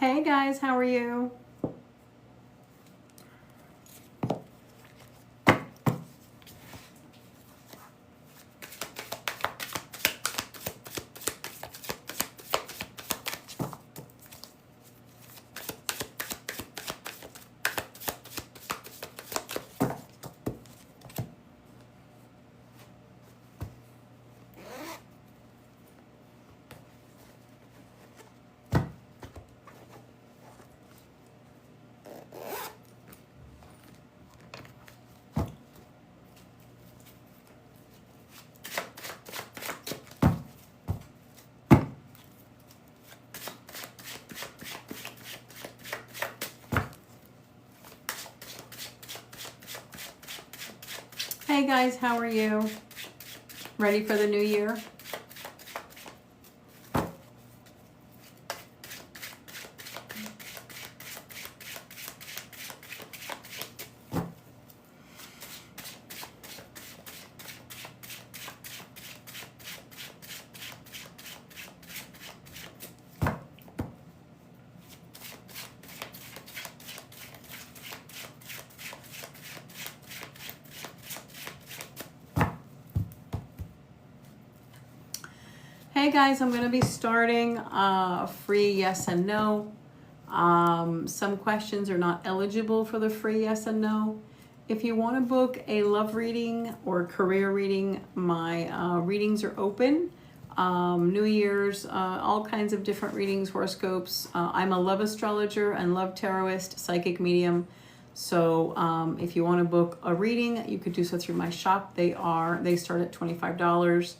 Hey guys, how are you? Hey guys, how are you? Ready for the new year? Hey guys, I'm going to be starting a free yes and no. Some questions are not eligible for the free yes and no. If you want to book a love reading or career reading, my readings are open. New Year's, all kinds of different readings, horoscopes. I'm a love astrologer and love tarotist, psychic medium. So if you want to book a reading, you could do so through my shop. They start at $25.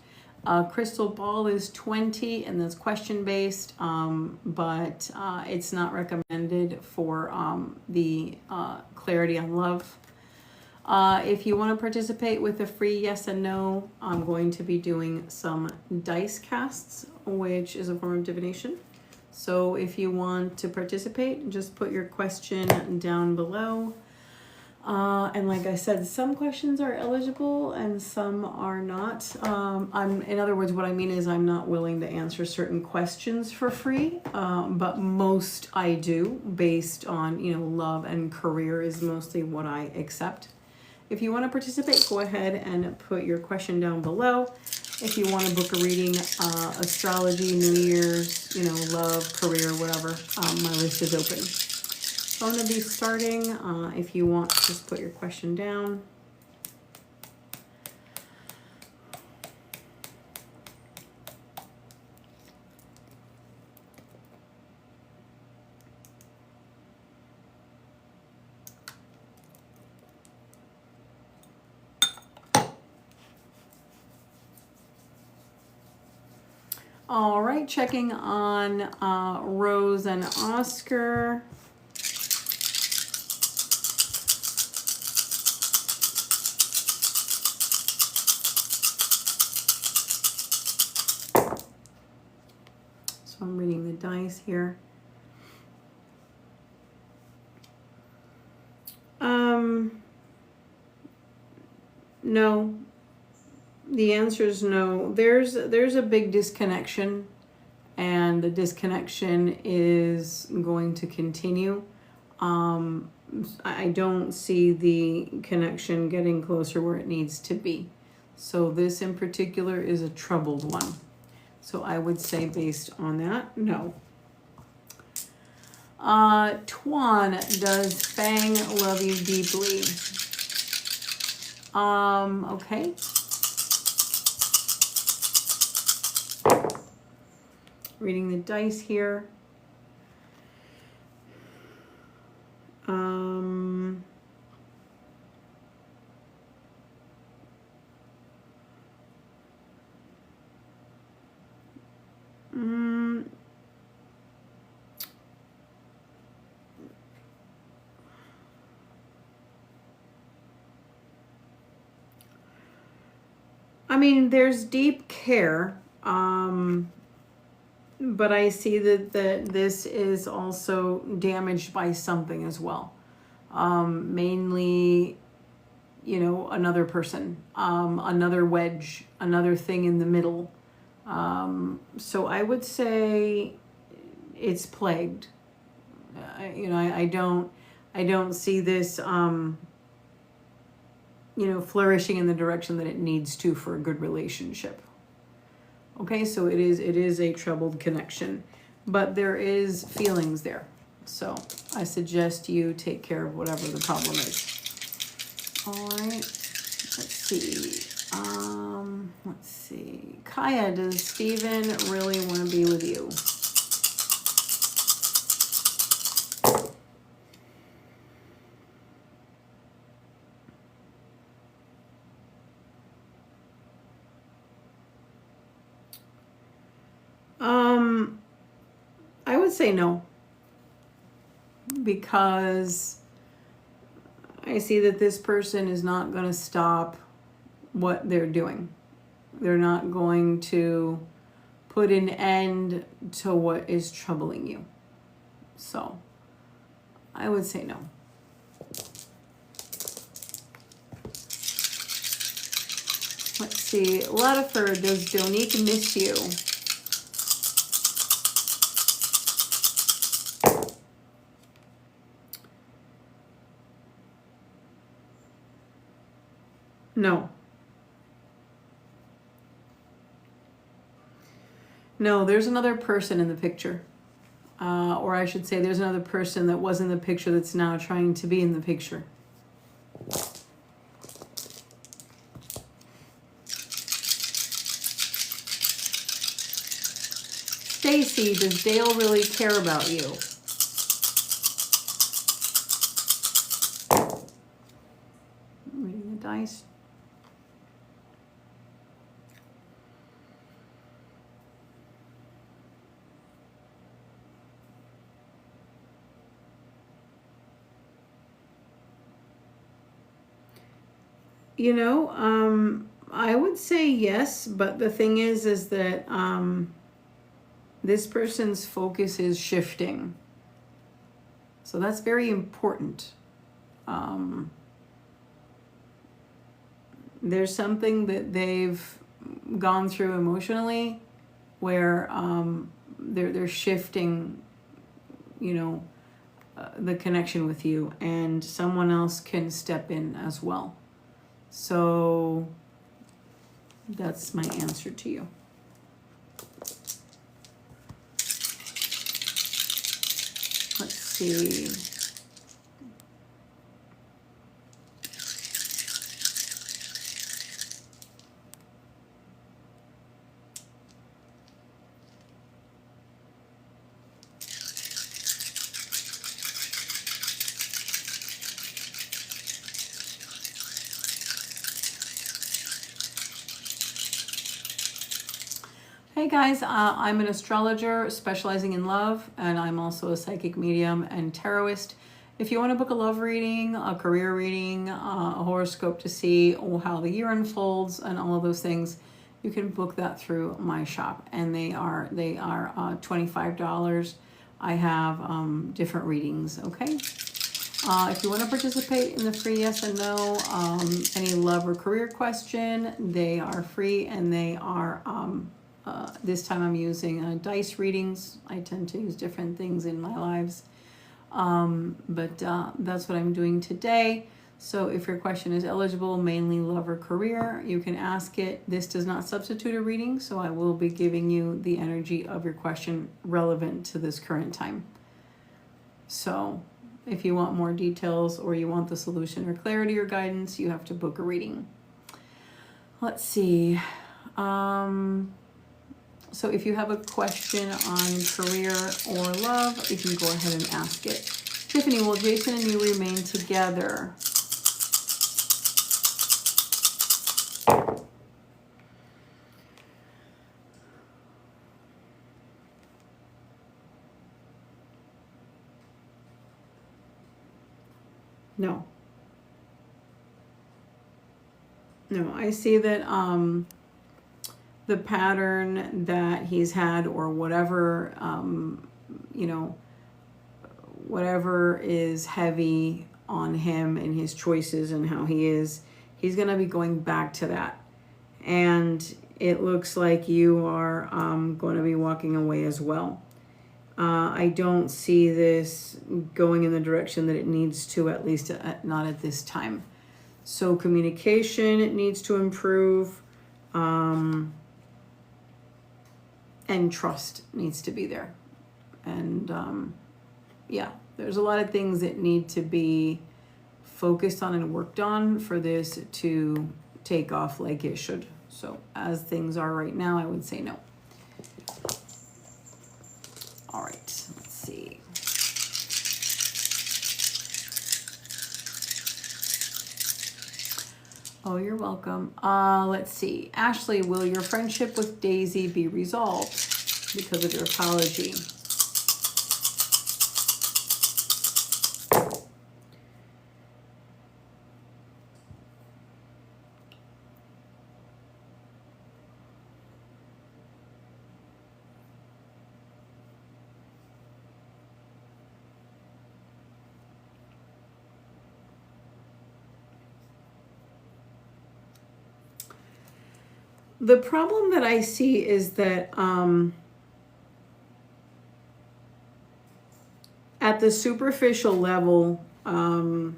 Crystal ball is $20 and that's question based, but it's not recommended for the clarity on love. If you want to participate with a free yes and no, I'm going to be doing some dice casts, which is a form of divination. So if you want to participate, just put your question down below. And like I said, some questions are eligible and some are not. In other words, what I mean is I'm not willing to answer certain questions for free, but most I do based on, love and career is mostly what I accept. If you want to participate, go ahead and put your question down below. If you want to book a reading, astrology, New Year's, love, career, whatever, my list is open. So I'm going to be starting. If you want, just put your question down. All right, checking on Rose and Oscar. So I'm reading the dice here. No. The answer is no. There's a big disconnection, and the disconnection is going to continue. I don't see the connection getting closer where it needs to be. So this in particular is a troubled one. So I would say based on that, no. Tuan, does Fang love you deeply? Okay. Reading the dice here. I mean, there's deep care, but I see that this is also damaged by something as well. Mainly, another person, another wedge, another thing in the middle. So I would say it's plagued. I don't see this, flourishing in the direction that it needs to for a good relationship. Okay, so it is a troubled connection, but there is feelings there. So I suggest you take care of whatever the problem is. All right, let's see. Kaya, does Steven really want to be with you? I would say no, because I see that this person is not going to stop what they're doing. They're not going to put an end to what is troubling you. So I would say no. Let's see. Latifer, does Donique miss you? No. No, there's another person in the picture. Or I should say there's another person that was in the picture that's now trying to be in the picture. Stacy, does Dale really care about you? Reading the dice. I would say yes, but the thing is that this person's focus is shifting. So that's very important. There's something that they've gone through emotionally where they're shifting, the connection with you, and someone else can step in as well. So that's my answer to you. Let's see. Hey guys, I'm an astrologer specializing in love, and I'm also a psychic medium and tarotist. If you want to book a love reading, a career reading, a horoscope to see how the year unfolds and all of those things, you can book that through my shop, and they are $25. I have different readings, okay? If you want to participate in the free yes and no, any love or career question, they are free, and they are this time I'm using dice readings. I tend to use different things in my lives, but that's what I'm doing today. So if your question is eligible, mainly love or career, you can ask it. This does not substitute a reading, so I will be giving you the energy of your question relevant to this current time. So if you want more details, or you want the solution or clarity or guidance, you have to book a reading. Let's see. So if you have a question on career or love, you can go ahead and ask it. Tiffany, will Jason and you remain together? No. No, I see that the pattern that he's had, or whatever, whatever is heavy on him and his choices and how he is, he's going to be going back to that. And it looks like you are going to be walking away as well. I don't see this going in the direction that it needs to, at least not at this time. So communication, it needs to improve. And trust needs to be there. And yeah, there's a lot of things that need to be focused on and worked on for this to take off like it should. So as things are right now, I would say no. All right, let's see. Oh, you're welcome. Let's see. Ashley, will your friendship with Daisy be resolved because of your apology? The problem that I see is that at the superficial level, I'm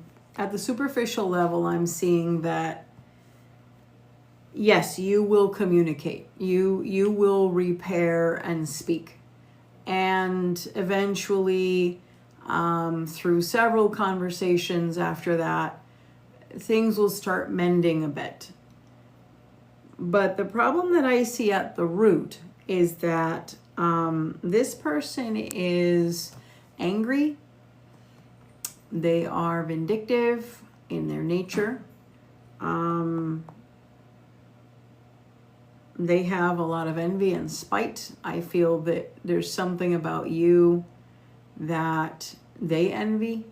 seeing that yes, you will communicate. You will repair and speak, and eventually, through several conversations after that, things will start mending a bit. But the problem that I see at the root is that this person is angry. They are vindictive in their nature. They have a lot of envy and spite. I feel that there's something about you that they envy.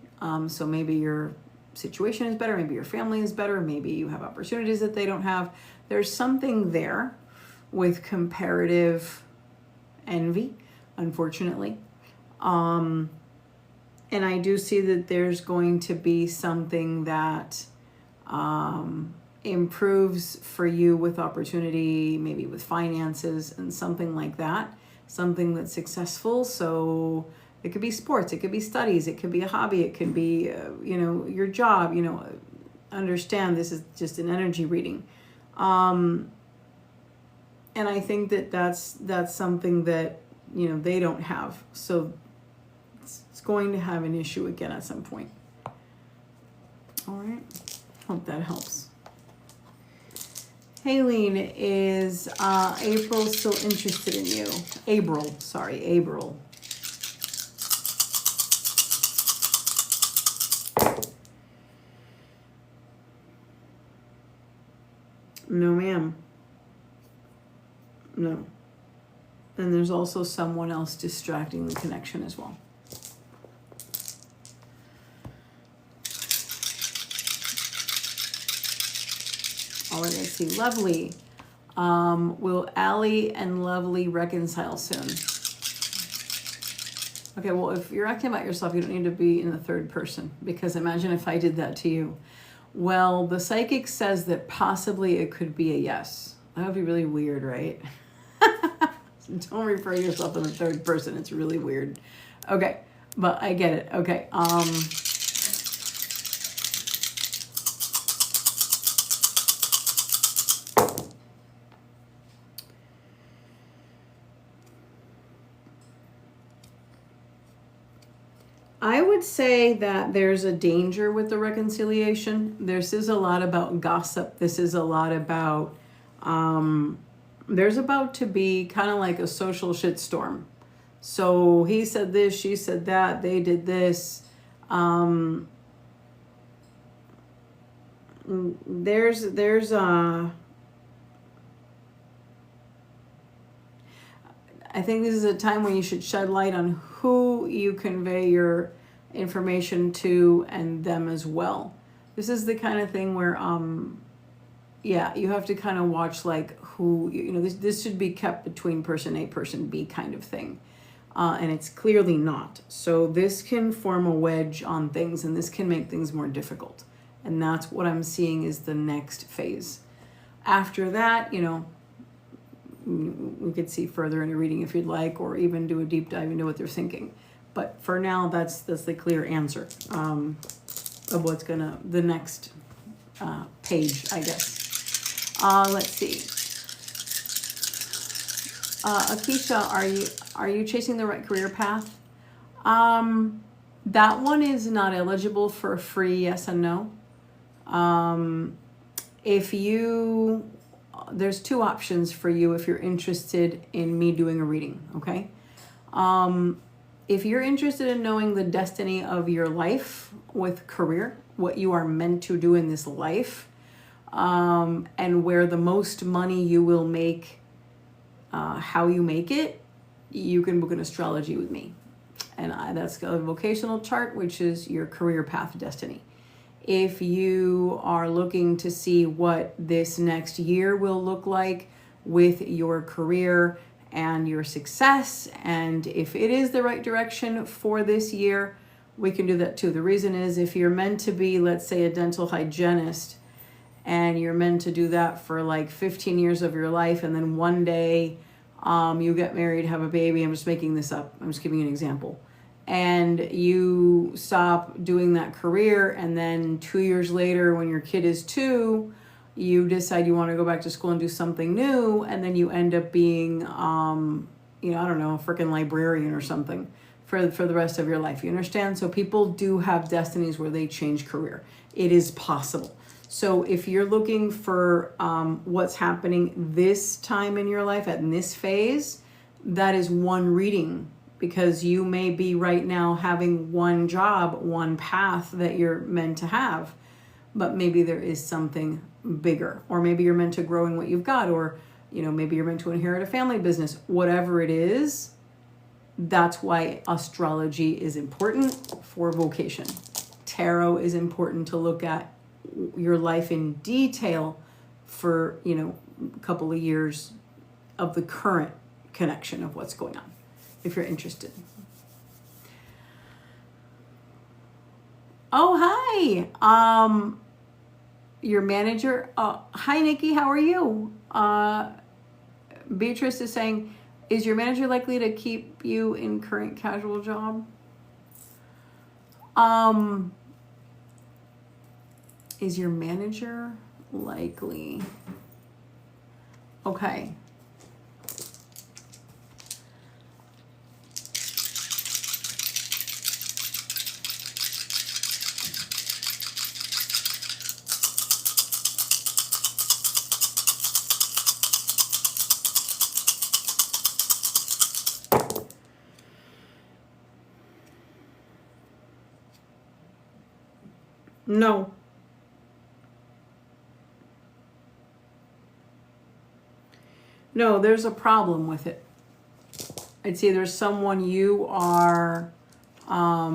So maybe your situation is better, maybe your family is better, maybe you have opportunities that they don't have. There's something there with comparative envy, unfortunately. And I do see that there's going to be something that improves for you with opportunity, maybe with finances and something like that, something that's successful. So it could be sports, it could be studies, it could be a hobby, it could be, your job, understand this is just an energy reading. And I think that that's something that, they don't have. So it's going to have an issue again at some point. All right. Hope that helps. Haylene, is April still interested in you? April. No, ma'am. No. And there's also someone else distracting the connection as well. All right, let's see. Lovely. Will Allie and Lovely reconcile soon? Okay, well, if you're acting about yourself, you don't need to be in the third person, because imagine if I did that to you. Well, the psychic says that possibly it could be a yes. That would be really weird, right? Don't refer to yourself in the third person. It's really weird. Okay, but I get it. Okay. I would say that there's a danger with the reconciliation. This is a lot about gossip. This is a lot about, there's about to be kind of like a social shitstorm. So he said this, she said that, they did this. There's I think this is a time when you should shed light on who you convey your information to and them as well. This is the kind of thing where, you have to kind of watch like who, this should be kept between person A, person B kind of thing. And it's clearly not. So this can form a wedge on things, and this can make things more difficult. And that's what I'm seeing is the next phase. After that, we could see further in a reading if you'd like, or even do a deep dive into what they're thinking. But for now, that's the clear answer of what's the next page, I guess. Let's see. Akisha, are you chasing the right career path? That one is not eligible for a free yes and no. There's two options for you if you're interested in me doing a reading, okay? If you're interested in knowing the destiny of your life with career, what you are meant to do in this life, and where the most money you will make, how you make it, you can book an astrology with me. And that's a vocational chart, which is your career path destiny. If you are looking to see what this next year will look like with your career and your success, and if it is the right direction for this year, we can do that too. The reason is, if you're meant to be, let's say, a dental hygienist, and you're meant to do that for like 15 years of your life, and then one day you get married, have a baby, I'm just making this up, I'm just giving you an example, and you stop doing that career, and then 2 years later when your kid is 2, you decide you want to go back to school and do something new, and then you end up being I don't know, a freaking librarian or something for the rest of your life. You understand? So people do have destinies where they change career. It is possible. So if you're looking for what's happening this time in your life at this phase, that is one reading, because you may be right now having one job, one path that you're meant to have, but maybe there is something bigger, or maybe you're meant to grow in what you've got, or maybe you're meant to inherit a family business. Whatever it is, that's why astrology is important for vocation. Tarot is important to look at your life in detail for a couple of years of the current connection of what's going on, if you're interested. Oh, hi. Your manager. Hi, Nikki. How are you? Beatrice is saying, is your manager likely to keep you in current casual job? Is your manager likely? Okay. No. No, there's a problem with it. It's either someone you are, I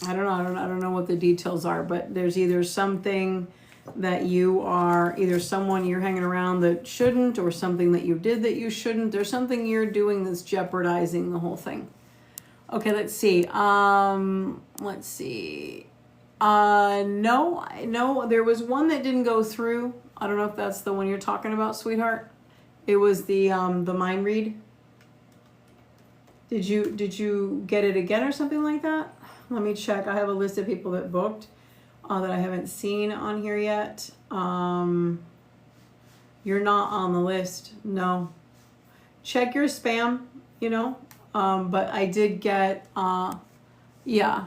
don't know what the details are, but there's either something that you are, either someone you're hanging around that shouldn't, or something that you did that you shouldn't. There's something you're doing that's jeopardizing the whole thing. Okay, let's see. Let's see. No, there was one that didn't go through. I don't know if that's the one you're talking about, sweetheart. It was the mind read. Did you get it again or something like that? Let me check. I have a list of people that booked that I haven't seen on here yet. You're not on the list. No. Check your spam, but I did get, yeah.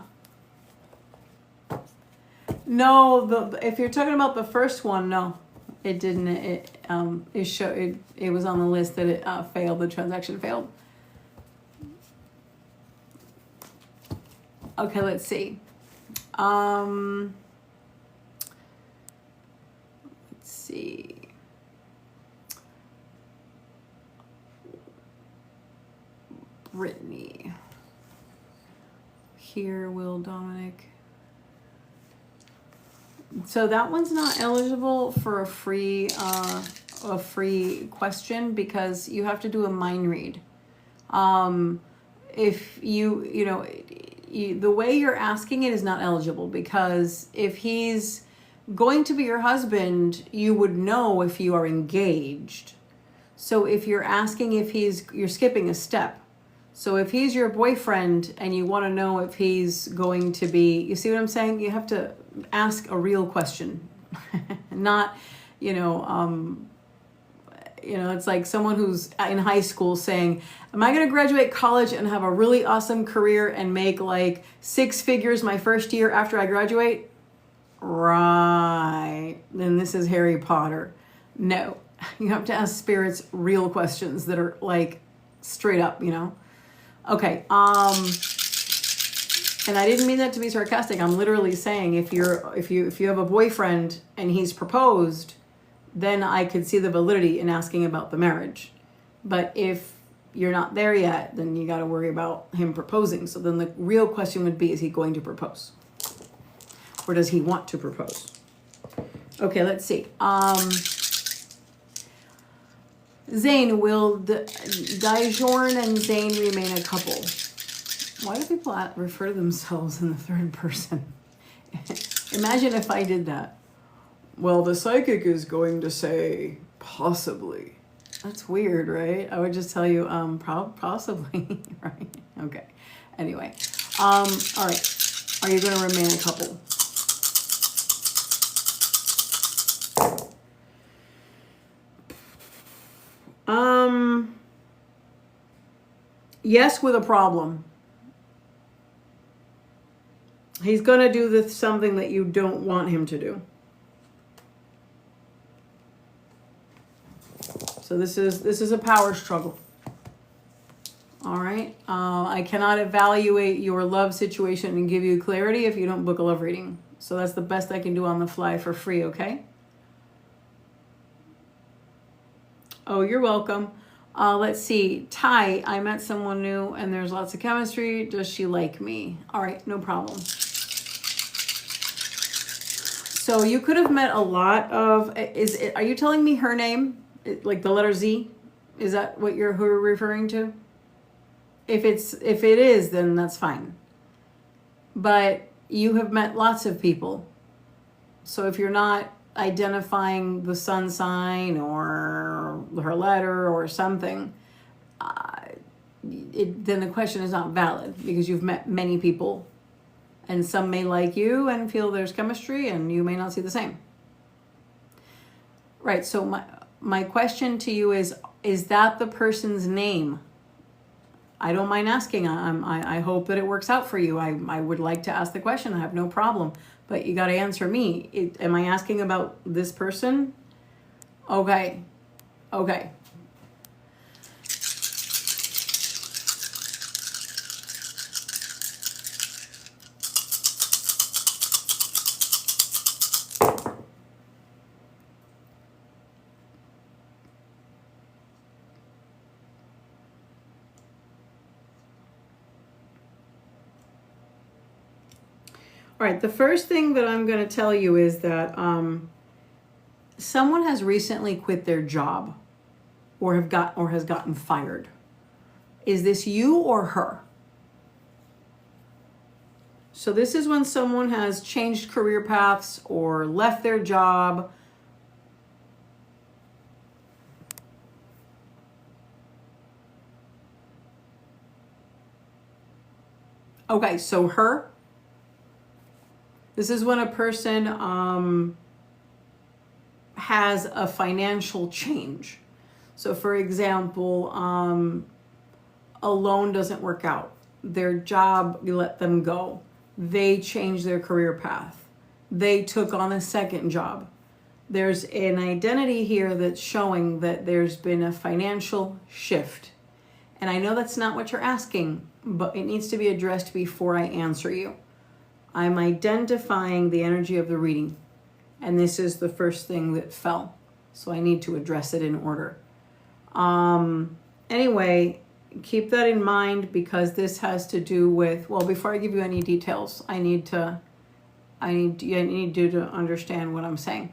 No, if you're talking about the first one, no, it didn't. It was on the list that it failed. The transaction failed. Okay, let's see. Let's see. Brittany. Here, Will Dominic. So that one's not eligible for a free question, because you have to do a mind read. If the way you're asking it is not eligible, because if he's going to be your husband, you would know if you are engaged. So if you're asking if you're skipping a step. So if he's your boyfriend and you want to know if he's going to be, you see what I'm saying? You have to ask a real question, not, it's like someone who's in high school saying, am I going to graduate college and have a really awesome career and make like 6 figures my first year after I graduate? Right. Then this is Harry Potter. No, you have to ask spirits real questions that are like straight up, Okay. And I didn't mean that to be sarcastic. I'm literally saying if you have a boyfriend and he's proposed, then I could see the validity in asking about the marriage. But if you're not there yet, then you got to worry about him proposing. So then the real question would be, is he going to propose? Or does he want to propose? Okay, let's see. Zane, will Dijorn and Zane remain a couple? Why do people refer to themselves in the third person? Imagine if I did that. Well, the psychic is going to say, possibly. That's weird, right? I would just tell you, possibly, right? Okay. Anyway, all right. Are you going to remain a couple? Yes, with a problem. He's going to do something that you don't want him to do. So this is a power struggle. All right. I cannot evaluate your love situation and give you clarity if you don't book a love reading. So that's the best I can do on the fly for free, okay? Oh, you're welcome. Let's see. Ty, I met someone new and there's lots of chemistry. Does she like me? All right, no problem. So you could have met a lot of, are you telling me her name? Like the letter Z? Is that what you're referring to? If it is, then that's fine. But you have met lots of people. So if you're not identifying the sun sign or her letter or something, then the question is not valid because you've met many people and some may like you and feel there's chemistry and you may not see the same. Right, so my question to you is that the person's name? I don't mind asking. I hope that it works out for you. I would like to ask the question. I have no problem. But you got to answer me. Am I asking about this person? Okay. Okay. All right, the first thing that I'm going to tell you is that someone has recently quit their job or has gotten fired. Is this you or her? So this is when someone has changed career paths or left their job. Okay, so her. This is when a person has a financial change. So for example, a loan doesn't work out. Their job, you let them go. They changed their career path. They took on a second job. There's an identity here that's showing that there's been a financial shift. And I know that's not what you're asking, but it needs to be addressed before I answer you. I'm identifying the energy of the reading, and this is the first thing that fell. So I need to address it in order. Anyway, keep that in mind because this has to do with, well, before I give you any details, I need you to understand what I'm saying.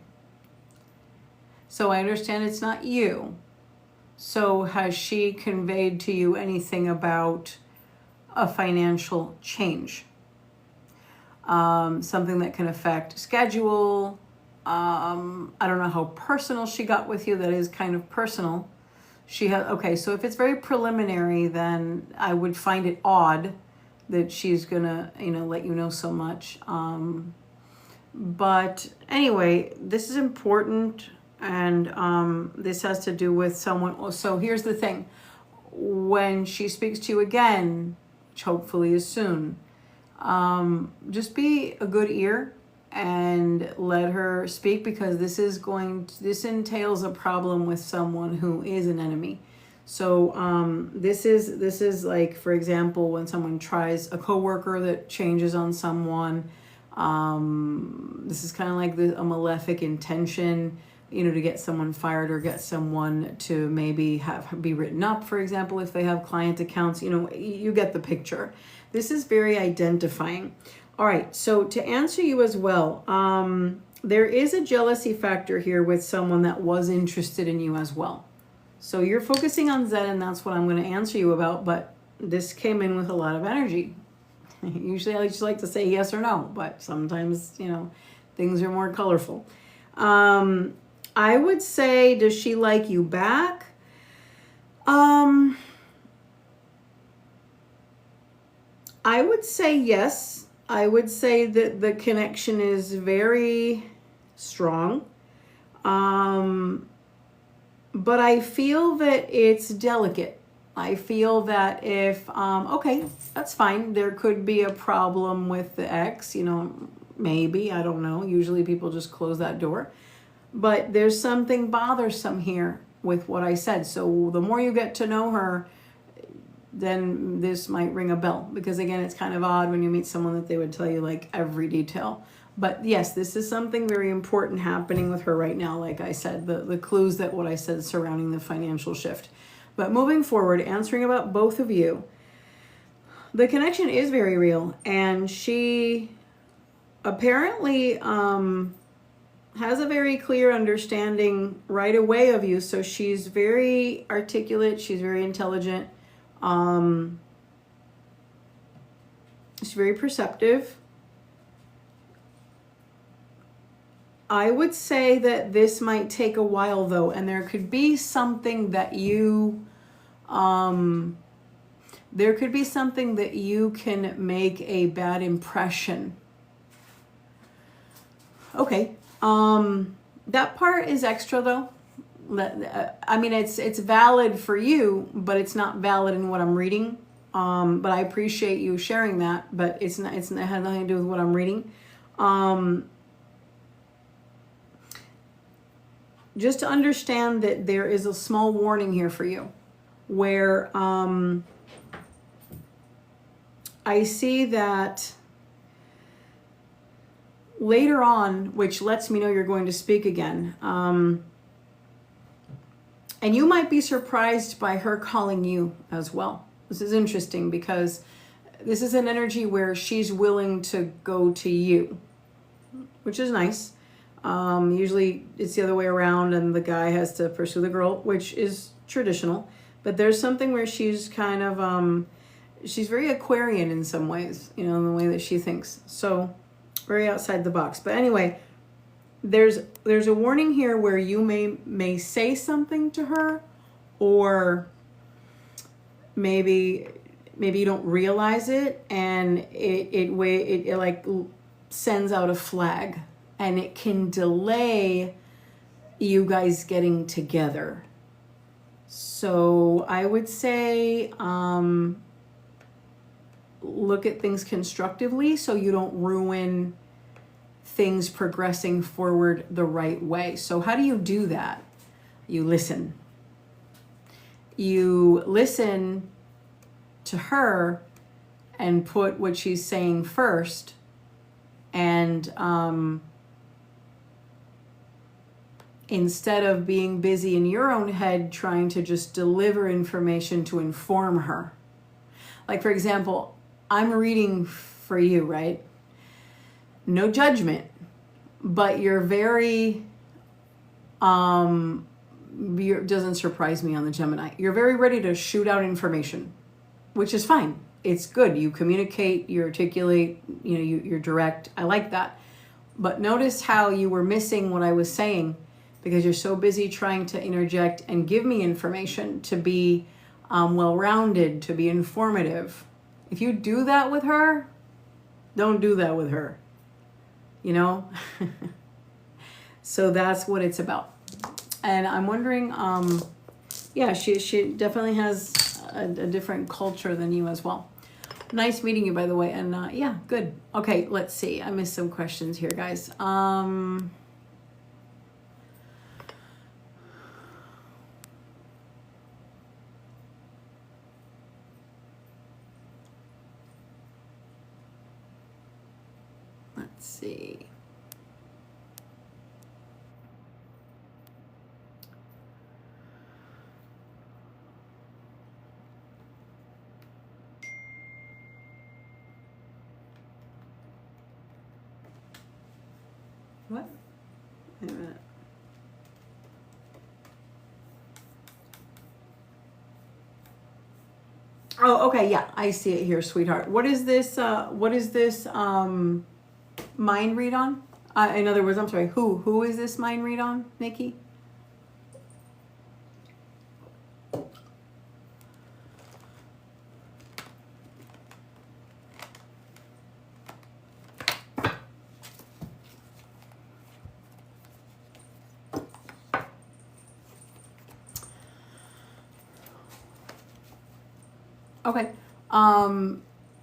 So I understand it's not you. So has she conveyed to you anything about a financial change? Something that can affect schedule, I don't know how personal she got with you. That is kind of personal. She has, okay, so if it's very preliminary, then I would find it odd that she's gonna, let you know so much. But anyway, this is important, and this has to do with someone. So here's the thing. When she speaks to you again, which hopefully is soon, just be a good ear and let her speak, because this entails a problem with someone who is an enemy. So this is like, for example, when someone tries, a coworker that changes on someone. This is kind of like a malefic intention, to get someone fired or get someone to maybe be written up, for example, if they have client accounts. You get the picture. This is very identifying. All right, so to answer you as well, there is a jealousy factor here with someone that was interested in you as well. So you're focusing on Zen, and that's what I'm going to answer you about, but this came in with a lot of energy. Usually I just like to say yes or no, but sometimes, things are more colorful. I would say, does she like you back? I would say yes. I would say that the connection is very strong. But I feel that it's delicate. I feel that if, okay, that's fine. There could be a problem with the ex, maybe, I don't know. Usually people just close that door. But there's something bothersome here with what I said. So the more you get to know her, then this might ring a bell. Because again, it's kind of odd when you meet someone that they would tell you like every detail. But yes, this is something very important happening with her right now. Like I said, the clues that what I said surrounding the financial shift. But moving forward, answering about both of you, the connection is very real. And she apparently has a very clear understanding right away of you. So she's very articulate. She's very intelligent. She's very perceptive. I would say that this might take a while though, and there could be something that you can make a bad impression. Okay. That part is extra though. I mean, it's valid for you, but it's not valid in what I'm reading. But I appreciate you sharing that, but it has nothing to do with what I'm reading. Just to understand that there is a small warning here for you where I see that later on, which lets me know you're going to speak again. And you might be surprised by her calling you as well. This is interesting because this is an energy where she's willing to go to you, which is nice. Usually it's the other way around and the guy has to pursue the girl, which is traditional. But there's something where she's kind of, she's very Aquarian in some ways, in the way that she thinks. So very outside the box. But anyway, there's a warning here where you may say something to her, or maybe you don't realize it, and it like sends out a flag, and it can delay you guys getting together. So I would say look at things constructively so you don't ruin things progressing forward the right way. So how do you do that? You listen. You listen to her and put what she's saying first, and instead of being busy in your own head trying to just deliver information to inform her. Like, for example, I'm reading for you, right? No judgment, but you're very, doesn't surprise me on the Gemini. You're very ready to shoot out information, which is fine. It's good. You communicate, you articulate, you're direct. I like that. But notice how you were missing what I was saying because you're so busy trying to interject and give me information to be well-rounded, to be informative. If you do that with her, don't do that with her. You know? So that's what it's about. And I'm wondering, yeah, she definitely has a different culture than you as well. Nice meeting you, by the way. And yeah, good. Okay, let's see. I missed some questions here, guys. Let's see. What? Wait a minute. Oh, okay, yeah, I see it here, sweetheart. What is this mind read on? In other words, I'm sorry, who is this mind read on, Nikki? Okay.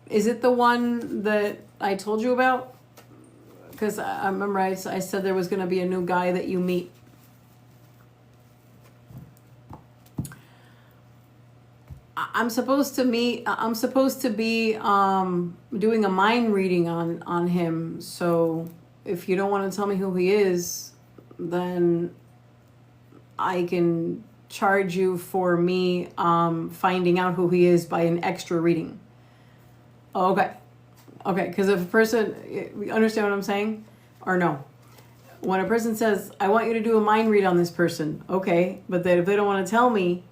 Is it the one that I told you about? Because I remember I said there was going to be a new guy that you meet. I'm supposed to be doing a mind reading on him. So if you don't want to tell me who he is, then I can charge you for me finding out who he is by an extra reading. Okay, because if a person, you understand what I'm saying, or no? When a person says, I want you to do a mind read on this person, okay, but then if they don't want to tell me,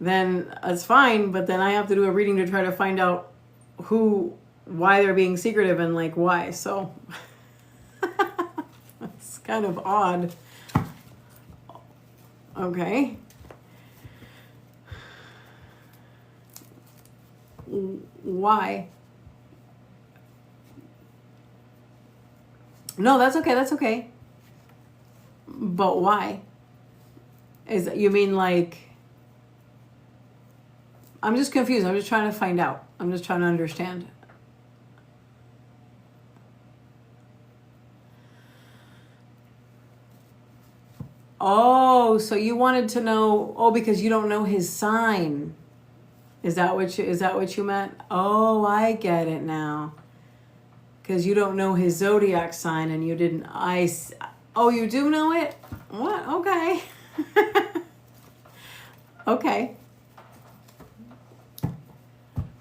then that's fine, but then I have to do a reading to try to find out why they're being secretive and like why, so it's kind of odd. Okay. Why? No, that's okay. But why? You mean like, I'm just confused. I'm just trying to find out. I'm just trying to understand. Oh, so you wanted to know, because you don't know his sign. Is that what you meant? Oh, I get it now. Because you don't know his zodiac sign and you didn't, you do know it? What? Okay. Okay.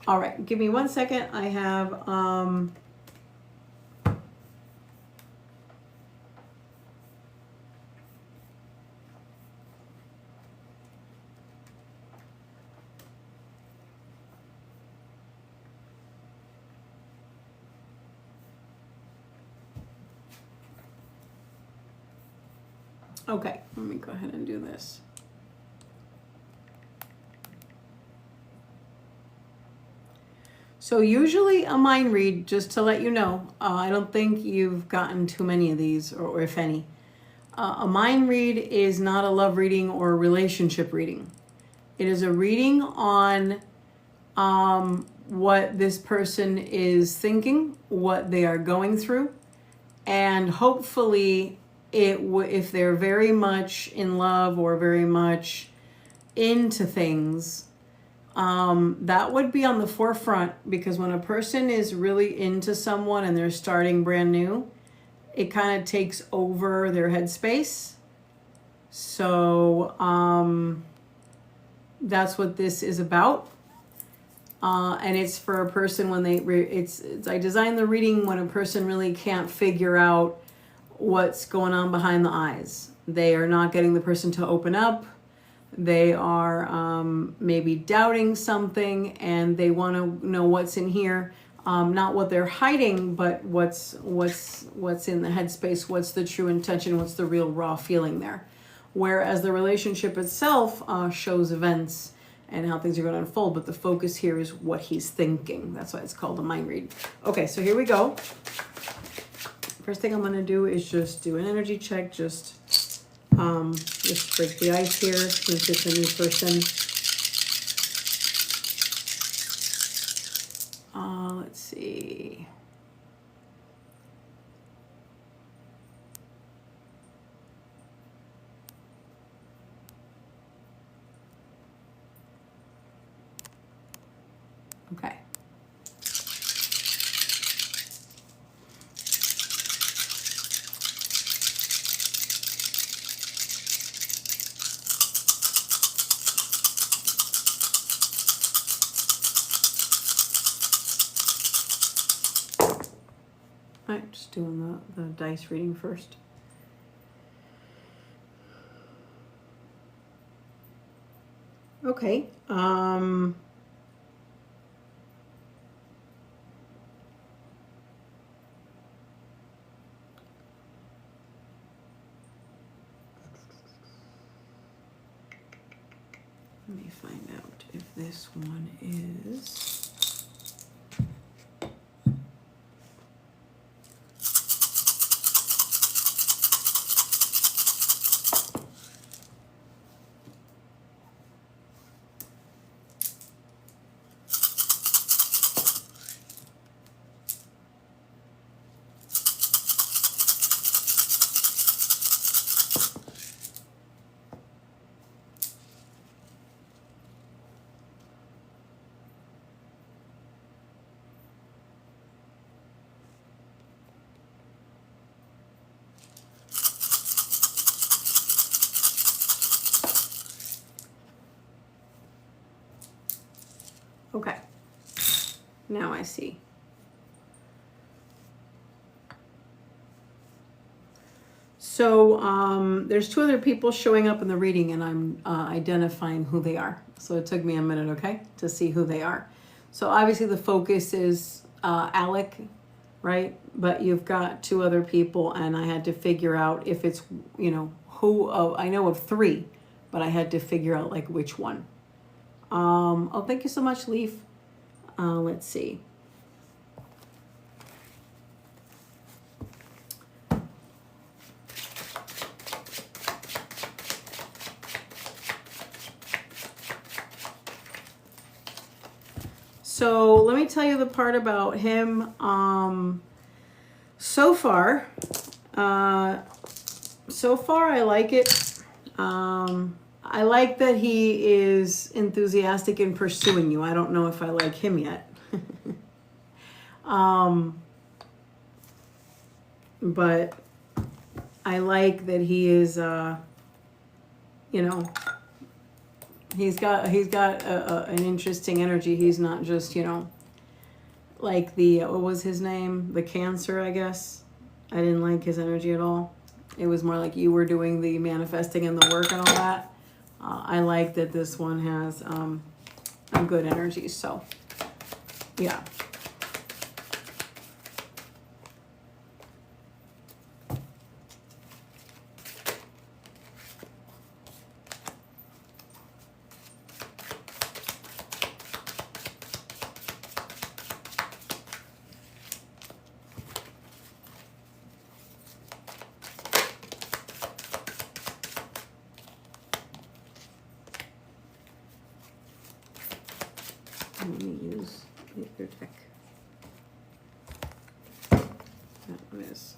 All right, give me 1 second. I have, okay, let me go ahead and do this. So usually a mind read, just to let you know, I don't think you've gotten too many of these, or if any. A mind read is not a love reading or a relationship reading. It is a reading on what this person is thinking, what they are going through, and hopefully if they're very much in love or very much into things, that would be on the forefront, because when a person is really into someone and they're starting brand new, it kind of takes over their headspace. So that's what this is about. And it's for a person when I designed the reading when a person really can't figure out what's going on behind the eyes. They are not getting the person to open up. They are maybe doubting something and they want to know what's in here. Not what they're hiding, but what's in the headspace, what's the true intention, what's the real raw feeling there. Whereas the relationship itself shows events and how things are going to unfold, but the focus here is what he's thinking. That's why it's called a mind read. Okay, so here we go. First thing I'm going to do is just do an energy check, just break the ice here since it's a new person. Let's see. Okay. All right, just doing the dice reading first. Okay. Let me find out if this one is... Okay, now I see. So there's two other people showing up in the reading, and I'm identifying who they are. So it took me a minute, okay, to see who they are. So obviously the focus is Alec, right? But you've got two other people, and I had to figure out if it's, you know, who. I know of three, but I had to figure out like which one. Oh, thank you so much, Leaf. Let's see. So let me tell you the part about him. So far I like it. I like that he is enthusiastic in pursuing you. I don't know if I like him yet. But I like that he is, you know, he's got an interesting energy. He's not just, you know, like the, what was his name? The Cancer, I guess. I didn't like his energy at all. It was more like you were doing the manifesting and the work and all that. I like that this one has a good energy. So, yeah. Let me use the other deck. That one is.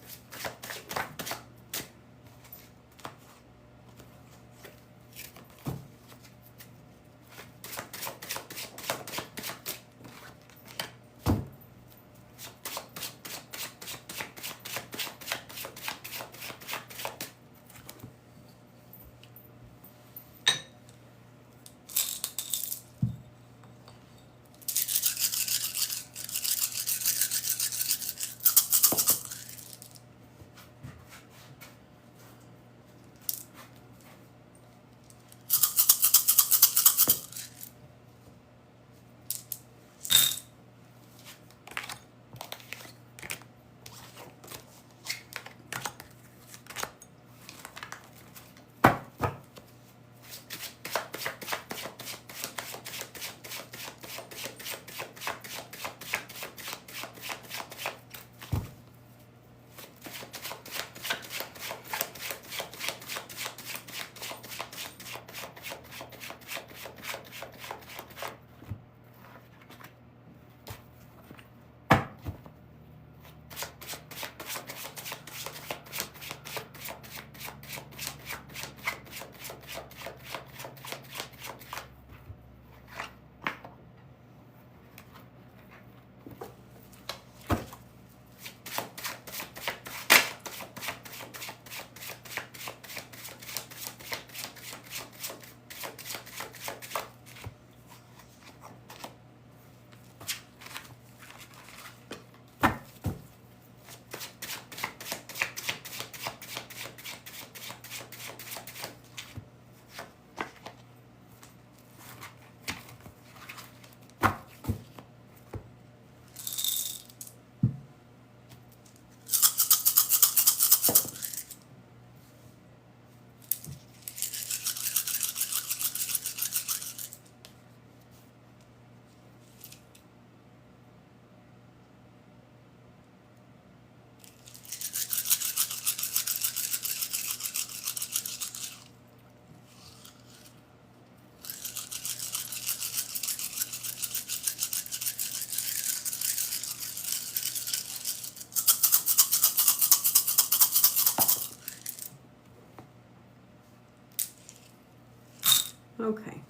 Okay.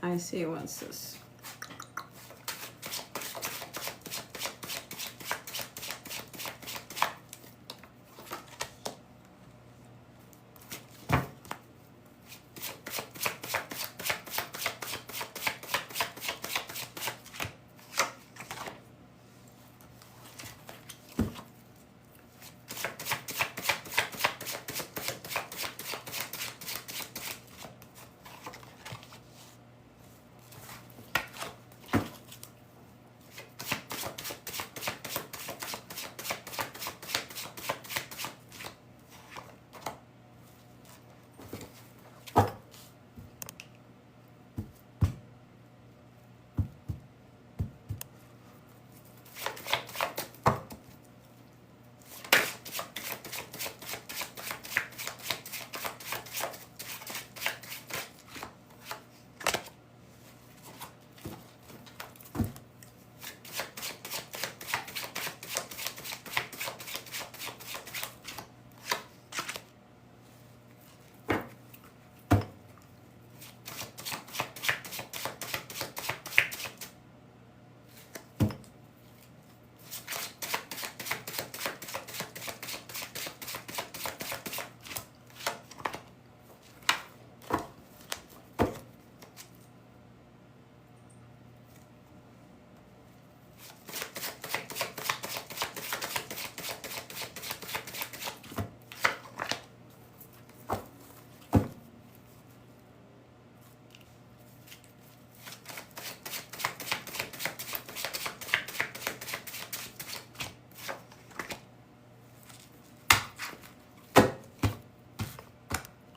I see. What's this?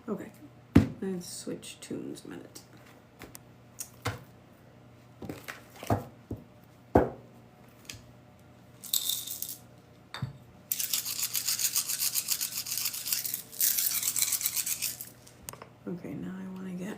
Okay. Let's switch tunes a minute. Okay, now I want to get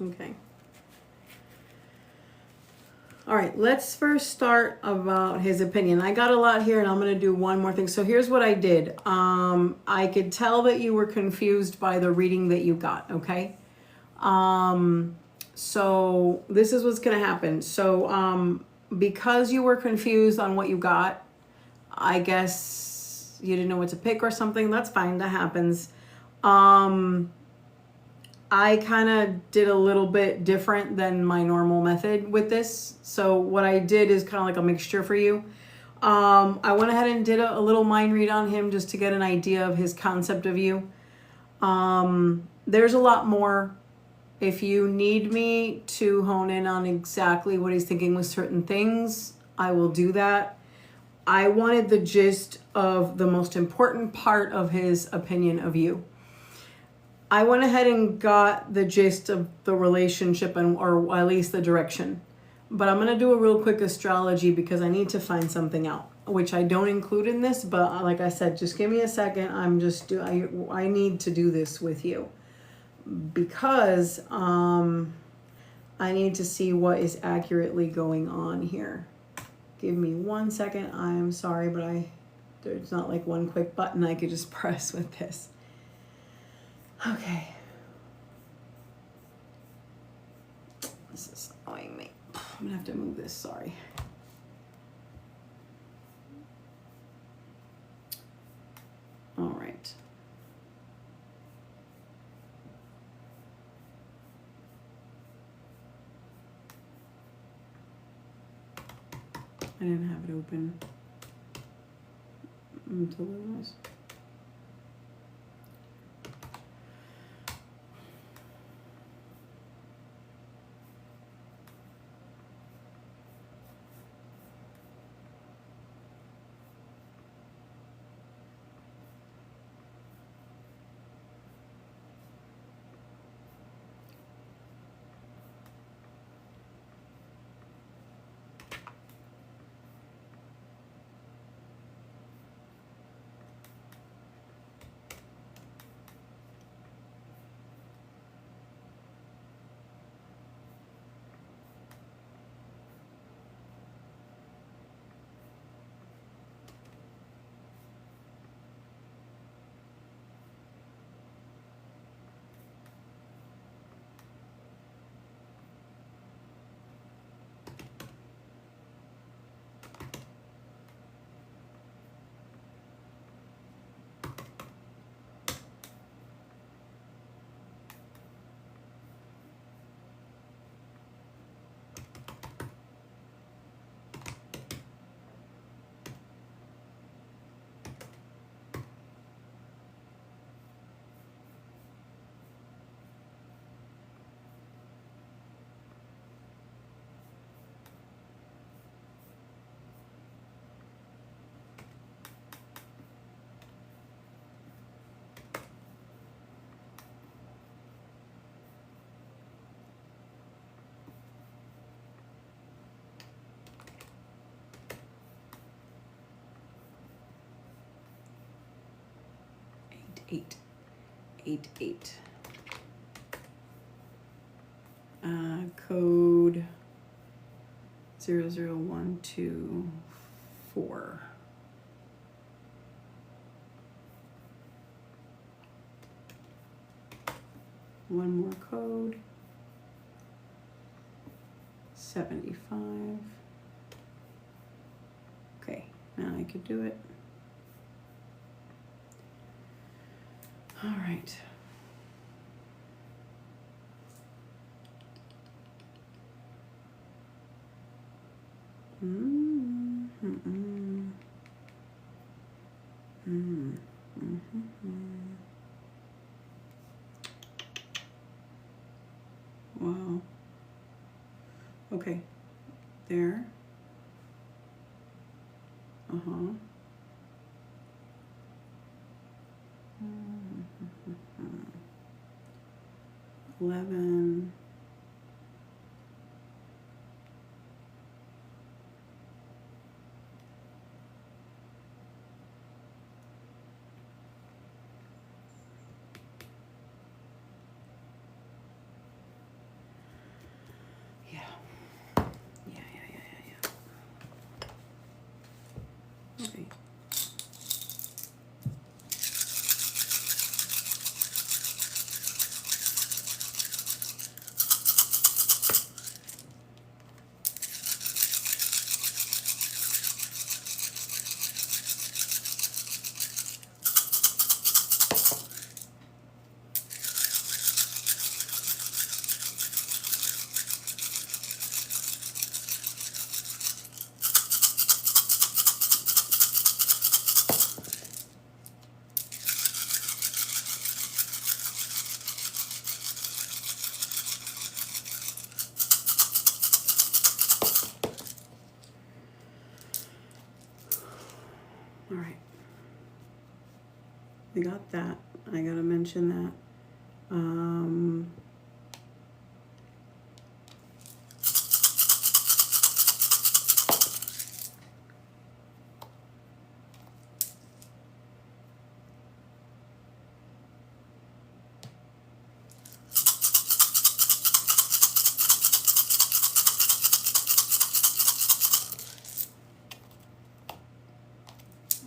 okay. All right, let's first start about his opinion. I got a lot here and I'm going to do one more thing. So here's what I did. I could tell that you were confused by the reading that you got, okay? So this is what's going to happen. So because you were confused on what you got, I guess you didn't know what to pick or something. That's fine. That happens. I kind of did a little bit different than my normal method with this. So what I did is kind of like a mixture for you. I went ahead and did a little mind read on him just to get an idea of his concept of you. There's a lot more. If you need me to hone in on exactly what he's thinking with certain things, I will do that. I wanted the gist of the most important part of his opinion of you. I went ahead and got the gist of the relationship or at least the direction. But I'm going to do a real quick astrology because I need to find something out, which I don't include in this. But like I said, just give me a second. I need to do this with you because I need to see what is accurately going on here. Give me 1 second. I'm sorry, but there's not like one quick button I could just press with this. Okay. This is annoying me. I'm gonna have to move this, sorry. All right. I didn't have it open until it was. Eight. Code 00124. One more code. 75. Okay, now I could do it. All right. Wow. Okay. There. 11. Yeah. All right. We got that. I gotta mention that.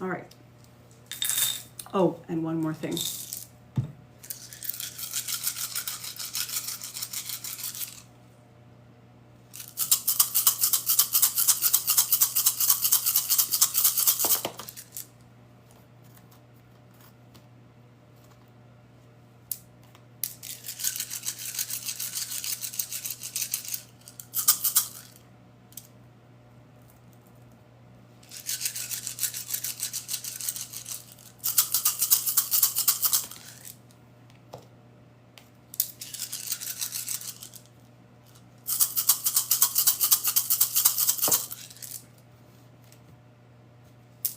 All right. Oh, and one more thing.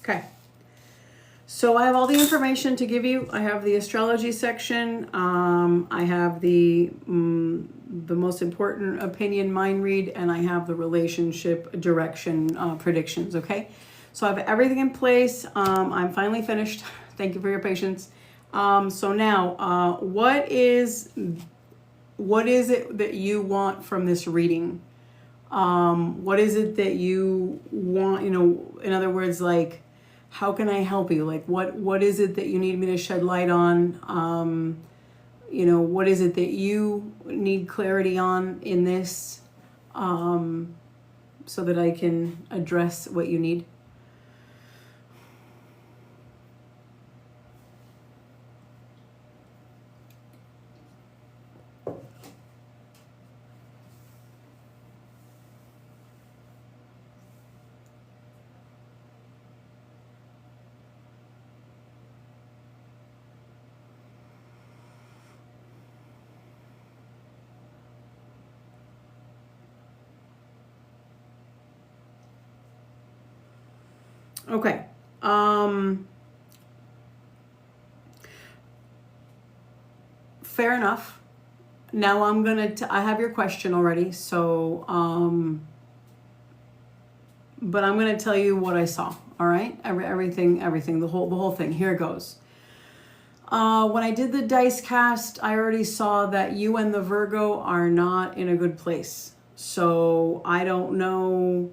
Okay, so I have all the information to give you. I have the astrology section. I have the most important opinion mind read, and I have the relationship direction predictions. Okay, so I have everything in place. I'm finally finished. Thank you for your patience. So now, what is it that you want from this reading? What is it that you want? You know, in other words, like, how can I help you? Like, what is it that you need me to shed light on? You know, what is it that you need clarity on in this, so that I can address what you need? Okay. Fair enough. Now I'm gonna. I have your question already, so but I'm gonna tell you what I saw. All right, everything, the whole thing. Here it goes. When I did the dice cast, I already saw that you and the Virgo are not in a good place. So I don't know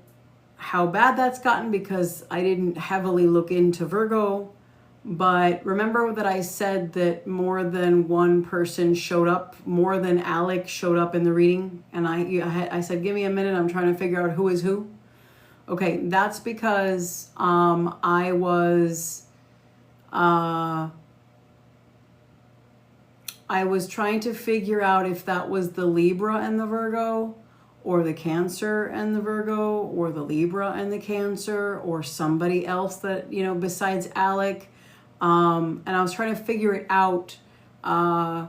how bad that's gotten because I didn't heavily look into Virgo. But remember that I said that more than one person showed up, more than Alec showed up in the reading. And I said, give me a minute, I'm trying to figure out who is who. Okay, that's because I was trying to figure out if that was the Libra and the Virgo, or the Cancer and the Virgo, or the Libra and the Cancer, or somebody else that, you know, besides Alec. And I was trying to figure it out. But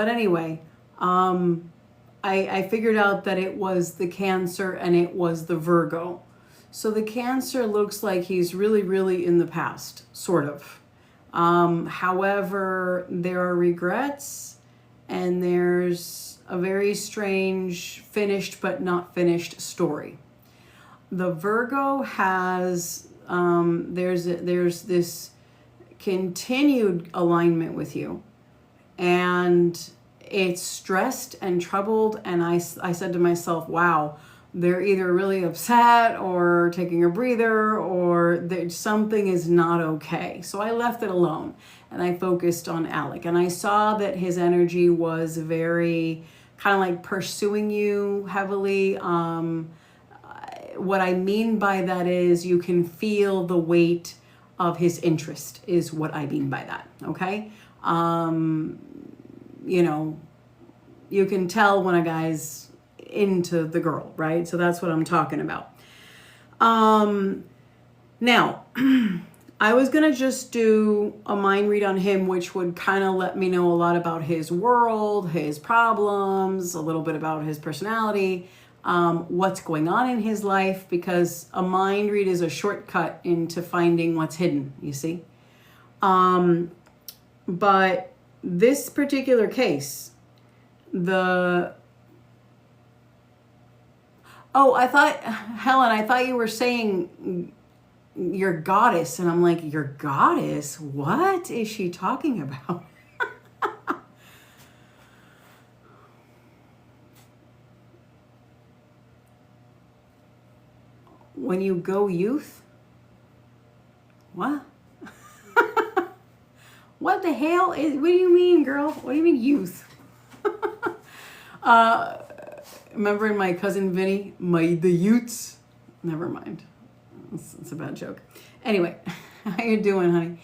anyway, I figured out that it was the Cancer and it was the Virgo. So the Cancer looks like he's really, really in the past, sort of. However, there are regrets and there's a very strange finished but not finished story. The Virgo has, there's this continued alignment with you, and it's stressed and troubled. And I said to myself, wow, they're either really upset or taking a breather, or something is not okay. So I left it alone and I focused on Alec, and I saw that his energy was very kind of like pursuing you heavily. What I mean by that is you can feel the weight of his interest is what I mean by that. Okay. You know, you can tell when a guy's into the girl, right? So that's what I'm talking about. Now, I was going to just do a mind read on him, which would kind of let me know a lot about his world, his problems, a little bit about his personality, what's going on in his life, because a mind read is a shortcut into finding what's hidden, you see. But this particular case, I thought, Helen, I thought you were saying your goddess. And I'm like, your goddess? What is she talking about? When you go youth? What? What the hell? What do you mean, girl? What do you mean youth? Remember my cousin Vinny, the Utes? Never mind. It's a bad joke. Anyway, how you doing, honey?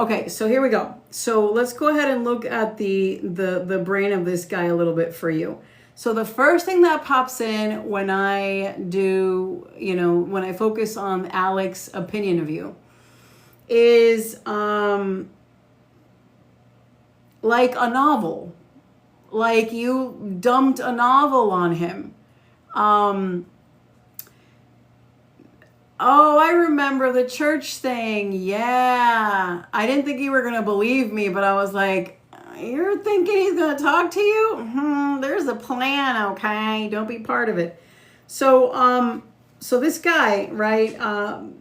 Okay, so here we go. So let's go ahead and look at the brain of this guy a little bit for you. So the first thing that pops in when I do, you know, when I focus on Alex's opinion of you is like a novel. Like you dumped a novel on him. Oh, I remember the church thing. Yeah. I didn't think you were going to believe me, but I was like, you're thinking he's going to talk to you? There's a plan, okay? Don't be part of it. So, so this guy, right,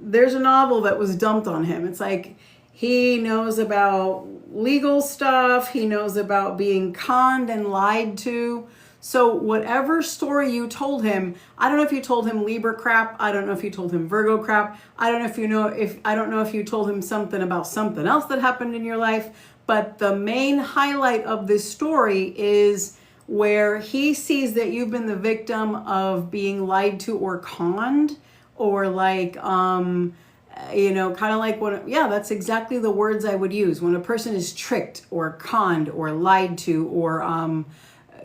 there's a novel that was dumped on him. It's like he knows about legal stuff. He knows about being conned and lied to. So whatever story you told him, I don't know if you told him Libra crap. I don't know if you told him Virgo crap. I don't know if you told him something about something else that happened in your life. But the main highlight of this story is where he sees that you've been the victim of being lied to or conned, or like, you know, kind of like that's exactly the words I would use. When a person is tricked or conned or lied to, or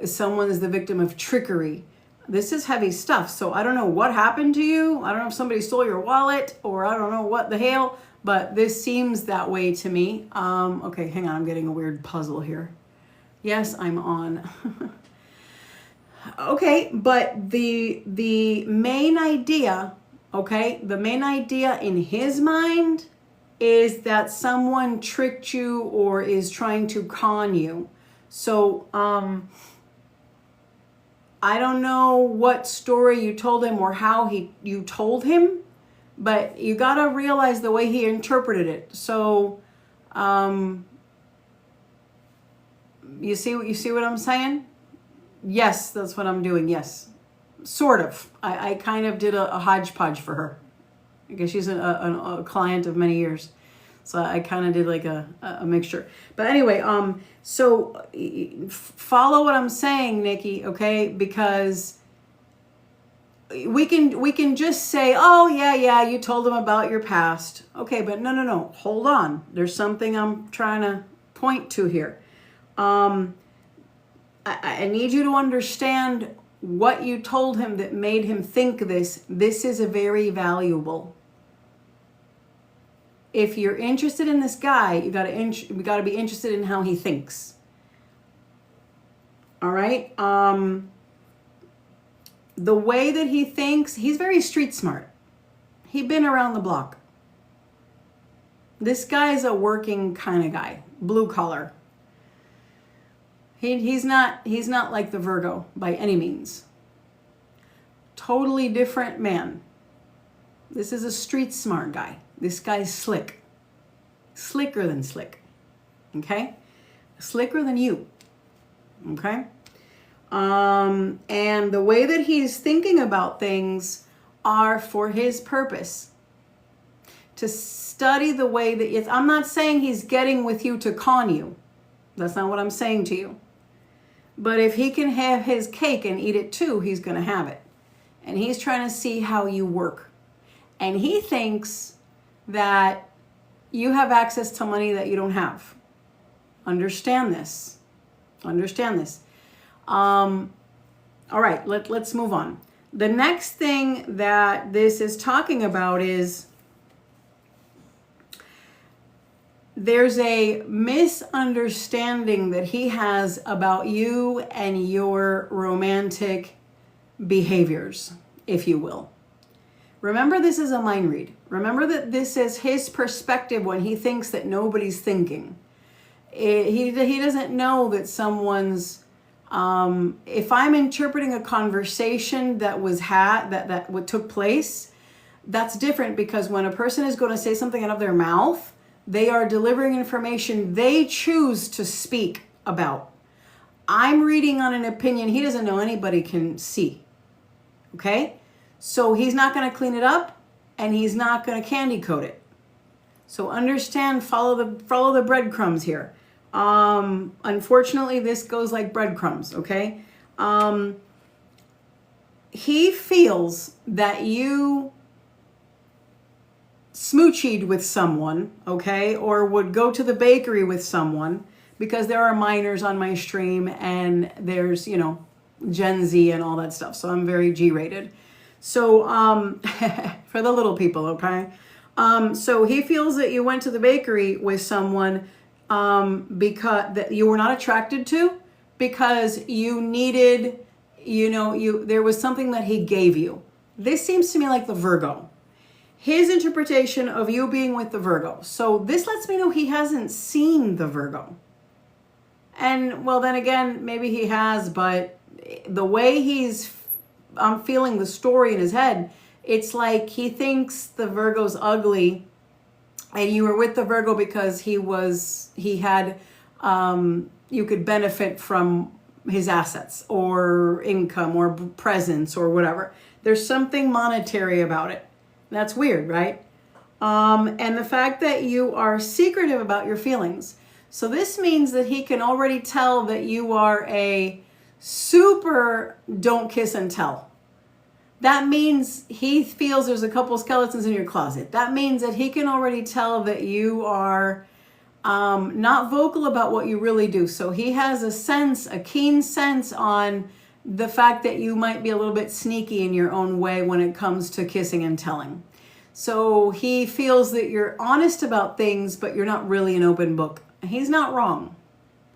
someone is the victim of trickery. This is heavy stuff. So I don't know what happened to you. I don't know if somebody stole your wallet, or I don't know what the hell, but this seems that way to me. Okay, hang on. I'm getting a weird puzzle here. Yes, I'm on. Okay, but the main idea, okay, the main idea in his mind is that someone tricked you or is trying to con you. So, I don't know what story you told him or how you told him, but you got to realize the way he interpreted it. So, you see what I'm saying? Yes, that's what I'm doing. Yes, sort of. I kind of did a hodgepodge for her because she's a client of many years. So I kind of did like a mixture. But anyway, so follow what I'm saying, Nikki, okay? Because we can just say, oh, yeah, you told them about your past. Okay, but no. Hold on. There's something I'm trying to point to here. I need you to understand what you told him that made him think this. This is a very valuable. If you're interested in this guy, we got to be interested in how he thinks. All right? The way that he thinks, he's very street smart. He's been around the block. This guy is a working kind of guy, blue collar. He's not like the Virgo by any means. Totally different man. This is a street smart guy. This guy's slick. Slicker than slick. Okay? Slicker than you. Okay? And the way that he's thinking about things are for his purpose. To study the way that I'm not saying he's getting with you to con you. That's not what I'm saying to you. But if he can have his cake and eat it too, he's going to have it. And he's trying to see how you work. And he thinks that you have access to money that you don't have. Understand this. Understand this. All right, let's move on. The next thing that this is talking about is there's a misunderstanding that he has about you and your romantic behaviors, if you will. Remember, this is a mind read. Remember that this is his perspective when he thinks that nobody's thinking. He doesn't know that someone's, if I'm interpreting a conversation that was that what took place, that's different, because when a person is going to say something out of their mouth, they are delivering information they choose to speak about. I'm reading on an opinion he doesn't know anybody can see. Okay? So he's not going to clean it up, and he's not going to candy coat it. So understand, follow the breadcrumbs here. Unfortunately, this goes like breadcrumbs, okay? He feels that you smoochied with someone, okay, or would go to the bakery with someone, because there are minors on my stream, and there's, you know, Gen Z and all that stuff. So I'm very G-rated. So, for the little people, okay? So he feels that you went to the bakery with someone because that you were not attracted to, because you needed, you know, there was something that he gave you. This seems to me like the Virgo. His interpretation of you being with the Virgo. So this lets me know he hasn't seen the Virgo. And, well, then again, maybe he has, but the way I'm feeling the story in his head, it's like he thinks the Virgo's ugly, and you were with the Virgo because he had, you could benefit from his assets or income or presence or whatever. There's something monetary about it. That's weird, right? And the fact that you are secretive about your feelings. So this means that he can already tell that you are a super don't kiss and tell. That means he feels there's a couple skeletons in your closet. That means that he can already tell that you are not vocal about what you really do. So he has a keen sense on the fact that you might be a little bit sneaky in your own way when it comes to kissing and telling. So he feels that you're honest about things, but you're not really an open book. He's not wrong.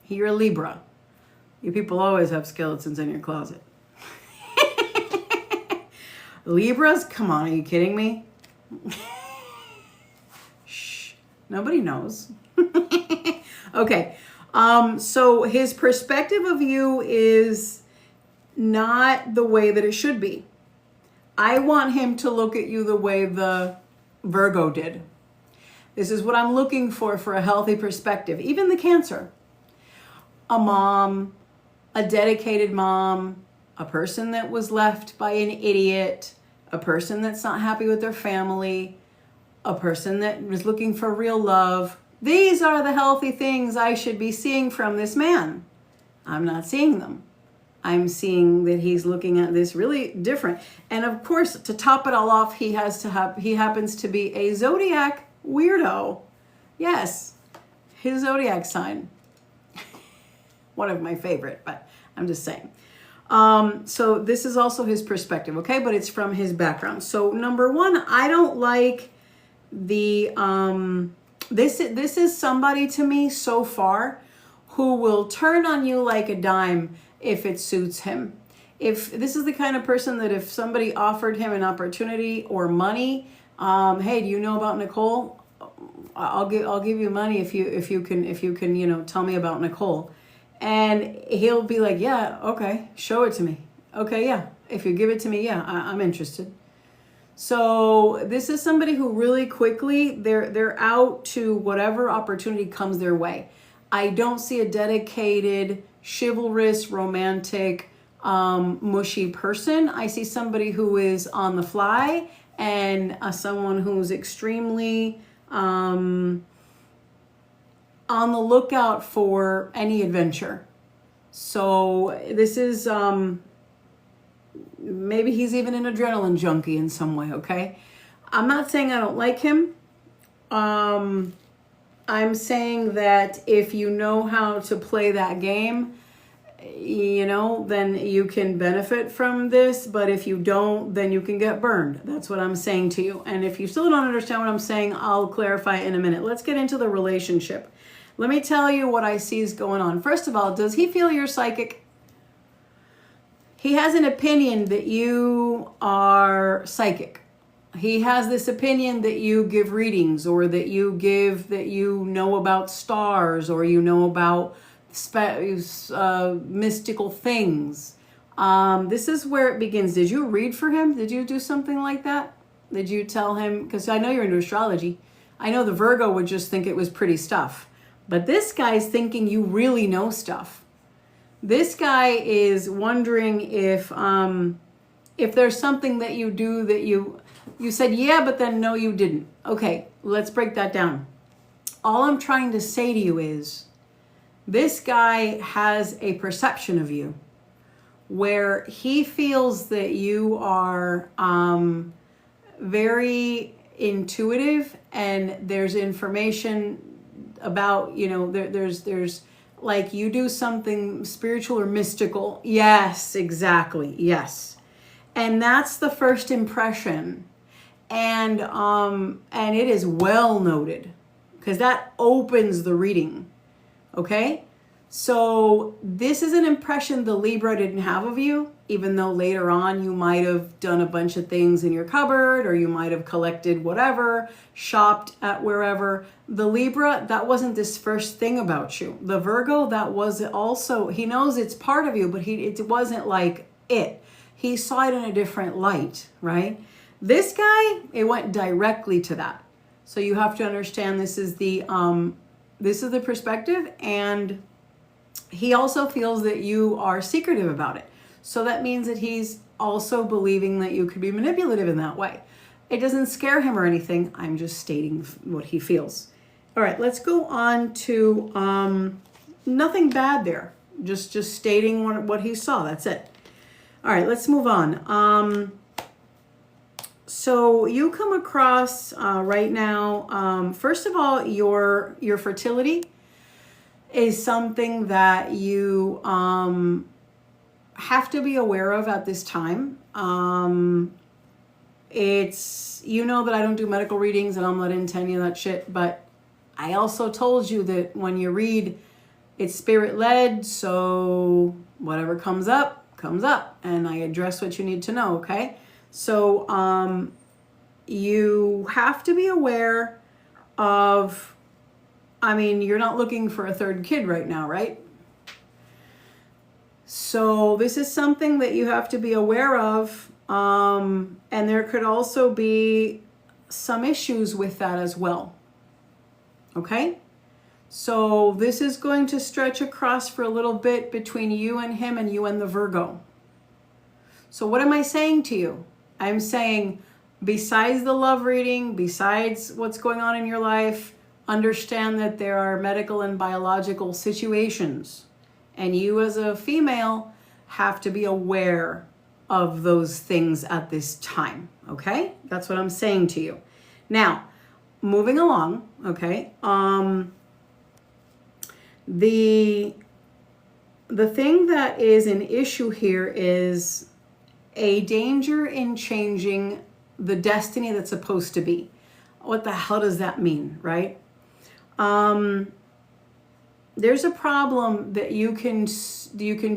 You're a Libra. You people always have skeletons in your closet. Libras? Come on, are you kidding me? Shh. Nobody knows. Okay. So his perspective of you is not the way that it should be. I want him to look at you the way the Virgo did. This is what I'm looking for a healthy perspective. Even the Cancer. A mom, a dedicated mom, a person that was left by an idiot, a person that's not happy with their family, a person that was looking for real love. These are the healthy things I should be seeing from this man. I'm not seeing them. I'm seeing that he's looking at this really different. And of course, to top it all off, he happens to be a zodiac weirdo. Yes, his zodiac sign. One of my favorite, but I'm just saying. So this is also his perspective, okay? But it's from his background. So number one, I don't like the, this is somebody to me so far who will turn on you like a dime if it suits him. If this is the kind of person that if somebody offered him an opportunity or money, hey, do you know about Nicole? I'll give you money if you can, you know, tell me about Nicole. And he'll be like, yeah, okay, show it to me. Okay, yeah, if you give it to me, yeah, I'm interested. So this is somebody who really quickly, they're out to whatever opportunity comes their way. I don't see a dedicated, chivalrous, romantic, mushy person. I see somebody who is on the fly and someone who's extremely on the lookout for any adventure. So this is, maybe he's even an adrenaline junkie in some way, okay? I'm not saying I don't like him. I'm saying that if you know how to play that game, you know, then you can benefit from this. But if you don't, then you can get burned. That's what I'm saying to you. And if you still don't understand what I'm saying, I'll clarify in a minute. Let's get into the relationship. Let me tell you what I see is going on. First of all, does he feel you're psychic? He has an opinion that you are psychic. He has this opinion that you give readings, or that you know about stars, or you know about mystical things. This is where it begins. Did you read for him? Did you do something like that? Did you tell him? Because I know you're into astrology. I know the Virgo would just think it was pretty stuff. But this guy's thinking you really know stuff. This guy is wondering if there's something that you do that you said, yeah, but then no, you didn't. Okay, let's break that down. All I'm trying to say to you is this guy has a perception of you where he feels that you are very intuitive, and there's information about, you know, there's like you do something spiritual or mystical. Yes, exactly. Yes. And that's the first impression. And it is well noted, because that opens the reading. Okay? So this is an impression the Libra didn't have of you, even though later on you might have done a bunch of things in your cupboard, or you might have collected whatever, shopped at wherever. The Libra, that wasn't this first thing about you. The Virgo, that was also, he knows it's part of you, but it wasn't like it. He saw it in a different light, right? This guy, it went directly to that. So you have to understand this is the perspective, and he also feels that you are secretive about it. So that means that he's also believing that you could be manipulative in that way. It doesn't scare him or anything. I'm just stating what he feels. All right, let's go on to nothing bad there. Just stating what he saw. That's it. All right, let's move on. So you come across right now, first of all, your fertility is something that you have to be aware of at this time. It's, you know that I don't do medical readings and I'm not into any of that shit, but I also told you that when you read, it's spirit led, so whatever comes up, and I address what you need to know, okay? So you have to be aware of, I mean, you're not looking for a third kid right now, right? So this is something that you have to be aware of. And there could also be some issues with that as well. Okay? So this is going to stretch across for a little bit between you and him, and you and the Virgo. So what am I saying to you? I'm saying, besides the love reading, besides what's going on in your life, understand that there are medical and biological situations, and you as a female have to be aware of those things at this time. Okay? That's what I'm saying to you. Now, moving along, okay? The thing that is an issue here is a danger in changing the destiny that's supposed to be. What the hell does that mean, right? There's a problem that you can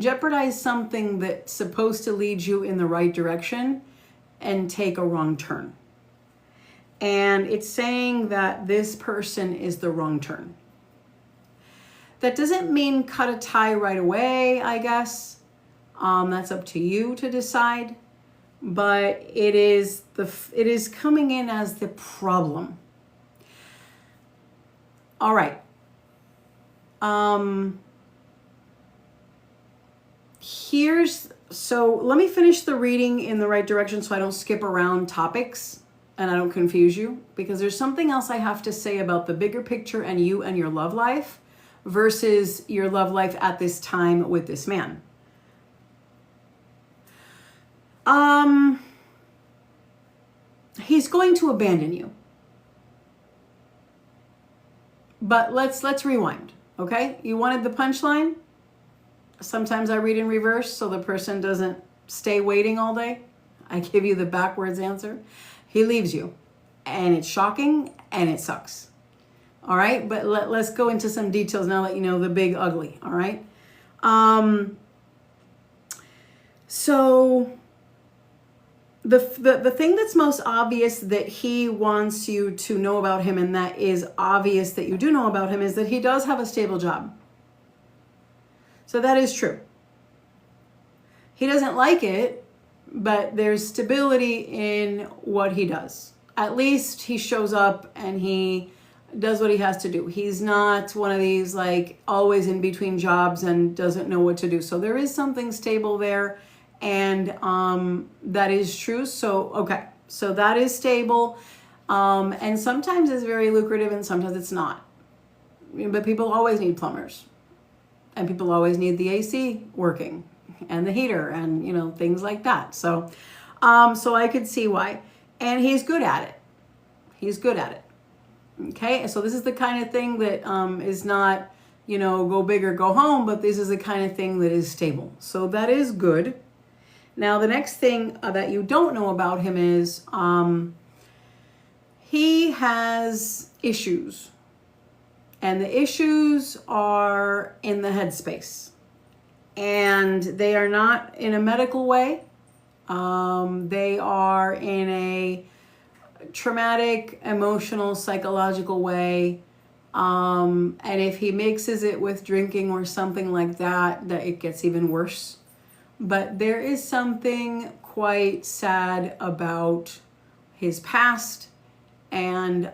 jeopardize something that's supposed to lead you in the right direction and take a wrong turn. And it's saying that this person is the wrong turn. That doesn't mean cut a tie right away, I guess. That's up to you to decide. But it is coming in as the problem. All right. So let me finish the reading in the right direction so I don't skip around topics and I don't confuse you, because there's something else I have to say about the bigger picture and you and your love life versus your love life at this time with this man. He's going to abandon you. But let's rewind, okay? You wanted the punchline? Sometimes I read in reverse so the person doesn't stay waiting all day. I give you the backwards answer. He leaves you, and it's shocking, and it sucks. All right, but let's go into some details now that you know the big ugly. All right. So the thing that's most obvious that he wants you to know about him, and that is obvious that you do know about him, is that he does have a stable job. So that is true. He doesn't like it, but there's stability in what he does. At least he shows up and he does what he has to do. He's not one of these like always in between jobs and doesn't know what to do. So there is something stable there, and that is true. So okay, so that is stable, and sometimes it's very lucrative and sometimes it's not. But people always need plumbers, and people always need the AC working and the heater and things like that. So so I could see why, and he's good at it. He's good at it. Okay, so this is the kind of thing that is not, go big or go home, but this is the kind of thing that is stable. So that is good. Now, the next thing that you don't know about him is he has issues. And the issues are in the headspace. And they are not in a medical way. They are in a traumatic, emotional, psychological way, and if he mixes it with drinking or something like that it gets even worse. But there is something quite sad about his past, and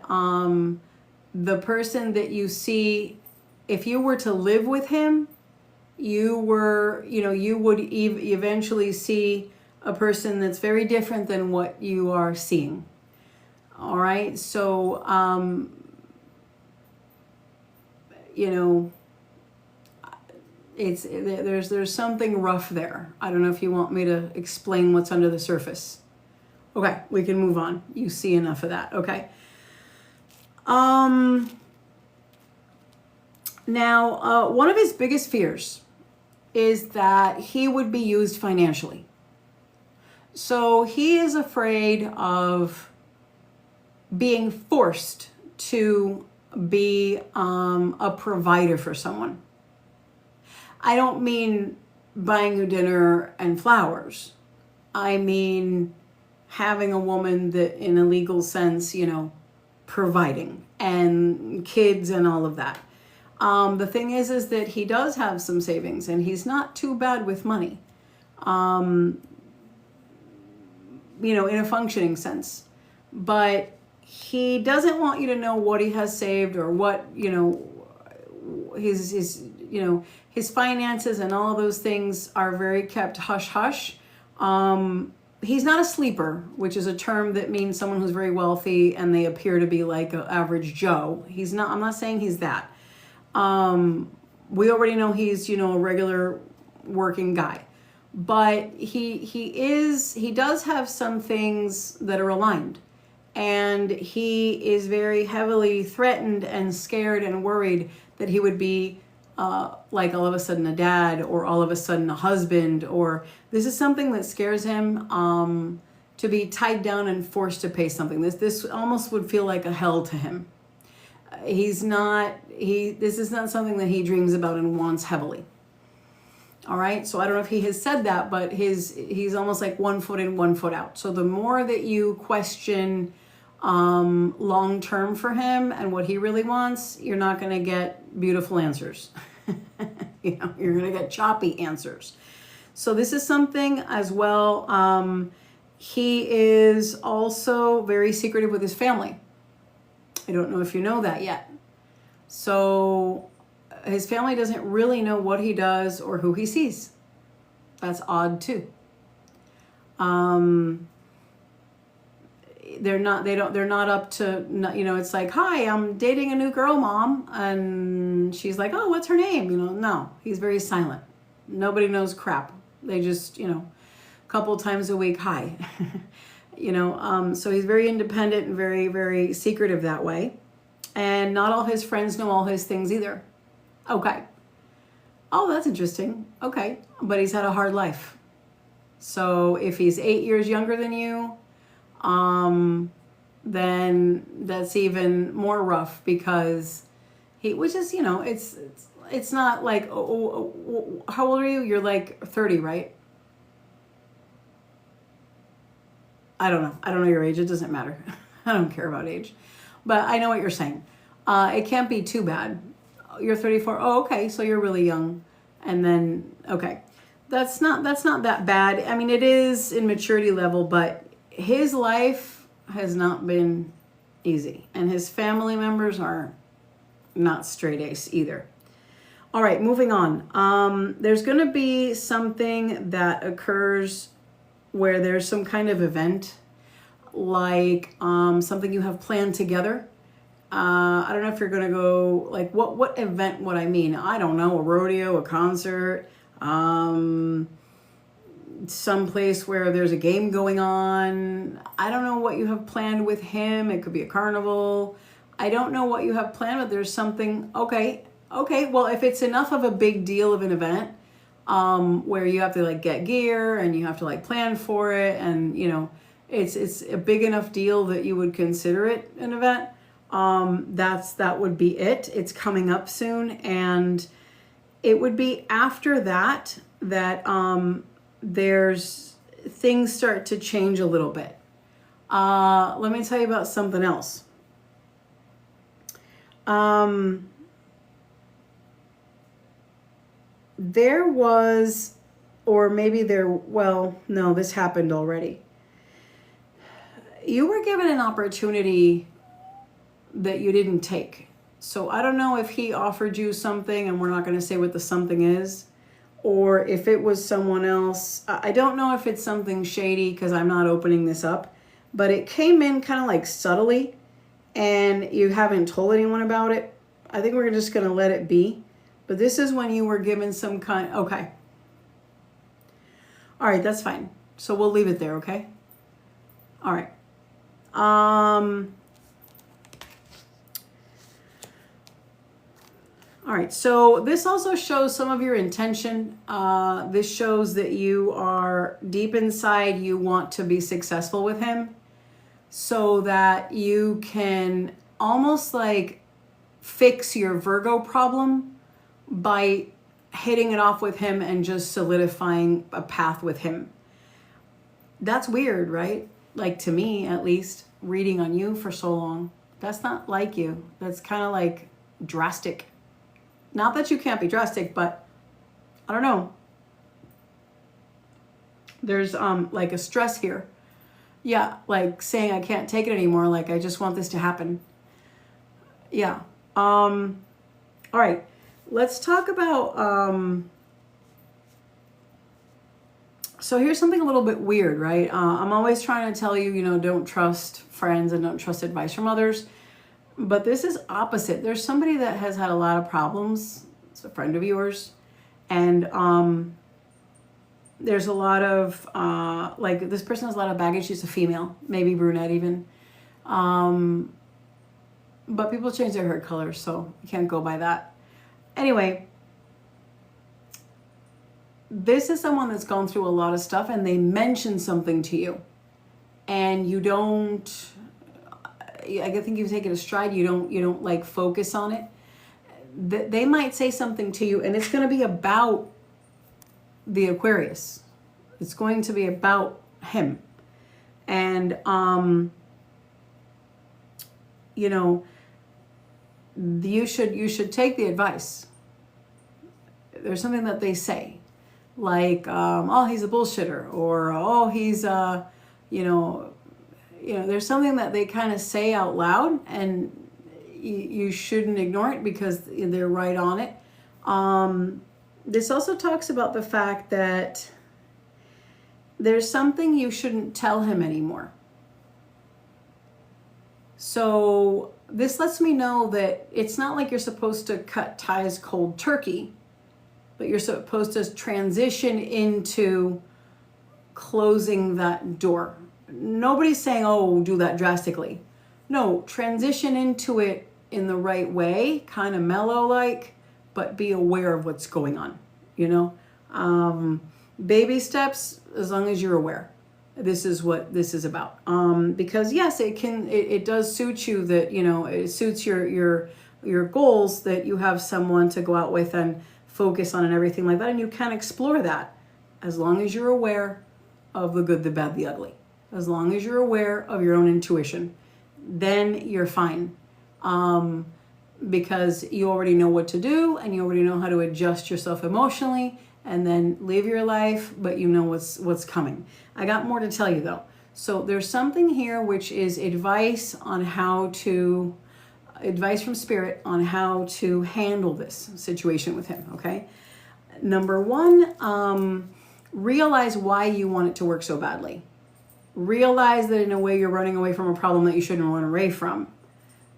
the person that you see, if you were to live with him, you would eventually see a person that's very different than what you are seeing. All right, so there's something rough there. I don't know if you want me to explain what's under the surface. Okay, we can move on. You see enough of that. Okay. Now, one of his biggest fears is that he would be used financially. So he is afraid of being forced to be a provider for someone. I don't mean buying you dinner and flowers. I mean having a woman that, in a legal sense, providing, and kids and all of that. The thing is that he does have some savings, and he's not too bad with money, in a functioning sense. But he doesn't want you to know what he has saved or what, his finances and all of those things are very kept hush hush. He's not a sleeper, which is a term that means someone who's very wealthy and they appear to be like an average Joe. He's not. I'm not saying he's that. We already know he's, a regular working guy. But he does have some things that are aligned. And he is very heavily threatened and scared and worried that he would be like all of a sudden a dad, or all of a sudden a husband, or this is something that scares him, to be tied down and forced to pay something. This almost would feel like a hell to him. This is not something that he dreams about and wants heavily. All right, so I don't know if he has said that, but he's almost like 1 foot in, 1 foot out. So the more that you question long term for him and what he really wants, you're not going to get beautiful answers. You're going to get choppy answers. So this is something as well. He is also very secretive with his family. I don't know if you know that yet. So his family doesn't really know what he does or who he sees. That's odd too. They're not up to, it's like, hi, I'm dating a new girl, mom. And she's like, oh, what's her name? No, he's very silent. Nobody knows crap. They just, a couple times a week, hi. So he's very independent and very, very secretive that way. And not all his friends know all his things either. Okay. Oh, that's interesting. Okay. But he's had a hard life. So if he's 8 years younger than you, then that's even more rough, because which is, it's not like, how old are you? You're like 30, right? I don't know. I don't know your age. It doesn't matter. I don't care about age. But I know what you're saying. It can't be too bad. You're 34. Oh, okay. So you're really young. And then, okay. That's not that bad. I mean, it is in maturity level, but his life has not been easy. And his family members are not straight ace either. All right, moving on. There's going to be something that occurs where there's some kind of event, like something you have planned together. I don't know if you're going to go, like, what event would I mean? I don't know, a rodeo, a concert, someplace where there's a game going on. I don't know what you have planned with him. It could be a carnival. I don't know what you have planned, but there's something. Okay. Well, if it's enough of a big deal of an event, where you have to like get gear and you have to like plan for it, and it's a big enough deal that you would consider it an event. That would be it. It's coming up soon, and it would be after that there's things start to change a little bit. Let me tell you about something else. There was, or maybe no, this happened already. You were given an opportunity that you didn't take. So I don't know if he offered you something, and we're not going to say what the something is, or if it was someone else. I don't know if it's something shady, because I'm not opening this up, but it came in kind of like subtly, and you haven't told anyone about it. I think we're just going to let it be. But this is when you were given some kind. Okay. All right, that's fine. So we'll leave it there, okay? All right. All right, so this also shows some of your intention. This shows that you are deep inside, you want to be successful with him, so that you can almost like fix your Virgo problem by hitting it off with him and just solidifying a path with him. That's weird, right? Like, to me, at least, reading on you for so long. That's not like you. That's kind of like drastic. Not that you can't be drastic, but I don't know. There's like a stress here. Yeah, like saying I can't take it anymore. Like, I just want this to happen. Yeah. All right. Let's talk about, so here's something a little bit weird, right? I'm always trying to tell you, don't trust friends and don't trust advice from others. But this is opposite. There's somebody that has had a lot of problems. It's a friend of yours. And there's a lot of, like, this person has a lot of baggage. She's a female, maybe brunette even. But people change their hair color, so you can't go by that. Anyway, this is someone that's gone through a lot of stuff, and they mention something to you, and you don't, I think you take it a stride. You don't like focus on it. They might say something to you, and it's going to be about the Aquarius. It's going to be about him. And, you should take the advice. There's something that they say, like, oh, he's a bullshitter, or, oh, he's, there's something that they kind of say out loud, and you shouldn't ignore it because they're right on it. This also talks about the fact that there's something you shouldn't tell him anymore. So this lets me know that it's not like you're supposed to cut ties cold turkey, but you're supposed to transition into closing that door. Nobody's saying, oh, do that drastically. No, transition into it in the right way, kind of mellow like, but be aware of what's going on, you know? Baby steps, as long as you're aware. This is what this is about. Because yes, it does suit you that, you know, it suits your goals that you have someone to go out with and focus on and everything like that. And you can explore that as long as you're aware of the good, the bad, the ugly. As long as you're aware of your own intuition, then you're fine. Because you already know what to do and you already know how to adjust yourself emotionally and then live your life, but you know what's coming. I got more to tell you though. So there's something here which is advice from spirit on how to handle this situation with him, okay? Number one, realize why you want it to work so badly. Realize that in a way you're running away from a problem that you shouldn't run away from.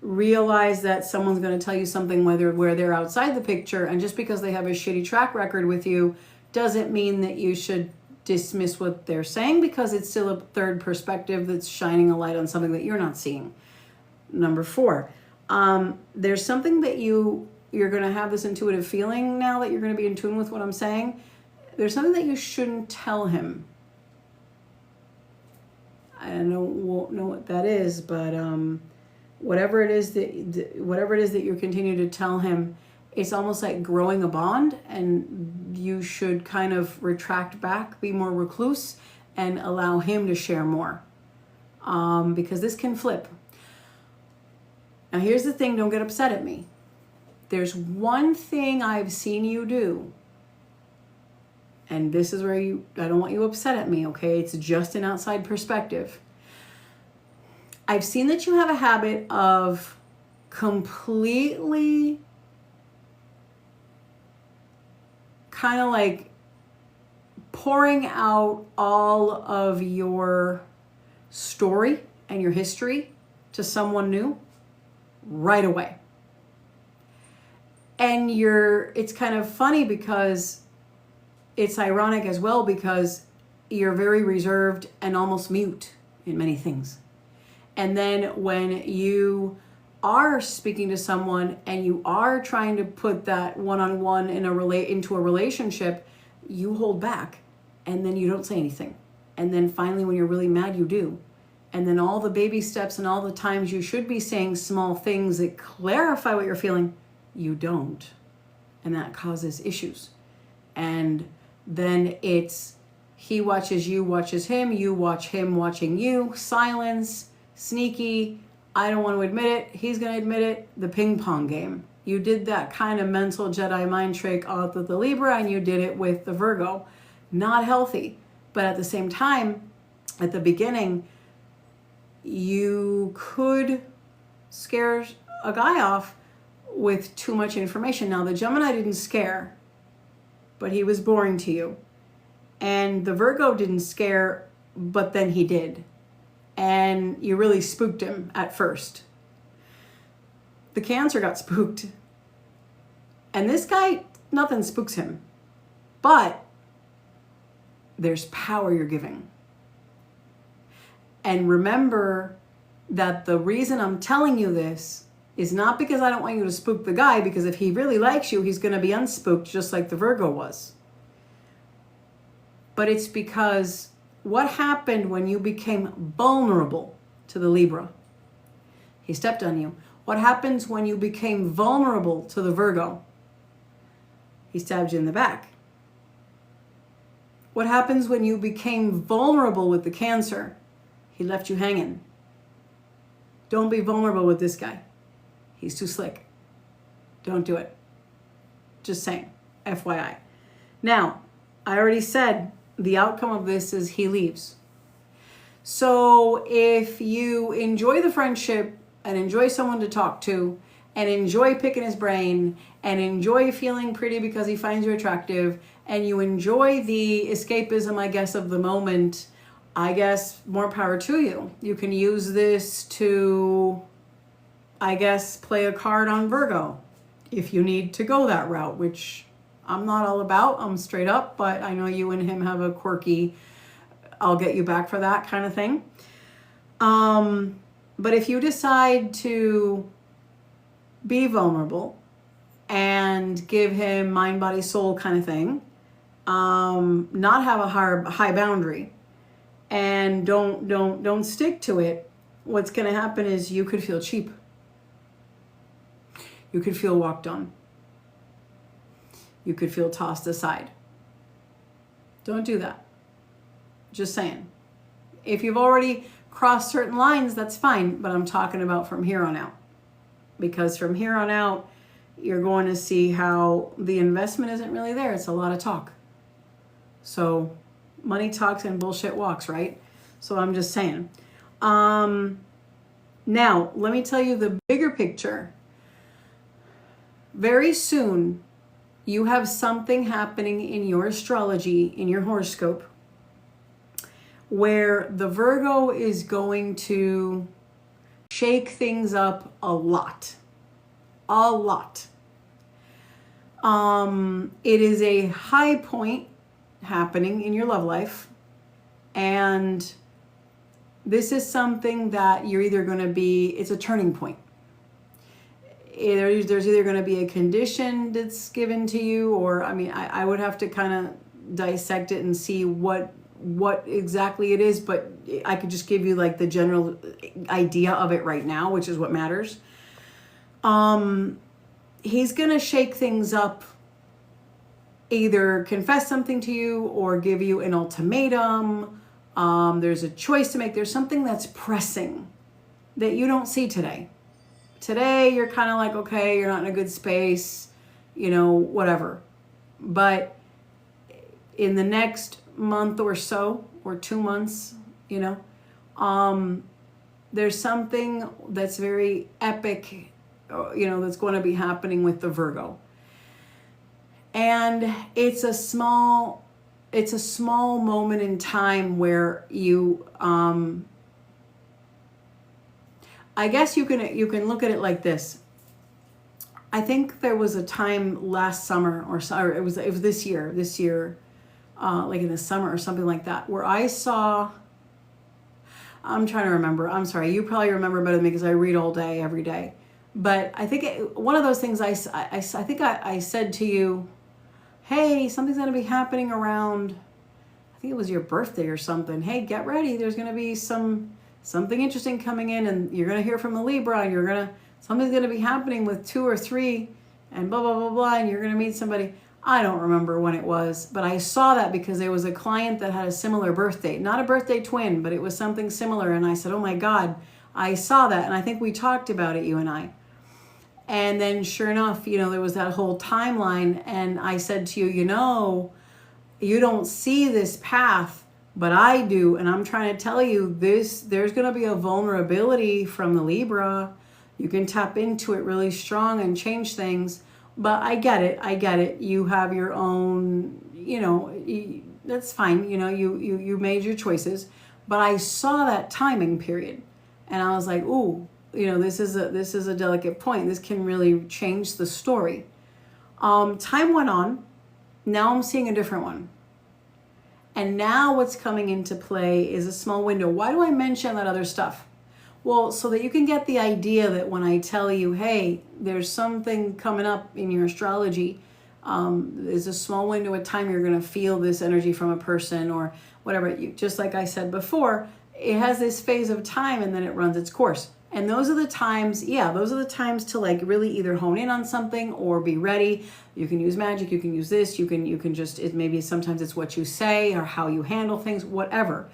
Realize that someone's going to tell you something where they're outside the picture, and just because they have a shitty track record with you doesn't mean that you should dismiss what they're saying, because it's still a third perspective that's shining a light on something that you're not seeing. Number four, there's something that you're going to have this intuitive feeling now that you're going to be in tune with what I'm saying. There's something that you shouldn't tell him. I don't know what that is, but whatever it is that you continue to tell him, it's almost like growing a bond, and you should kind of retract back, be more recluse, and allow him to share more, because this can flip. Now here's the thing, don't get upset at me. There's one thing I've seen you do, and this is where I don't want you upset at me, okay? It's just an outside perspective. I've seen that you have a habit of completely kind of like pouring out all of your story and your history to someone new right away. And it's kind of funny because it's ironic as well, because you're very reserved and almost mute in many things. And then when you are speaking to someone and you are trying to put that one-on-one into a relationship, you hold back and then you don't say anything. And then finally when you're really mad, you do. And then all the baby steps and all the times you should be saying small things that clarify what you're feeling, you don't. And that causes issues. And then it's he watches you, watches him, you watch him watching you, silence, sneaky, I don't want to admit it, he's going to admit it, the ping pong game. You did that kind of mental Jedi mind trick with the Libra, and you did it with the Virgo. Not healthy. But at the same time, at the beginning, you could scare a guy off with too much information. Now, the Gemini didn't scare, but he was boring to you. And the Virgo didn't scare, but then he did. And you really spooked him at first. The Cancer got spooked. And this guy, nothing spooks him. But there's power you're giving. And remember that the reason I'm telling you this is not because I don't want you to spook the guy, because if he really likes you, he's going to be unspooked just like the Virgo was. But it's because what happened when you became vulnerable to the Libra? He stepped on you. What happens when you became vulnerable to the Virgo? He stabbed you in the back. What happens when you became vulnerable with the Cancer? He left you hanging. Don't be vulnerable with this guy. He's too slick. Don't do it. Just saying. FYI. Now, I already said the outcome of this is he leaves. So if you enjoy the friendship and enjoy someone to talk to and enjoy picking his brain and enjoy feeling pretty because he finds you attractive and you enjoy the escapism, I guess, of the moment, I guess more power to you. You can use this to, I guess, play a card on Virgo if you need to go that route, which I'm not all about. I'm straight up, but I know you and him have a quirky, I'll get you back for that kind of thing. But if you decide to be vulnerable, and give him mind, body, soul kind of thing. Not have a high boundary, and don't stick to it. What's going to happen is you could feel cheap. You could feel walked on. You could feel tossed aside. Don't do that. Just saying. If you've already crossed certain lines, that's fine, but I'm talking about from here on out. Because from here on out, you're going to see how the investment isn't really there. It's a lot of talk. So money talks and bullshit walks, right? So I'm just saying. Now, let me tell you the bigger picture. Very soon, you have something happening in your astrology, in your horoscope, where the Virgo is going to shake things up a lot. A lot. It is a high point happening in your love life, and this is something that you're either going to be, it's a turning point. There's either going to be a condition that's given to you, or I would have to kind of dissect it and see what exactly it is, but I could just give you like the general idea of it right now, which is what matters. He's going to shake things up, either confess something to you or give you an ultimatum. There's a choice to make. There's something that's pressing that you don't see today. Today, you're kind of like, okay, you're not in a good space, whatever. But in the next month or so, or 2 months, there's something that's very epic, that's going to be happening with the Virgo. And it's a small moment in time where you, I guess you can look at it like this. I think there was a time last summer, or it was this year, like in the summer or something like that, where I saw, I'm trying to remember. I'm sorry. You probably remember better than me because I read all day, every day. But I think one of those things I think I said to you, hey, something's going to be happening around, I think it was your birthday or something. Hey, get ready. There's going to be something interesting coming in, and you're going to hear from a Libra, and something's going to be happening with 2 or 3 and blah, blah, blah, blah, and you're going to meet somebody. I don't remember when it was, but I saw that because there was a client that had a similar birthday, not a birthday twin, but it was something similar. And I said, oh my God, I saw that. And I think we talked about it, you and I. And then sure enough, there was that whole timeline. And I said to you, you don't see this path, but I do. And I'm trying to tell you there's going to be a vulnerability from the Libra. You can tap into it really strong and change things. But I get it. You have your own, that's fine. You made your choices. But I saw that timing period. And I was like, ooh, this is a delicate point. This can really change the story. Time went on. Now I'm seeing a different one. And now what's coming into play is a small window. Why do I mention that other stuff? Well, so that you can get the idea that when I tell you, hey, there's something coming up in your astrology, there's a small window of time you're going to feel this energy from a person or whatever. Just like I said before, it has this phase of time and then it runs its course. And those are the times, to like really either hone in on something or be ready. You can use magic, you can use this, you can just, maybe sometimes it's what you say or how you handle things, whatever.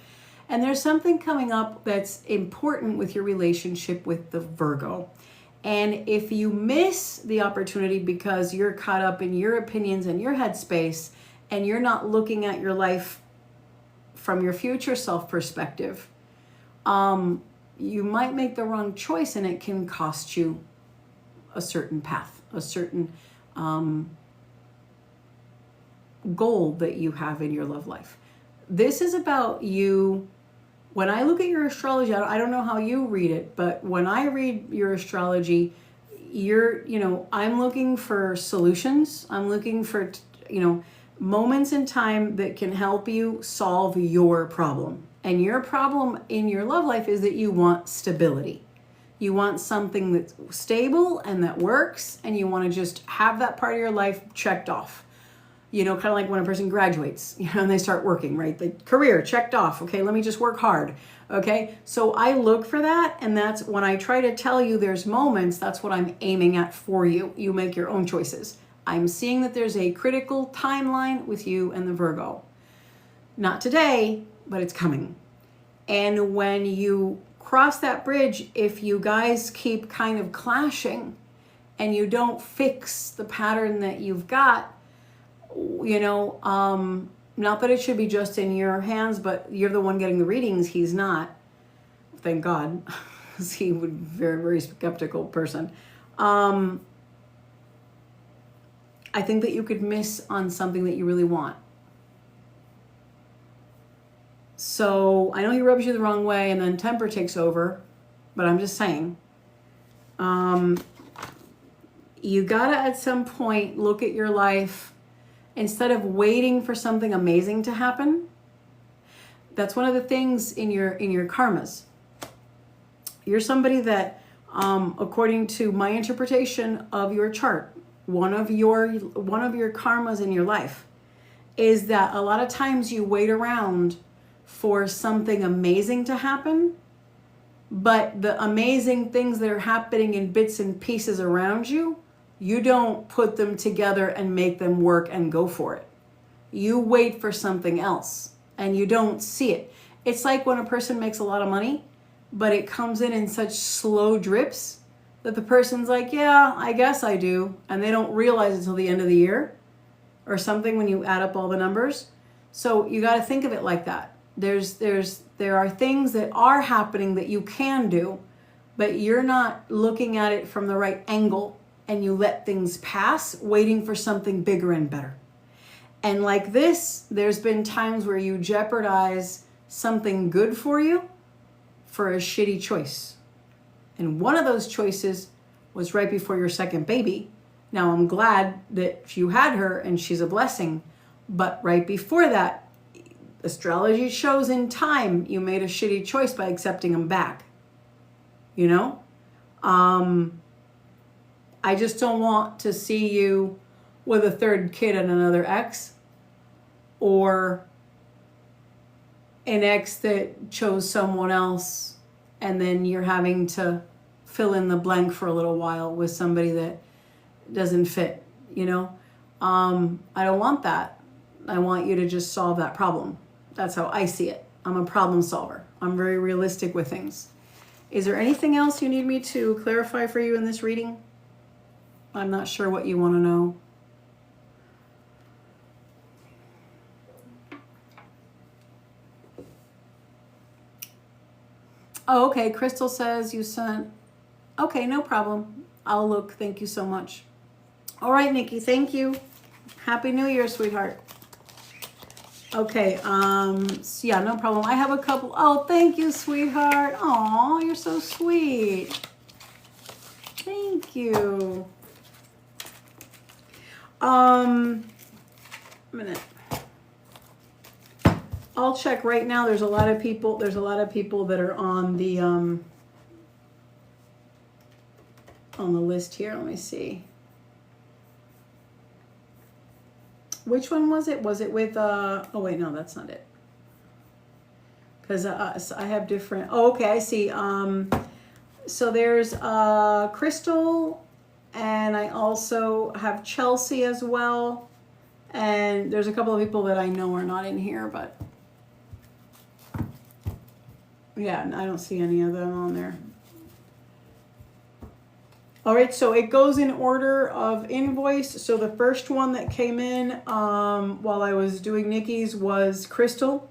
And there's something coming up that's important with your relationship with the Virgo. And if you miss the opportunity because you're caught up in your opinions and your headspace and you're not looking at your life from your future self perspective, you might make the wrong choice and it can cost you a certain path, a certain goal that you have in your love life. This is about you. When I look at your astrology, I don't know how you read it, but when I read your astrology, I'm looking for solutions. I'm looking for, moments in time that can help you solve your problem. And your problem in your love life is that you want stability. You want something that's stable and that works, and you want to just have that part of your life checked off. You know, kind of like when a person graduates, you know, and they start working, right? The career checked off. Okay, let me just work hard. Okay, so I look for that, and that's when I try to tell you there's moments, that's what I'm aiming at for you. You make your own choices. I'm seeing that there's a critical timeline with you and the Virgo. Not today, but it's coming. And when you cross that bridge, if you guys keep kind of clashing and you don't fix the pattern that you've got, you know, not that it should be just in your hands, but you're the one getting the readings. He's not. Thank God. He would be a very, very skeptical person. I think that you could miss on something that you really want. So I know he rubs you the wrong way and then temper takes over, but I'm just saying, you gotta at some point look at your life instead of waiting for something amazing to happen. That's one of the things in your karmas. You're somebody that, according to my interpretation of your chart, one of your karmas in your life is that a lot of times you wait around for something amazing to happen, but the amazing things that are happening in bits and pieces around you, you don't put them together and make them work and go for it. You wait for something else and you don't see it. It's like when a person makes a lot of money, but it comes in such slow drips that the person's like, yeah, I guess I do. And they don't realize until the end of the year or something when you add up all the numbers. So you got to think of it like that. There are things that are happening that you can do, but you're not looking at it from the right angle. And you let things pass, waiting for something bigger and better. And like this, there's been times where you jeopardize something good for you for a shitty choice. And one of those choices was right before your second baby. Now, I'm glad that you had her and she's a blessing. But right before that, astrology shows in time you made a shitty choice by accepting him back. You know? I just don't want to see you with a third kid and another ex, or an ex that chose someone else and then you're having to fill in the blank for a little while with somebody that doesn't fit, you know? I don't want that. I want you to just solve that problem. That's how I see it. I'm a problem solver. I'm very realistic with things. Is there anything else you need me to clarify for you in this reading? I'm not sure what you want to know. Oh, okay. Crystal says you sent. Okay, no problem. I'll look. Thank you so much. All right, Nikki. Thank you. Happy New Year, sweetheart. Okay. Yeah, no problem. I have a couple. Oh, thank you, sweetheart. Oh, you're so sweet. Thank you. A minute. I'll check right now. There's a lot of people that are on the list here. Let me see. Which one was it? Was it with oh wait, no, that's not it. Because I have different. Oh, okay, I see. So there's Crystal, and I also have Chelsea as well. And there's a couple of people that I know are not in here, but yeah, I don't see any of them on there. All right, so it goes in order of invoice. So the first one that came in while I was doing Nikki's was Crystal.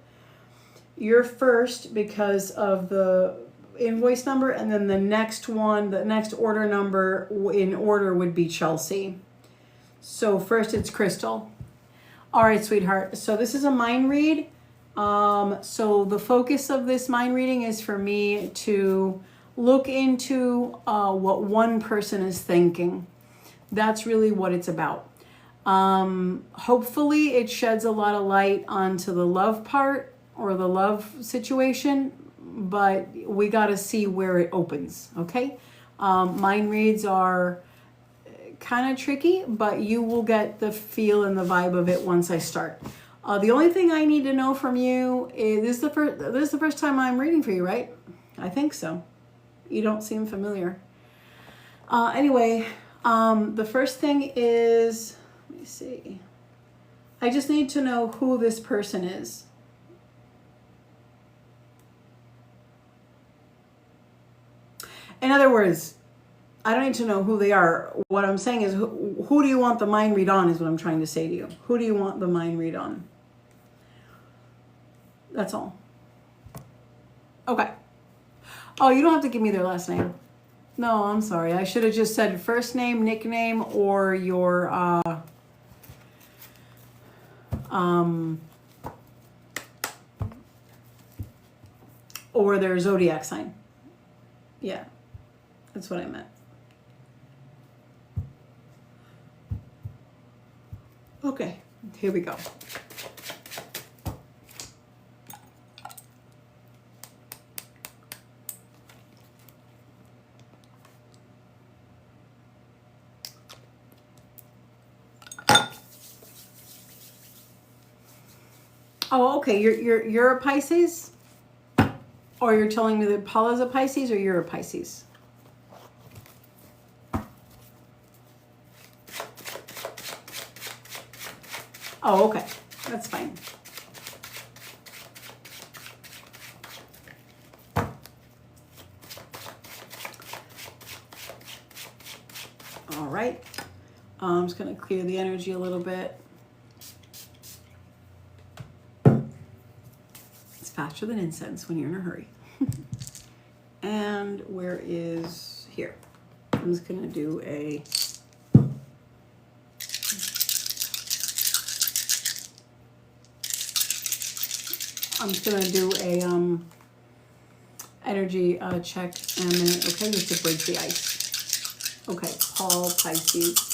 You're first because of the invoice number, and then the next one, the next order number in order would be Chelsea. So first it's Crystal. All right, sweetheart. So this is a mind read. So the focus of this mind reading is for me to look into what one person is thinking. That's really what it's about. Hopefully it sheds a lot of light onto the love part or the love situation. but we got to see where it opens, okay? Mind reads are kind of tricky, but you will get the feel and the vibe of it once I start. The only thing I need to know from you is this is the first time I'm reading for you, right? I think so. You don't seem familiar. Anyway, the first thing is, let me see. I just need to know who this person is. In other words, I don't need to know who they are. What I'm saying is, who do you want the mind read on is what I'm trying to say to you. Who do you want the mind read on? That's all. Okay. Oh, you don't have to give me their last name. No, I'm sorry. I should have just said first name, nickname, or your, or their zodiac sign. Yeah, that's what I meant. Okay, here we go. Oh, okay. You're a Pisces, or you're telling me that Paula's a Pisces, or you're a Pisces? Oh, okay. That's fine. All right. I'm just going to clear the energy a little bit. It's faster than incense when you're in a hurry. And where is here? I'm just going to do a... I'm just going to do a energy check in a minute, okay, just to break the ice. Okay, Paul, Pisces.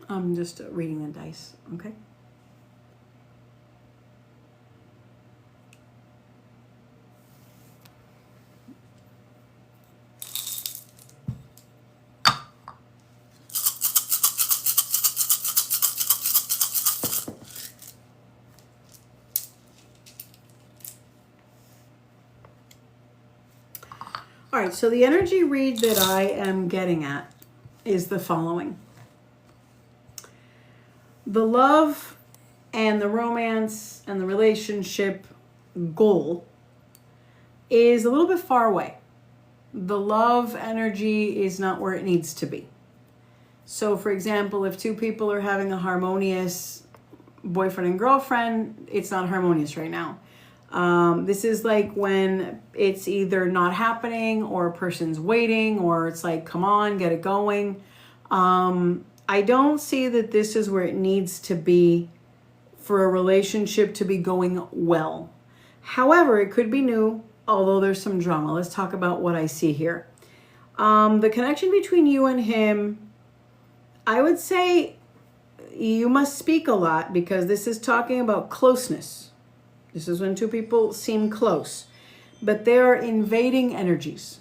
I'm just reading the dice, okay? All right, so the energy read that I am getting at is the following. The love and the romance and the relationship goal is a little bit far away. The love energy is not where it needs to be. So, for example, if two people are having a harmonious boyfriend and girlfriend, it's not harmonious right now. This is like when it's either not happening or a person's waiting, or it's like, come on, get it going. I don't see that this is where it needs to be for a relationship to be going well. However, it could be new, although there's some drama. Let's talk about what I see here. The connection between you and him, I would say you must speak a lot, because this is talking about closeness. This is when two people seem close, but there are invading energies.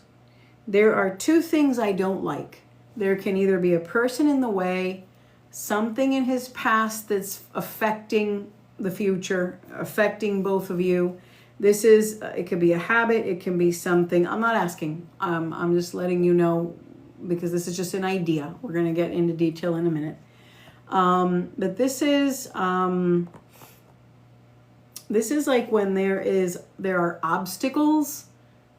There are two things I don't like. There can either be a person in the way, something in his past that's affecting the future, affecting both of you. This is, it could be a habit, it can be something. I'm not asking. I'm just letting you know, because this is just an idea. We're going to get into detail in a minute. But this is like when there are obstacles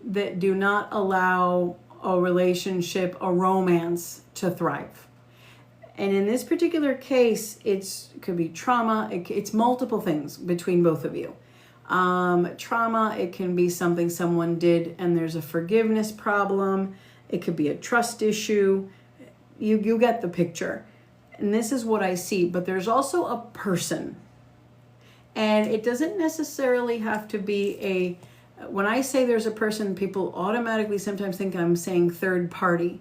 that do not allow a relationship, a romance to thrive. And in this particular case, it could be trauma. It's multiple things between both of you. Trauma, it can be something someone did and there's a forgiveness problem. It could be a trust issue. You get the picture. And this is what I see. But there's also a person. And it doesn't necessarily have to be When I say there's a person, people automatically sometimes think I'm saying third party.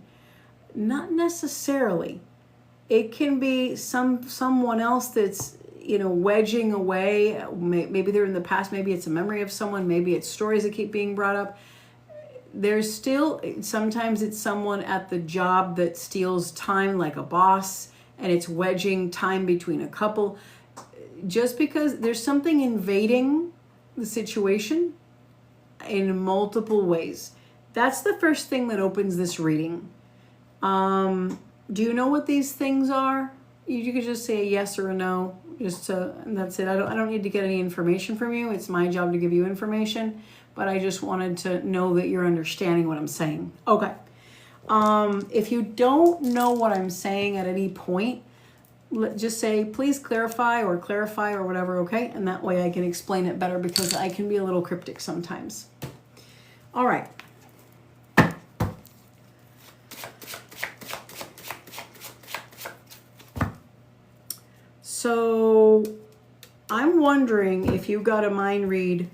Not necessarily. It can be someone else that's, wedging away. Maybe they're in the past. Maybe it's a memory of someone. Maybe it's stories that keep being brought up. There's still, sometimes it's someone at the job that steals time like a boss, and it's wedging time between a couple. Just because there's something invading the situation in multiple ways. That's the first thing that opens this reading. Do you know what these things are? You could just say a yes or a no, and that's it. I don't need to get any information from you. It's my job to give you information, but I just wanted to know that you're understanding what I'm saying. Okay. If you don't know what I'm saying at any point, just say, please clarify or whatever, okay? And that way I can explain it better, because I can be a little cryptic sometimes. All right. So I'm wondering if you got a mind read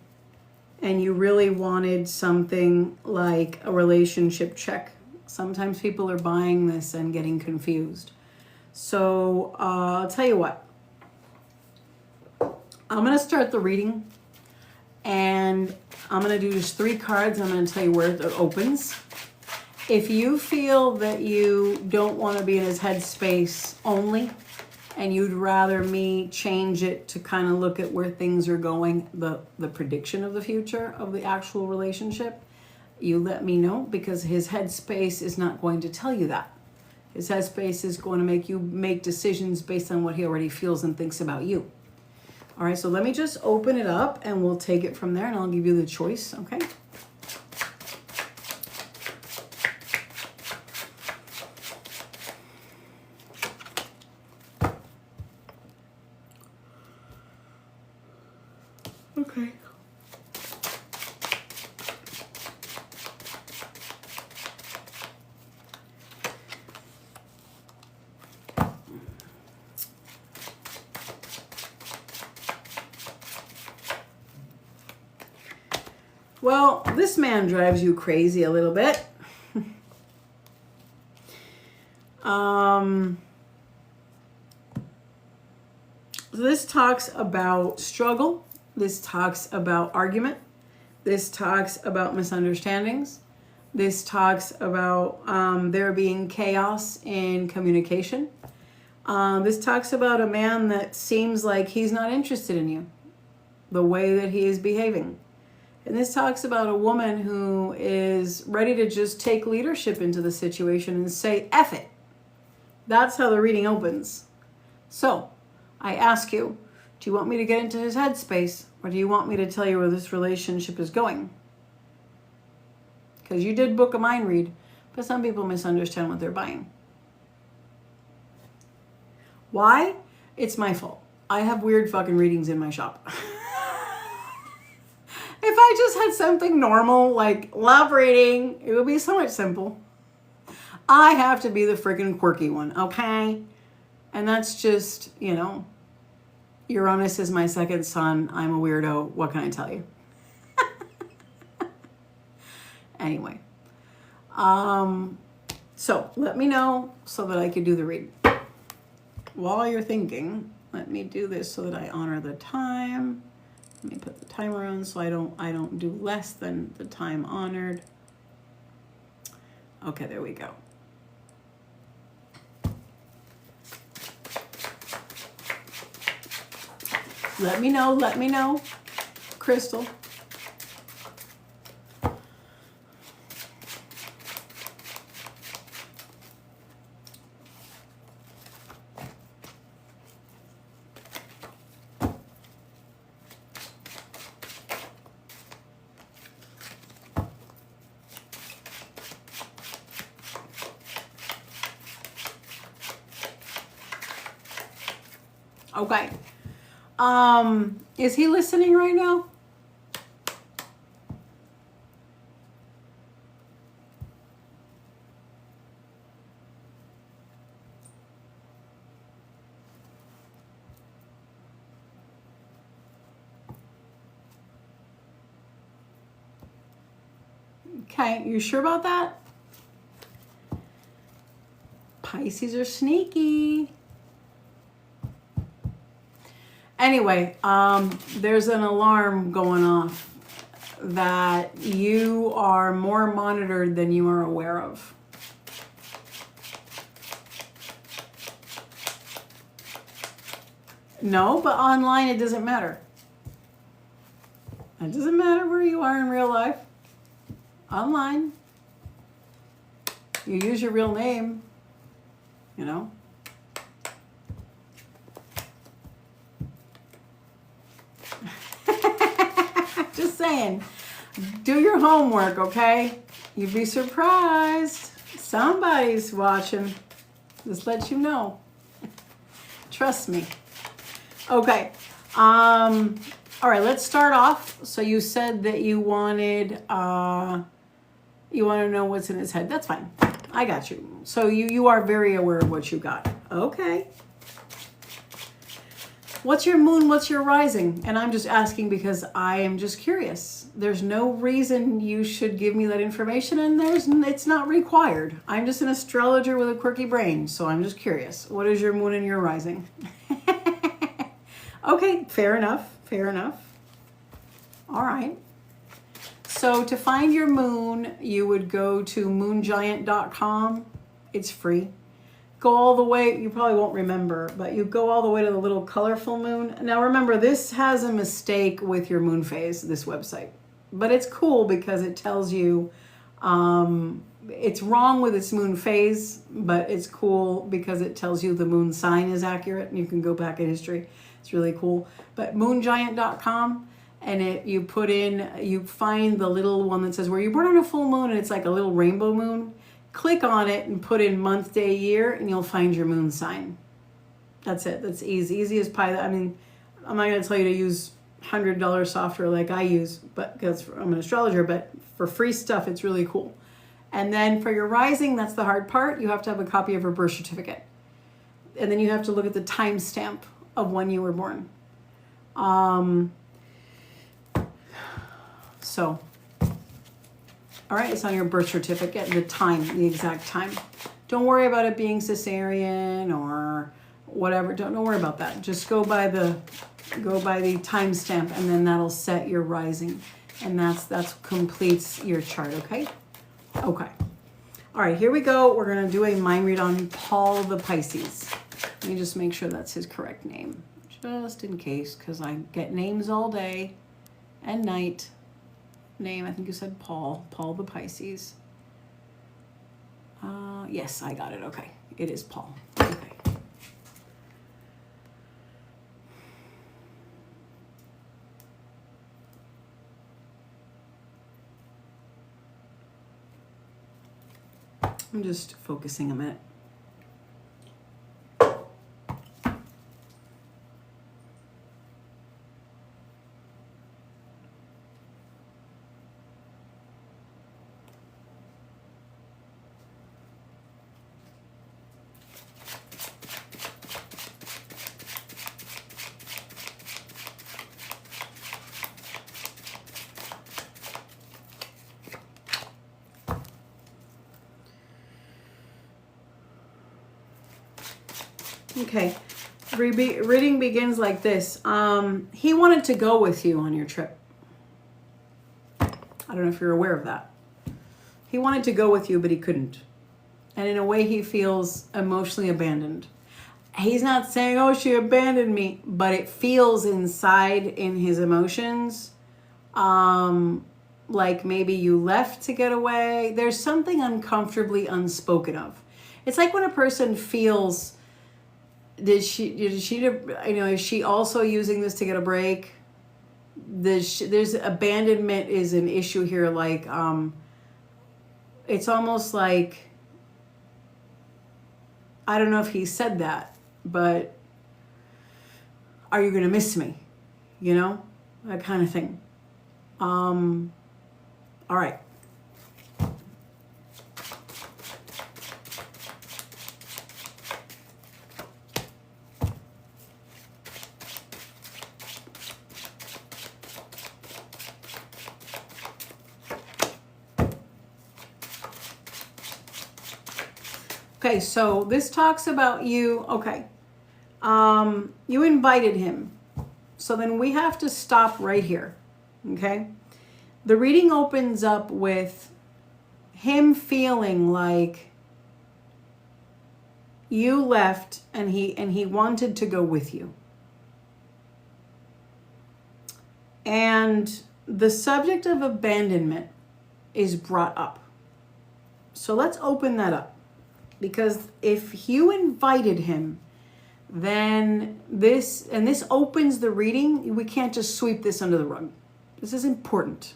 and you really wanted something like a relationship check. Sometimes people are buying this and getting confused. So I'll tell you what. I'm going to start the reading, and I'm going to do just 3 cards. I'm going to tell you where it opens. If you feel that you don't want to be in his headspace only, and you'd rather me change it to kind of look at where things are going, the prediction of the future of the actual relationship, you let me know, because his headspace is not going to tell you that. His headspace is going to make you make decisions based on what he already feels and thinks about you. All right, so let me just open it up and we'll take it from there, and I'll give you the choice, okay? Okay. Well, this man drives you crazy a little bit. So this talks about struggle. This talks about argument. This talks about misunderstandings. This talks about there being chaos in communication. This talks about a man that seems like he's not interested in you, the way that he is behaving. And this talks about a woman who is ready to just take leadership into the situation and say, F it. That's how the reading opens. So, I ask you, do you want me to get into his headspace, or do you want me to tell you where this relationship is going? Because you did book a mind read, but some people misunderstand what they're buying. Why? It's my fault. I have weird fucking readings in my shop. If I just had something normal, like love reading, it would be so much simple. I have to be the freaking quirky one, okay? And that's just, Uranus is my second son. I'm a weirdo. What can I tell you? Anyway. So let me know so that I can do the read. While you're thinking, let me do this so that I honor the time. Let me put the timer on so I don't do less than the time honored. Okay, there we go. Let me know, Crystal. Okay. Is he listening right now? Okay, you sure about that? Pisces are sneaky. Anyway, there's an alarm going off that you are more monitored than you are aware of. No, but online it doesn't matter. It doesn't matter where you are in real life. Online, you use your real name, you know. Just saying, do your homework, okay? You'd be surprised. Somebody's watching. Just let you know. Trust me. Okay. All right, let's start off. So you said that you wanted, you want to know what's in his head. That's fine. I got you. So you are very aware of what you got. Okay. What's your moon? What's your rising? And I'm just asking because I am just curious. There's no reason you should give me that information, and it's not required. I'm just an astrologer with a quirky brain, so I'm just curious. What is your moon and your rising? Okay, fair enough. Fair enough. All right. So to find your moon, you would go to moongiant.com. It's free. Go all the way, you probably won't remember, but you go all the way to the little colorful moon. Now remember, this has a mistake with your moon phase, this website. But it's cool because it tells you, it's wrong with its moon phase, but it's cool because it tells you the moon sign is accurate and you can go back in history. It's really cool. But moongiant.com, and you put in, you find the little one that says, were you born on a full moon? And it's like a little rainbow moon. Click on it and put in month, day, year, and you'll find your moon sign. That's it. That's easy as pie. I mean, I'm not going to tell you to use $100 software like I use, but because I'm an astrologer, but for free stuff, it's really cool. And then for your rising, that's the hard part. You have to have a copy of your birth certificate. And then you have to look at the timestamp of when you were born. So, all right, it's on your birth certificate, the time, the exact time. Don't worry about it being cesarean or whatever. Don't worry about that. Just go by the timestamp, and then that'll set your rising, and that's completes your chart. Okay. Okay. All right, here we go. We're gonna do a mind read on Paul the Pisces. Let me just make sure that's his correct name, just in case, because I get names all day and night. Name, I think you said Paul the Pisces. Yes, I got it. Okay, it is Paul. Okay. I'm just focusing a minute. Okay, reading begins like this. He wanted to go with you on your trip. I don't know if you're aware of that. He wanted to go with you, but he couldn't. And in a way, he feels emotionally abandoned. He's not saying, oh, she abandoned me, but it feels inside in his emotions like maybe you left to get away. There's something uncomfortably unspoken of. It's like when a person feels... is she also using this to get a break? There's abandonment is an issue here. Like, it's almost like, I don't know if he said that, but are you going to miss me? You know, that kind of thing. All right. Okay, so this talks about you. Okay. You invited him. So then we have to stop right here. Okay. The reading opens up with him feeling like you left and he wanted to go with you. And the subject of abandonment is brought up. So let's open that up. Because if you invited him, then this opens the reading. We can't just sweep this under the rug. This is important.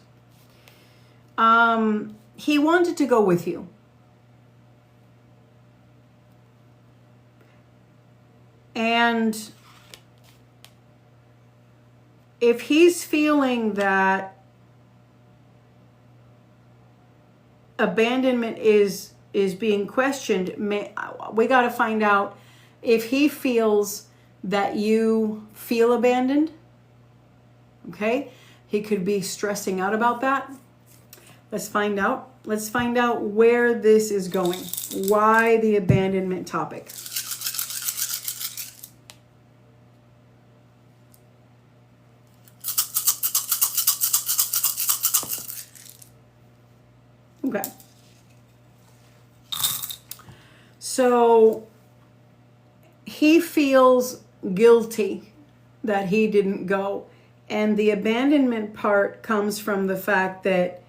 He wanted to go with you. And if he's feeling that abandonment is being questioned, we got to find out if he feels that you feel abandoned. Okay? He could be stressing out about that. Let's find out. Let's find out where this is going. Why the abandonment topic? Okay. So he feels guilty that he didn't go. And the abandonment part comes from the fact that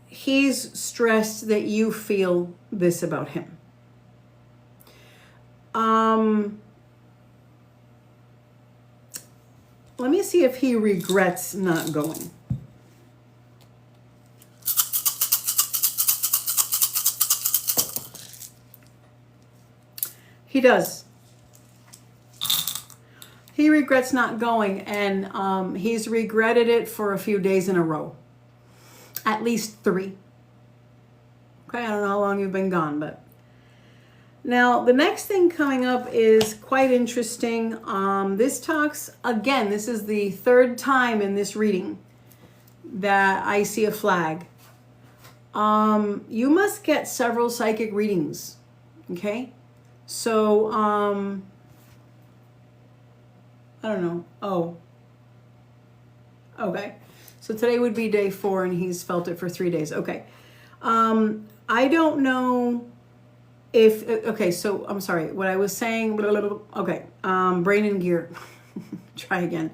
he's stressed that you feel this about him. Let me see if he regrets not going. He does. He regrets not going, and he's regretted it for a few days in a row. At least 3. Okay, I don't know how long you've been gone, but... Now, the next thing coming up is quite interesting. This talks, again, this is the 3rd time in this reading that I see a flag. You must get several psychic readings, okay? So, I don't know. Oh. Okay. So today would be day 4 and he's felt it for 3 days. Okay. I don't know if, okay, so I'm sorry. What I was saying, okay. Brain and gear. Try again.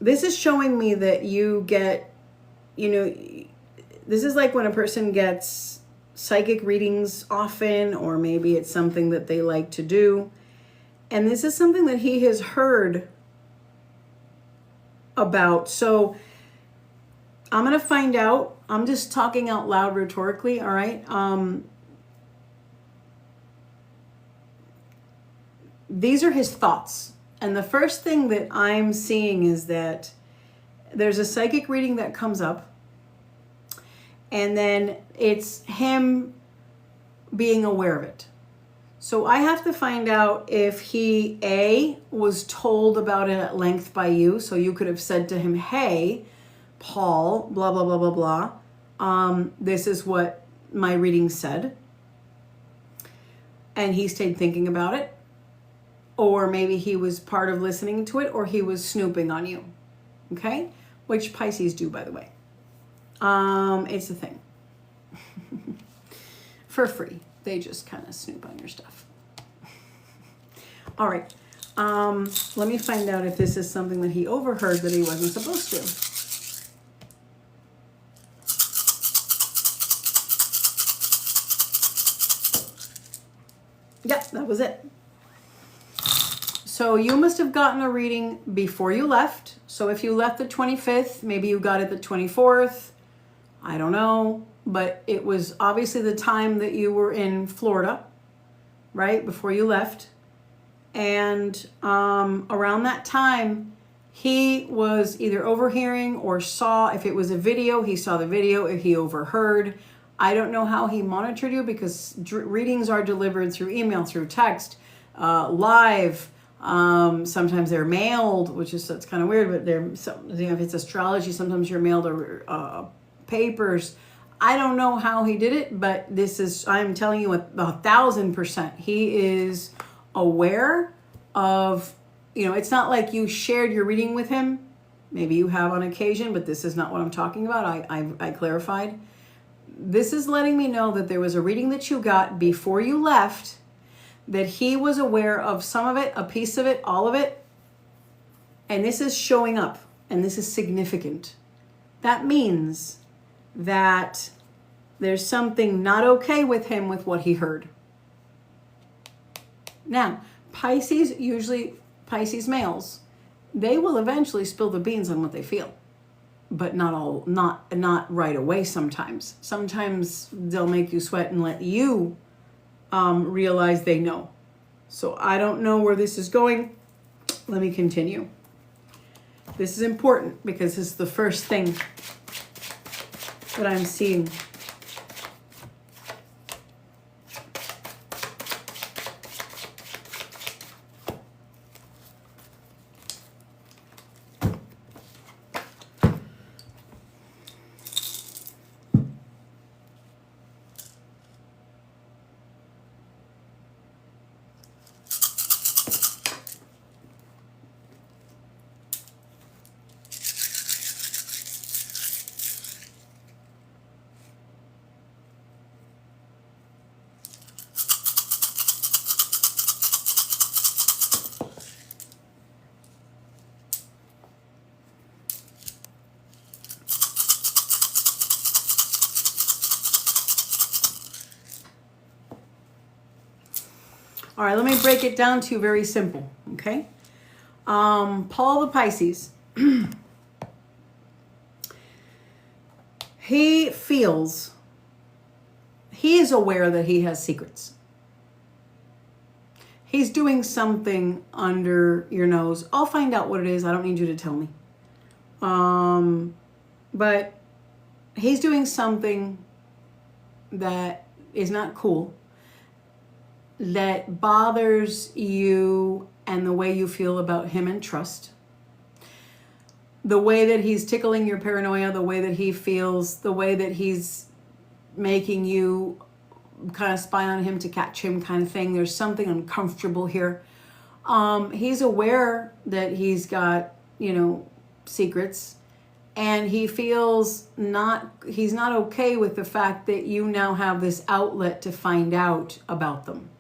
This is showing me that you get, this is like when a person gets psychic readings often, or maybe it's something that they like to do. And this is something that he has heard about. So I'm going to find out. I'm just talking out loud rhetorically, all right? These are his thoughts. And the first thing that I'm seeing is that there's a psychic reading that comes up. And then it's him being aware of it. So I have to find out if he, A, was told about it at length by you. So you could have said to him, hey, Paul, blah, blah, blah, blah, blah. This is what my reading said. And he stayed thinking about it. Or maybe he was part of listening to it, or he was snooping on you. Okay? Which Pisces do, by the way. It's a thing. For free. They just kind of snoop on your stuff. All right. Let me find out if this is something that he overheard that he wasn't supposed to. Yeah, that was it. So you must have gotten a reading before you left. So if you left the 25th, maybe you got it the 24th. I don't know, but it was obviously the time that you were in Florida, right, before you left. And around that time, he was either overhearing or saw, if it was a video, he saw the video, if he overheard. I don't know how he monitored you, because readings are delivered through email, through text, live. Sometimes they're mailed, which is, that's kind of weird, but they're, if it's astrology, sometimes you're mailed papers. I don't know how he did it, but this is, I'm telling you 1,000%. He is aware of, you know, it's not like you shared your reading with him. Maybe you have on occasion, but this is not what I'm talking about. I clarified. This is letting me know that there was a reading that you got before you left, that he was aware of some of it, a piece of it, all of it. And this is showing up, and this is significant. That means that there's something not okay with him with what he heard. Now, Pisces, usually Pisces males, they will eventually spill the beans on what they feel, but not right away sometimes. Sometimes they'll make you sweat and let you realize they know. So I don't know where this is going. Let me continue. This is important because this is the first thing that I'm seeing. All right, let me break it down to you very simple, okay? Paul the Pisces, he is aware that he has secrets. He's doing something under your nose. I'll find out what it is. I don't need you to tell me. But he's doing something that is not cool, that bothers you and the way you feel about him and trust. The way that he's tickling your paranoia, the way that he feels, the way that he's making you kind of spy on him to catch him kind of thing. There's something uncomfortable here. He's aware that he's got, you know, secrets, and he feels he's not okay with the fact that you now have this outlet to find out about them.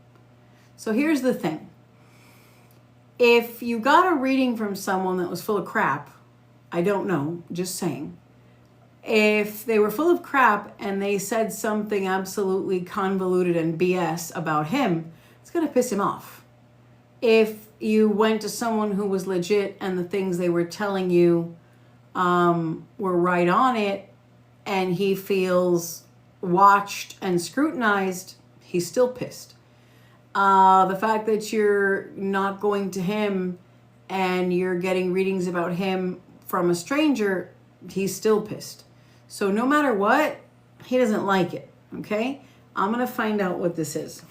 So here's the thing. If you got a reading from someone that was full of crap, I don't know, just saying. If they were full of crap and they said something absolutely convoluted and BS about him, it's going to piss him off. If you went to someone who was legit and the things they were telling you were right on it, and he feels watched and scrutinized, he's still pissed. The fact that you're not going to him and you're getting readings about him from a stranger, he's still pissed. So no matter what, he doesn't like it, okay? I'm going to find out what this is.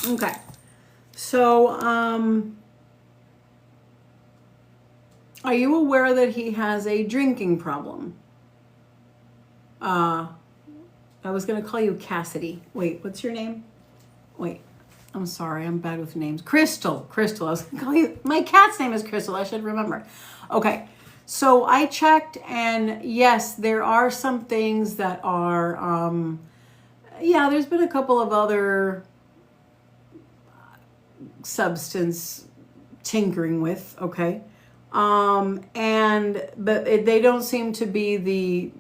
Okay. So, are you aware that he has a drinking problem? I was going to call you Cassidy. Wait, what's your name? Wait, I'm sorry. I'm bad with names. Crystal. Crystal. I was going to call you. My cat's name is Crystal. I should remember. Okay. So I checked, and yes, there are some things that are, yeah, there's been a couple of other substance tinkering with, okay? But they don't seem to be the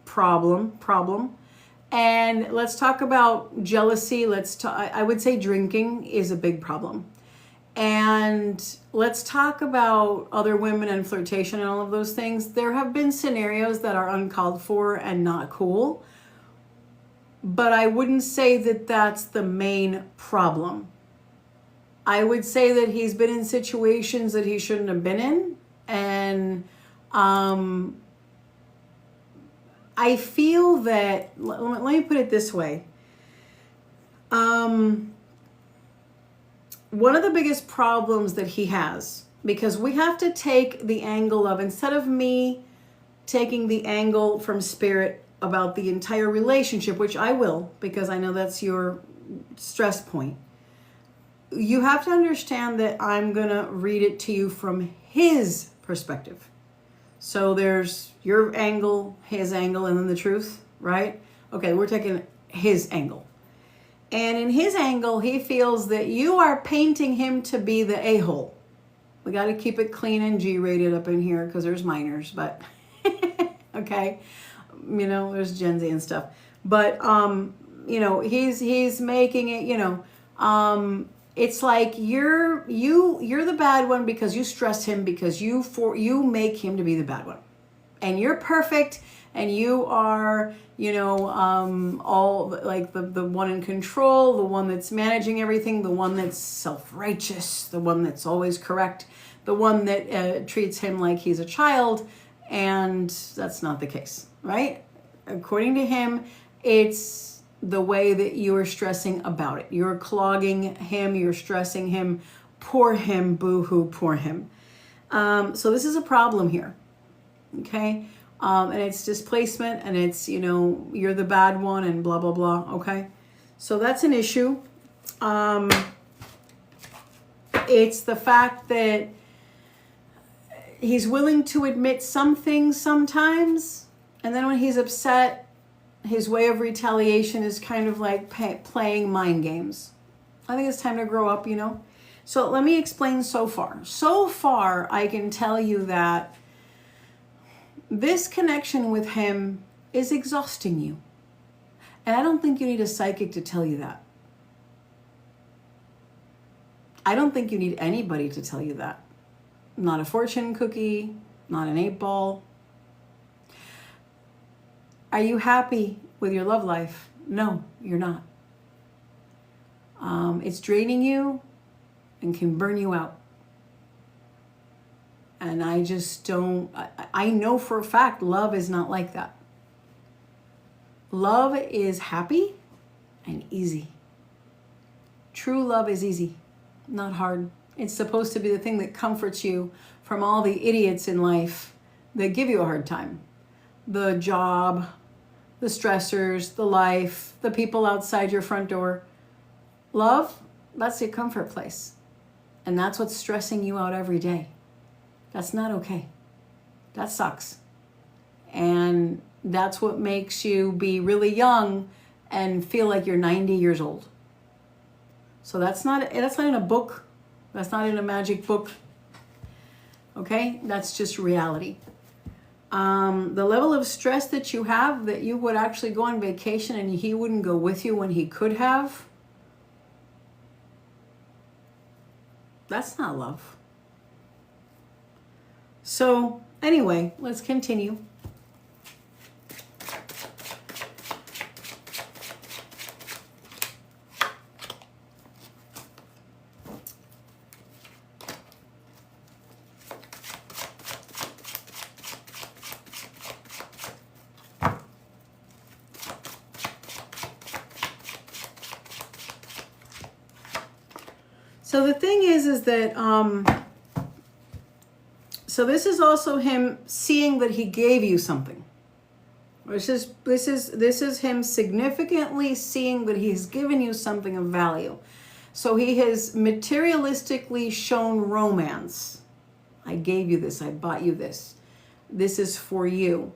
problem. And let's talk about jealousy. I would say drinking is a big problem. And let's talk about other women and flirtation and all of those things. There have been scenarios that are uncalled for and not cool, but I wouldn't say that that's the main problem. I would say that he's been in situations that he shouldn't have been in. And I feel that, let me put it this way. One of the biggest problems that he has, because we have to take the angle of, instead of me taking the angle from spirit about the entire relationship, which I will, because I know that's your stress point, you have to understand that I'm going to read it to you from his perspective. So there's your angle, his angle, and then the truth, right? Okay, we're taking his angle. And in his angle, he feels that you are painting him to be the a-hole. We got to keep it clean and G-rated up in here because there's minors, but okay. You know, there's Gen Z and stuff. But, you know, he's making it, you know, it's like you're the bad one because you stress him, because you make him to be the bad one. And you're perfect, and you are, you know, all like the one in control, the one that's managing everything, the one that's self-righteous, the one that's always correct, the one that treats him like he's a child, and that's not the case, right? According to him, it's the way that you are stressing about it. You're clogging him, you're stressing him, poor him, boo-hoo, poor him. So this is a problem here, okay? And it's displacement, and it's, you know, you're the bad one and blah, blah, blah, okay? So that's an issue. It's the fact that he's willing to admit some things sometimes, and then when he's upset, his way of retaliation is kind of like playing mind games. I think it's time to grow up, you know? So let me explain so far. So far, I can tell you that this connection with him is exhausting you. And I don't think you need a psychic to tell you that. I don't think you need anybody to tell you that. Not a fortune cookie, not an 8-ball. Are you happy with your love life? No, you're not. It's draining you and can burn you out. And I just don't, I know for a fact love is not like that. Love is happy and easy. True love is easy, not hard. It's supposed to be the thing that comforts you from all the idiots in life that give you a hard time. The job, the stressors, the life, the people outside your front door. Love, that's your comfort place. And that's what's stressing you out every day. That's not okay. That sucks. And that's what makes you be really young and feel like you're 90 years old. So that's not in a book. That's not in a magic book. Okay? That's just reality. The level of stress that you have, that you would actually go on vacation and he wouldn't go with you when he could have, that's not love. So anyway, let's continue. So the thing is that, so this is also him seeing that he gave you something. This is him significantly seeing that he's given you something of value. So he has materialistically shown romance. I gave you this, I bought you this. This is for you.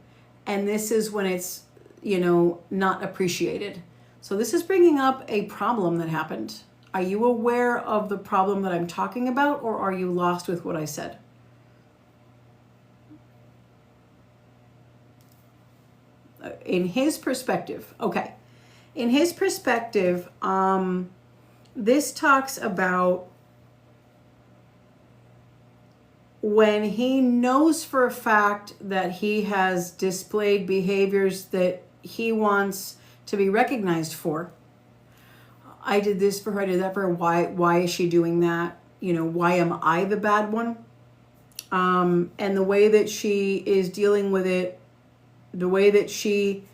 And this is when it's, not appreciated. So this is bringing up a problem that happened. Are you aware of the problem that I'm talking about, or are you lost with what I said? In his perspective, okay. In his perspective, this talks about when he knows for a fact that he has displayed behaviors that he wants to be recognized for. I did this for her, I did that for her. Why is she doing that? Why am I the bad one? And the way that she is dealing with it, the way that she,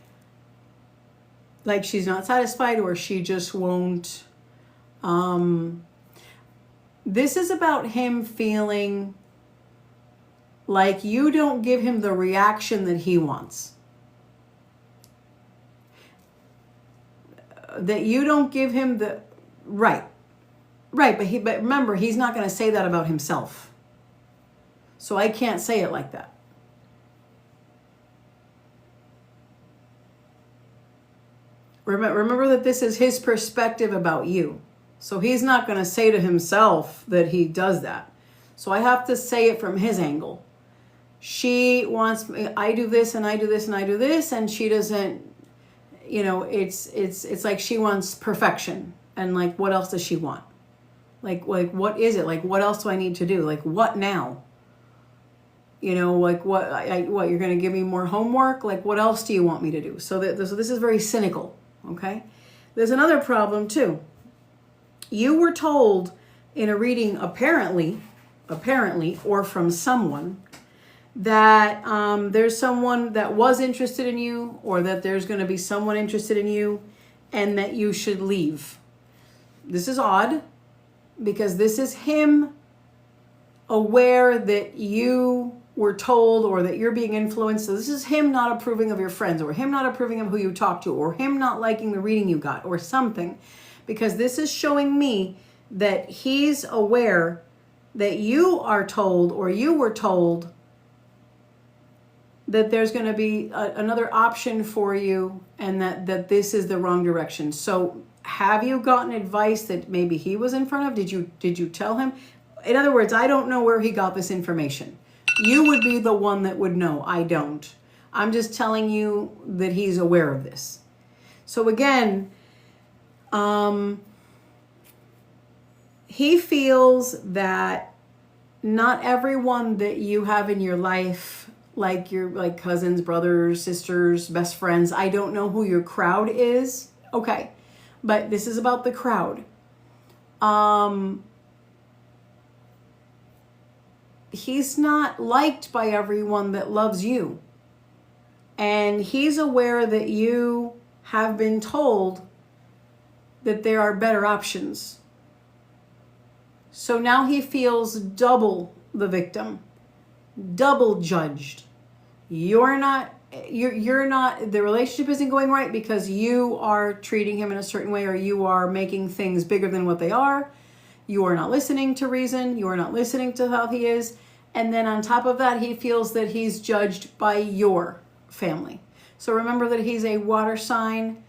like, she's not satisfied, or she just won't. This is about him feeling like you don't give him the reaction that he wants. That you don't give him the right, but remember, he's not going to say that about himself. So I can't say it like that. Remember that this is his perspective about you. So he's not going to say to himself that he does that. So I have to say it from his angle. She wants me, I do this and I do this and I do this, and she doesn't, it's like she wants perfection. And like, what else does she want? Like what is it? Like, what else do I need to do? Like, what now? Like what you're going to give me more homework? Like, what else do you want me to do? So this is very cynical. Okay. There's another problem too. You were told in a reading, apparently, or from someone, that there's someone that was interested in you, or that there's going to be someone interested in you, and that you should leave. This is odd, because this is him aware that you were told, or that you're being influenced. So this is him not approving of your friends, or him not approving of who you talk to, or him not liking the reading you got, or something. Because this is showing me that he's aware that you are told, or you were told, that there's going to be another option for you, and that this is the wrong direction. So have you gotten advice that maybe he was in front of? Did you tell him? In other words, I don't know where he got this information. You would be the one that would know. I don't. I'm just telling you that he's aware of this. So again, he feels that not everyone that you have in your life, like your cousins, brothers, sisters, best friends, I don't know who your crowd is. Okay. But this is about the crowd. He's not liked by everyone that loves you. And he's aware that you have been told that there are better options. So now he feels double the victim, double judged. You're not, the relationship isn't going right because you are treating him in a certain way, or you are making things bigger than what they are. You are not listening to reason. You are not listening to how he is. And then on top of that, he feels that he's judged by your family. So remember that he's a water sign,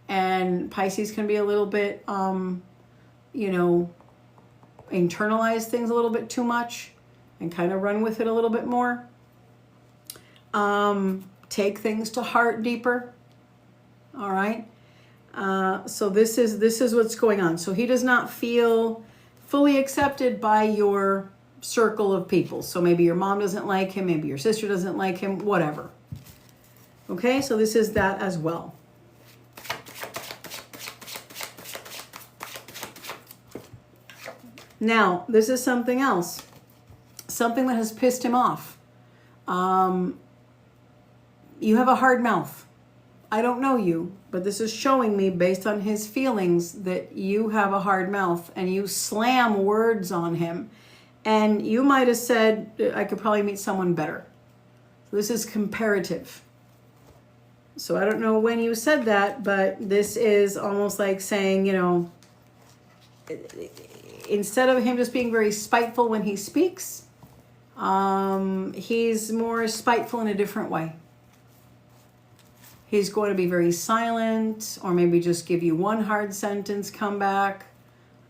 and Pisces can be a little bit, internalize things a little bit too much and kind of run with it a little bit more. Take things to heart deeper. All right. So this is what's going on. So he does not feel fully accepted by your circle of people. So maybe your mom doesn't like him, maybe your sister doesn't like him, whatever. Okay, so this is that as well. Now, this is something else. Something that has pissed him off. You have a hard mouth. I don't know you, but this is showing me based on his feelings that you have a hard mouth and you slam words on him. And you might have said, I could probably meet someone better. So this is comparative. So I don't know when you said that, but this is almost like saying, you know, instead of him just being very spiteful when he speaks, he's more spiteful in a different way. He's going to be very silent, or maybe just give you one hard sentence, come back.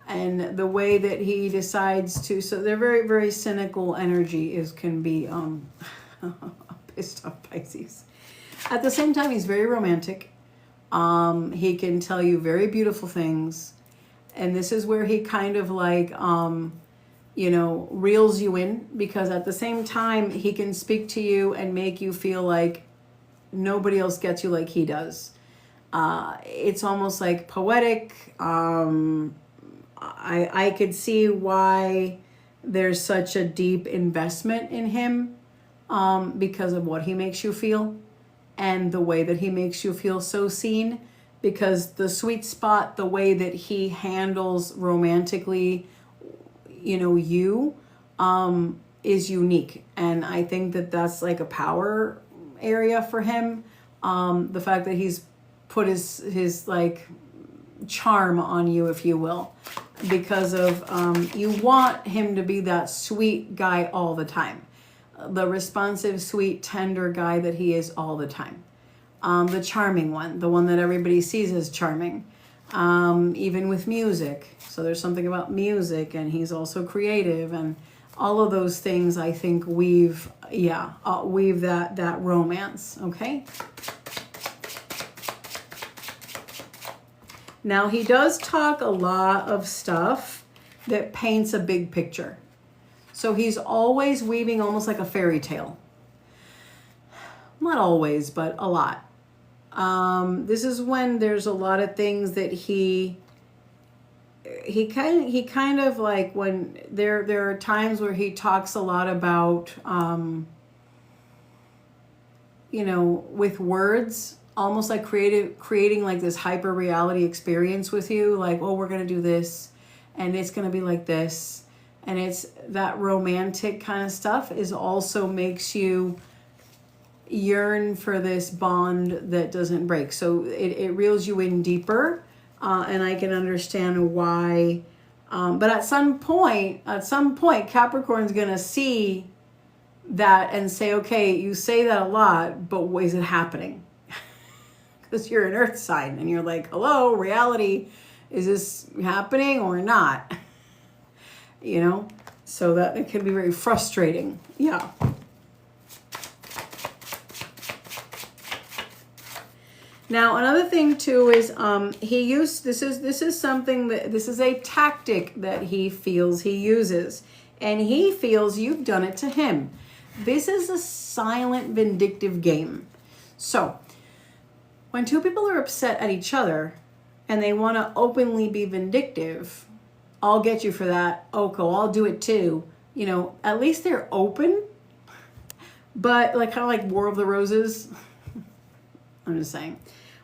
And the way that he decides to, so they're very, very cynical energy can be pissed off Pisces. At the same time, he's very romantic. He can tell you very beautiful things. And this is where he kind of like, you know, reels you in, because at the same time, he can speak to you and make you feel like nobody else gets you like he does. It's almost like poetic. I could see why there's such a deep investment in him, because of what he makes you feel and the way that he makes you feel so seen, because the sweet spot, the way that he handles romantically, you know, is unique. And I think that that's like a power area for him. The fact that he's put his like charm on you, if you will, because of you want him to be that sweet guy all the time, the responsive, sweet, tender guy that he is all the time, the charming one, the one that everybody sees as charming, even with music. So there's something about music, and he's also creative, and all of those things I think weave that romance. Okay. Now, he does talk a lot of stuff that paints a big picture. So he's always weaving almost like a fairy tale. Not always, but a lot. This is when there's a lot of things that he kind of like, when there are times where he talks a lot about, you know, with words, almost like creating like this hyper reality experience with you, like, oh, we're going to do this and it's going to be like this. And it's that romantic kind of stuff is also makes you yearn for this bond that doesn't break. So it reels you in deeper, and I can understand why. But at some point, Capricorn's going to see that and say, okay, you say that a lot, but is it happening? Because you're an earth sign and you're like, hello, reality, is this happening or not? You know, so that it can be very frustrating. Yeah. Now, another thing too is this is a tactic that he feels he uses, and he feels you've done it to him. This is a silent vindictive game. So when two people are upset at each other and they want to openly be vindictive, I'll get you for that. Okay, I'll do it too. You know, at least they're open, but like kind of like War of the Roses. I'm just saying.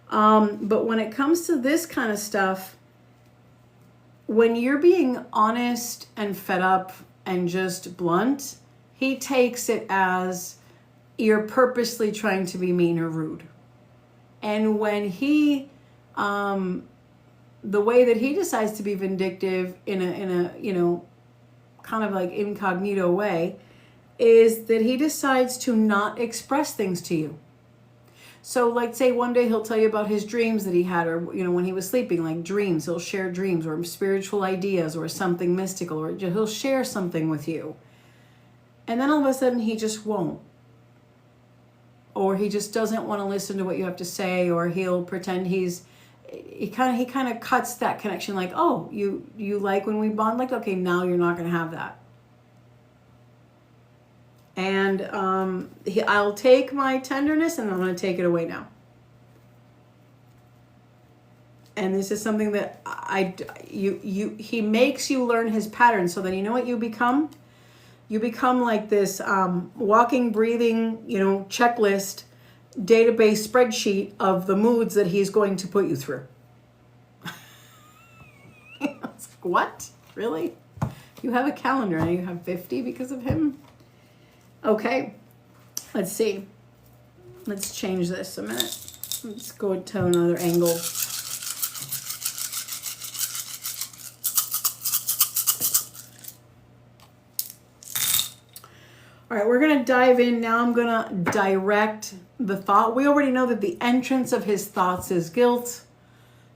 But when it comes to this kind of stuff, when you're being honest and fed up and just blunt, he takes it as you're purposely trying to be mean or rude. And when he, the way that he decides to be vindictive in a, you know, kind of like incognito way, is that he decides to not express things to you. So like, say one day he'll tell you about his dreams that he had, or, you know, when he was sleeping, like dreams, he'll share dreams or spiritual ideas or something mystical, or he'll share something with you. And then all of a sudden he just won't. Or he just doesn't want to listen to what you have to say, or he'll pretend he kind of cuts that connection, like, oh, you like when we bond, like, okay, now you're not going to have that. And I'll take my tenderness and I'm going to take it away now. And this is something that he makes you learn his pattern. So then you know what you become? You become like this walking, breathing, you know, checklist database spreadsheet of the moods that he's going to put you through. What? Really? You have a calendar and you have 50 because of him? Okay. Let's see. Let's change this a minute. Let's go to another angle. All right, we're going to dive in. Now I'm going to direct the thought. We already know that the entrance of his thoughts is guilt,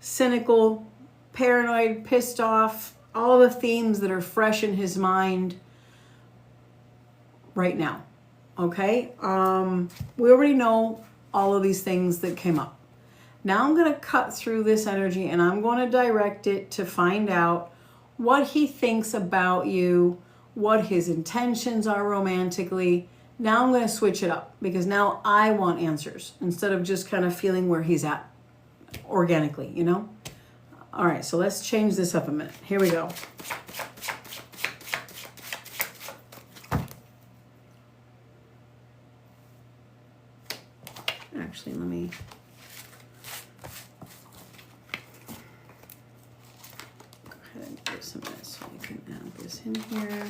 cynical, paranoid, pissed off, all the themes that are fresh in his mind right now. Okay? We already know all of these things that came up. Now I'm going to cut through this energy and I'm going to direct it to find out what he thinks about you, what his intentions are romantically. Now I'm going to switch it up because now I want answers instead of just kind of feeling where he's at organically, you know? All right, so let's change this up a minute. Here we go. Actually, let me... go ahead and give some of this so I can add this in here.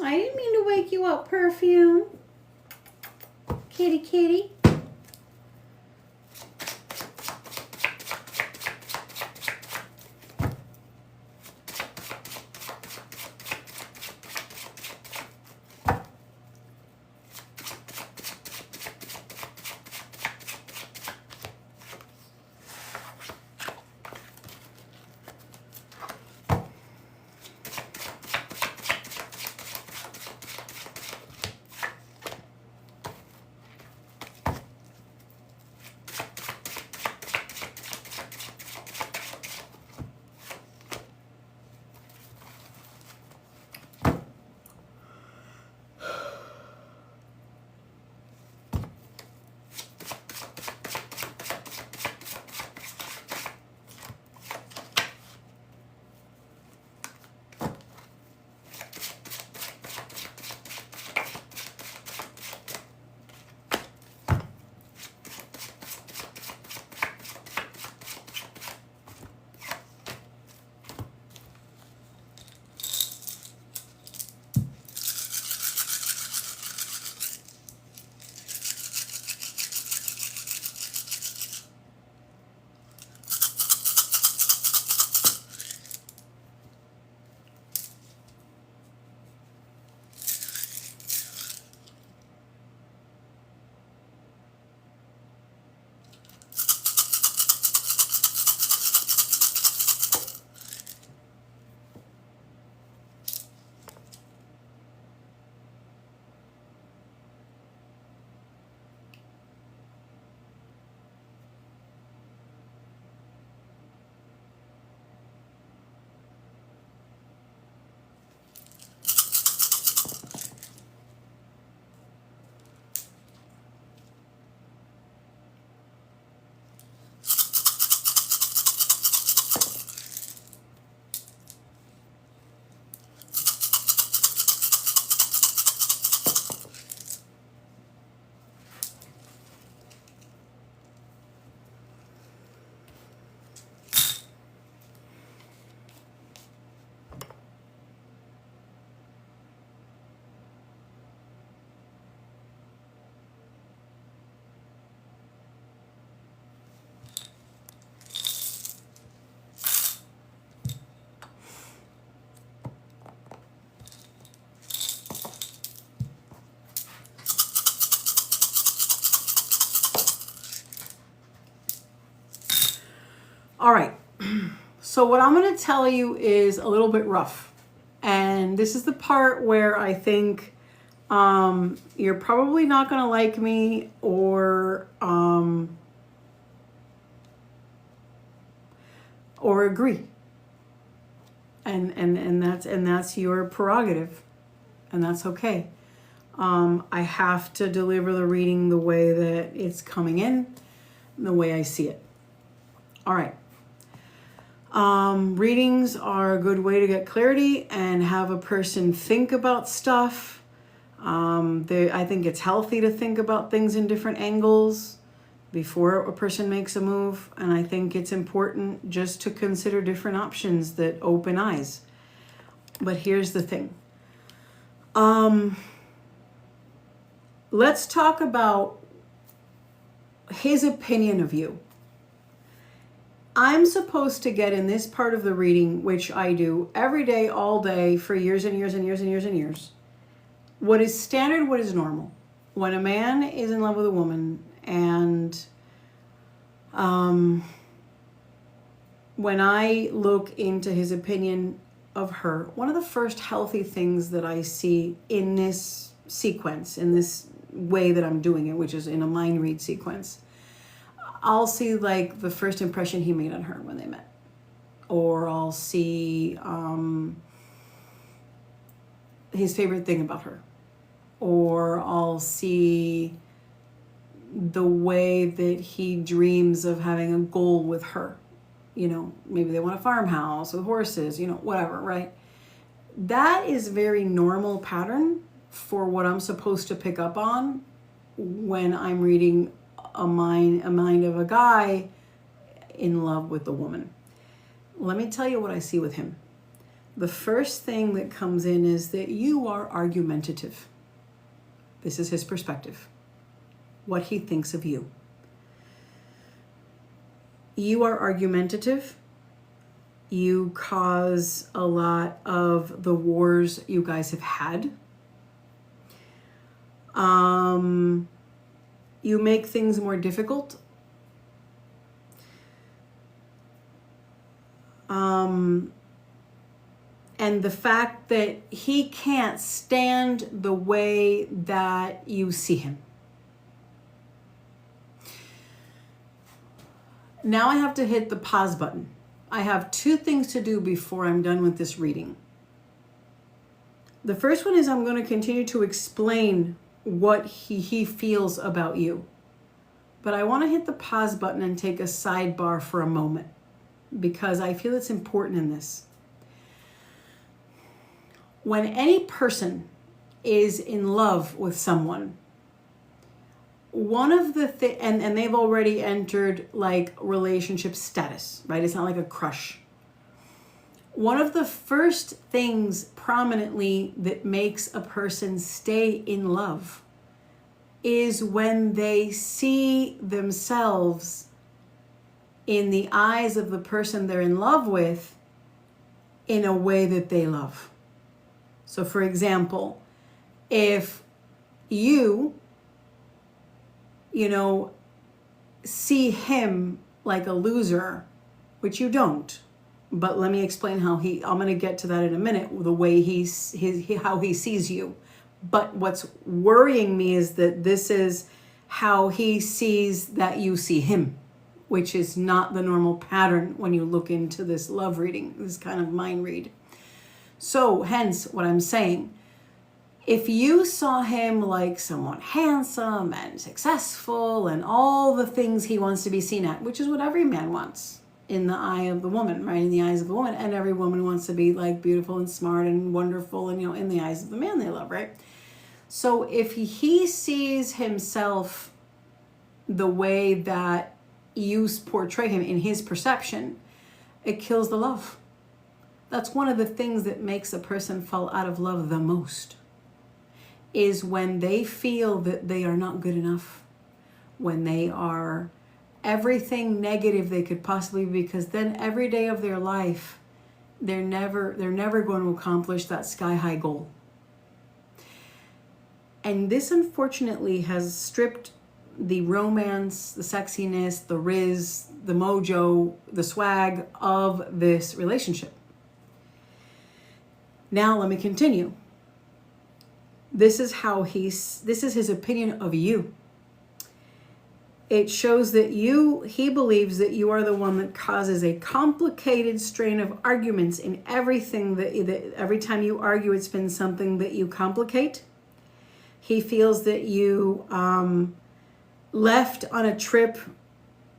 I didn't mean to wake you up, Perfume. Kitty, kitty. All right, so what I'm going to tell you is a little bit rough. And this is the part where I think You're probably not going to like me or agree. And that's your prerogative, and that's okay. I have to deliver the reading the way that it's coming in, the way I see it. All right. Readings are a good way to get clarity and have a person think about stuff. I think it's healthy to think about things in different angles before a person makes a move. And I think it's important just to consider different options that open eyes. But here's the thing. Let's talk about his opinion of you. I'm supposed to get in this part of the reading, which I do every day, all day, for years and years and years and years and years. What is standard, what is normal. When a man is in love with a woman, and when I look into his opinion of her, one of the first healthy things that I see in this sequence, in this way that I'm doing it, which is in a mind read sequence, I'll see like the first impression he made on her when they met. Or I'll see his favorite thing about her. Or I'll see the way that he dreams of having a goal with her. You know, maybe they want a farmhouse with horses, you know, whatever, right? That is very normal pattern for what I'm supposed to pick up on when I'm reading a mind of a guy in love with a woman. Let me tell you what I see with him. The first thing that comes in is that you are argumentative. This is his perspective, what he thinks of you. You are argumentative. You cause a lot of the wars you guys have had. You make things more difficult. And the fact that he can't stand the way that you see him. Now I have to hit the pause button. I have two things to do before I'm done with this reading. The first one is I'm going to continue to explain what he feels about you. But I want to hit the pause button and take a sidebar for a moment, because I feel it's important in this. When any person is in love with someone, one of the and they've already entered like relationship status, right? It's not like a crush. One of the first things prominently that makes a person stay in love is when they see themselves in the eyes of the person they're in love with in a way that they love. So for example, if you see him like a loser, which you don't, but let me explain how I'm going to get to that in a minute, the way how he sees you. But what's worrying me is that this is how he sees that you see him, which is not the normal pattern when you look into this love reading, this kind of mind read. So hence what I'm saying, if you saw him like someone handsome and successful and all the things he wants to be seen at, which is what every man wants in the eye of the woman, right? In the eyes of the woman. And every woman wants to be like beautiful and smart and wonderful and, in the eyes of the man they love, right? So if he sees himself the way that you portray him in his perception, it kills the love. That's one of the things that makes a person fall out of love the most, is when they feel that they are not good enough, when they are everything negative they could possibly be, because then every day of their life, they're never going to accomplish that sky-high goal. And this, unfortunately, has stripped the romance, the sexiness, the riz, the mojo, the swag of this relationship. Now, let me continue. This is his opinion of you. It shows that he believes that you are the one that causes a complicated strain of arguments in everything that every time you argue, it's been something that you complicate. He feels that you left on a trip,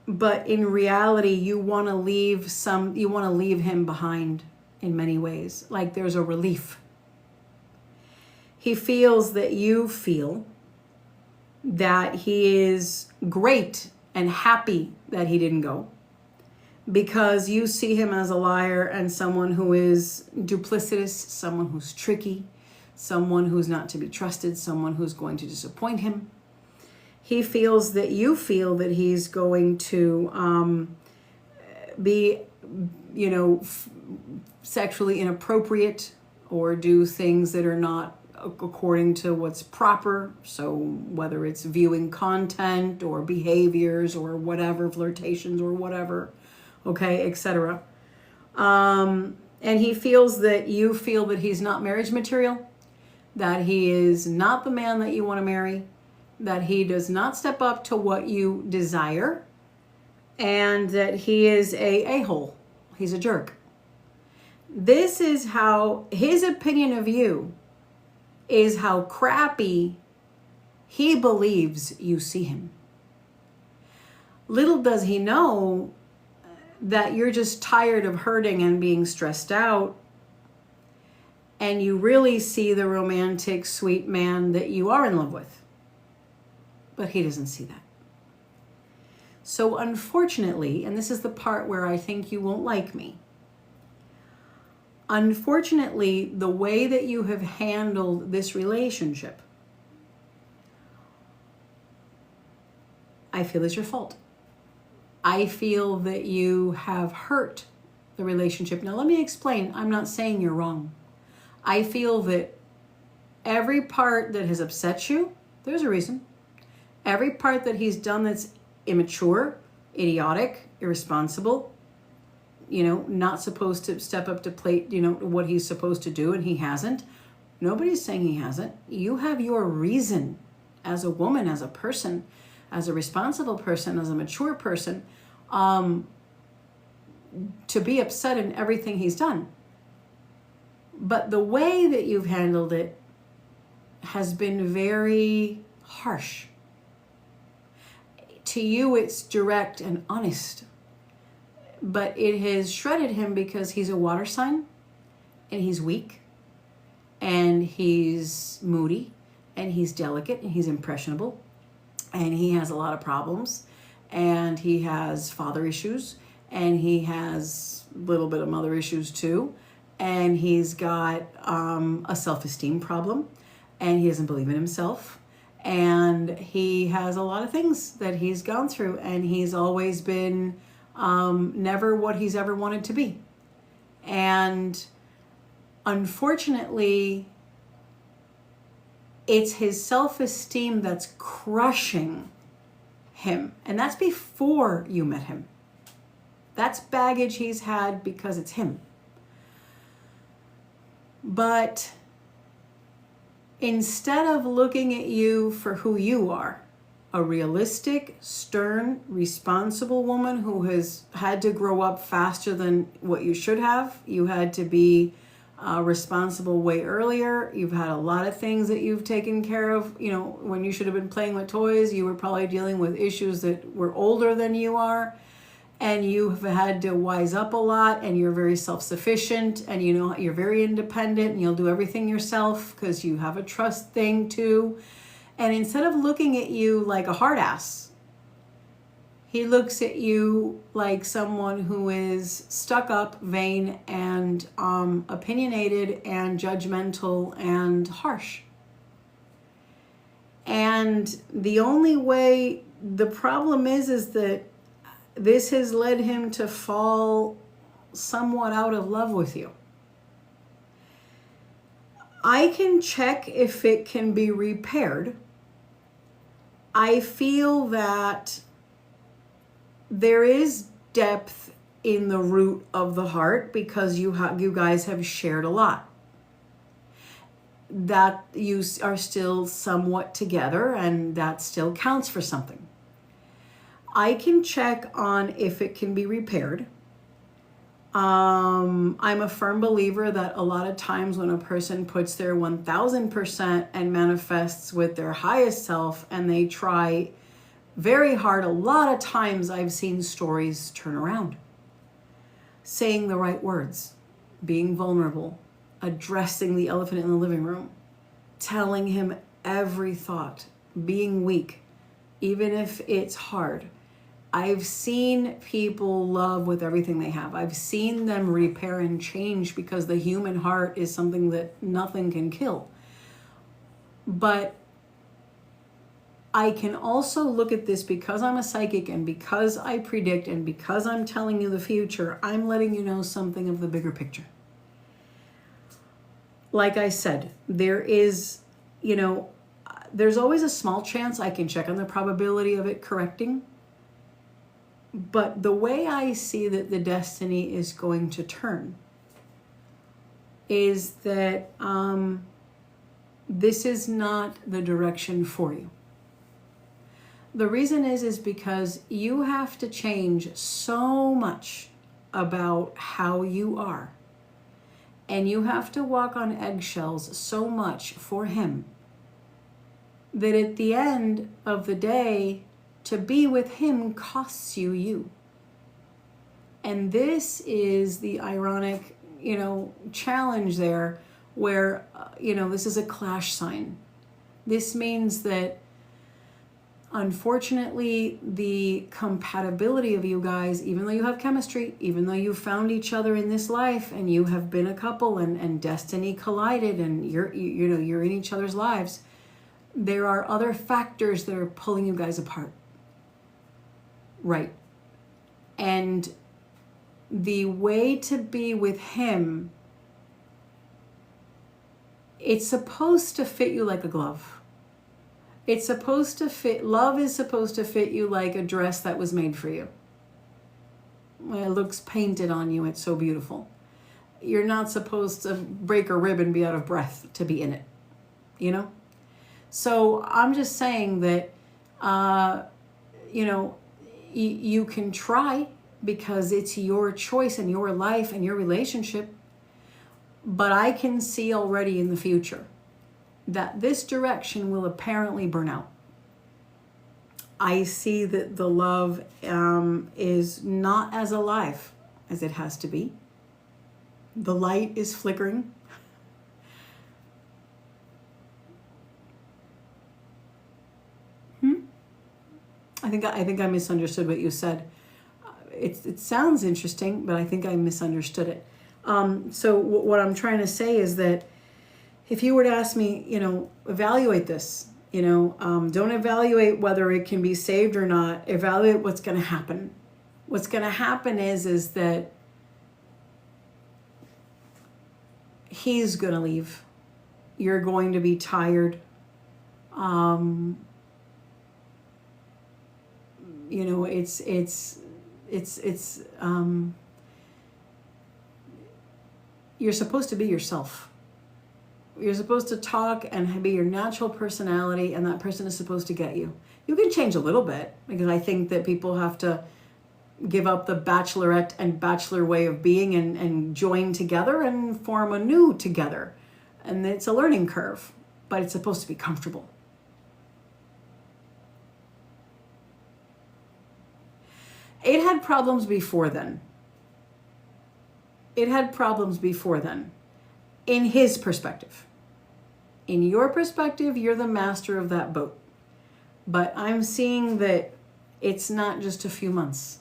but in reality, you want to leave him behind in many ways. Like there's a relief. He feels that you feel that he is great and happy that he didn't go, because you see him as a liar and someone who is duplicitous, someone who's tricky, someone who's not to be trusted, someone who's going to disappoint him. He feels that you feel that he's going to be, sexually inappropriate or do things that are not according to what's proper. So whether it's viewing content or behaviors or whatever, flirtations or whatever, okay, etc. And he feels that you feel that he's not marriage material, that he is not the man that you want to marry, that he does not step up to what you desire, and that he is a a-hole. He's a jerk. This is how his opinion of you is how crappy he believes you see him. Little does he know that you're just tired of hurting and being stressed out, and you really see the romantic, sweet man that you are in love with. But he doesn't see that. So unfortunately, and this is the part where I think you won't like me, unfortunately, the way that you have handled this relationship, I feel is your fault. I feel that you have hurt the relationship. Now, let me explain. I'm not saying you're wrong. I feel that every part that has upset you, there's a reason. Every part that he's done that's immature, idiotic, irresponsible, not supposed to step up to plate, what he's supposed to do, and he hasn't. Nobody's saying he hasn't. You have your reason as a woman, as a person, as a responsible person, as a mature person, to be upset in everything he's done. But the way that you've handled it has been very harsh. To you, it's direct and honest. But it has shredded him because he's a water sign, and he's weak, and he's moody, and he's delicate, and he's impressionable, and he has a lot of problems, and he has father issues, and he has a little bit of mother issues too, and he's got a self-esteem problem, and he doesn't believe in himself, and he has a lot of things that he's gone through, and he's always been never what he's ever wanted to be. And unfortunately, it's his self-esteem that's crushing him. And that's before you met him. That's baggage he's had because it's him. But instead of looking at you for who you are, a realistic, stern, responsible woman who has had to grow up faster than what you should have. You had to be responsible way earlier. You've had a lot of things that you've taken care of. When you should have been playing with toys, you were probably dealing with issues that were older than you are. And you've had to wise up a lot, and you're very self-sufficient, and you're very independent, and you'll do everything yourself because you have a trust thing too. And instead of looking at you like a hard ass, he looks at you like someone who is stuck up, vain, and opinionated, and judgmental, and harsh. And the problem is that this has led him to fall somewhat out of love with you. I can check if it can be repaired. I feel that there is depth in the root of the heart because you guys have shared a lot. that you are still somewhat together and that still counts for something. I can check on if it can be repaired. I'm a firm believer that a lot of times when a person puts their 1000% and manifests with their highest self and they try very hard, a lot of times I've seen stories turn around. Saying the right words, being vulnerable, addressing the elephant in the living room, telling him every thought, being weak, even if it's hard. I've seen people love with everything they have. I've seen them repair and change because the human heart is something that nothing can kill. But I can also look at this because I'm a psychic and because I predict and because I'm telling you the future, I'm letting you know something of the bigger picture. Like I said, there is, there's always a small chance I can check on the probability of it correcting. But the way I see that the destiny is going to turn is that this is not the direction for you. The reason is because you have to change so much about how you are. And you have to walk on eggshells so much for him that at the end of the day, to be with him costs you. And this is the ironic, challenge there where, this is a clash sign. This means that unfortunately, the compatibility of you guys, even though you have chemistry, even though you found each other in this life and you have been a couple and destiny collided and you're in each other's lives, there are other factors that are pulling you guys apart. Right. And the way to be with him, it's supposed to fit you like a glove. It's supposed to fit, love is supposed to fit you like a dress that was made for you. It looks painted on you, it's so beautiful. You're not supposed to break a rib and be out of breath to be in it, So I'm just saying that, you can try because it's your choice and your life and your relationship. But I can see already in the future that this direction will apparently burn out. I see that the love is not as alive as it has to be. The light is flickering. I think I misunderstood what you said. It sounds interesting, but I think I misunderstood it. So what I'm trying to say is that if you were to ask me, evaluate this, don't evaluate whether it can be saved or not. Evaluate what's going to happen. What's going to happen is that he's going to leave. You're going to be tired. You're supposed to be yourself. You're supposed to talk and be your natural personality, and that person is supposed to get you. You can change a little bit, because I think that people have to give up the bachelorette and bachelor way of being and join together and form a new together. And it's a learning curve, but it's supposed to be comfortable. It had problems before then. In his perspective. In your perspective, you're the master of that boat. But I'm seeing that it's not just a few months.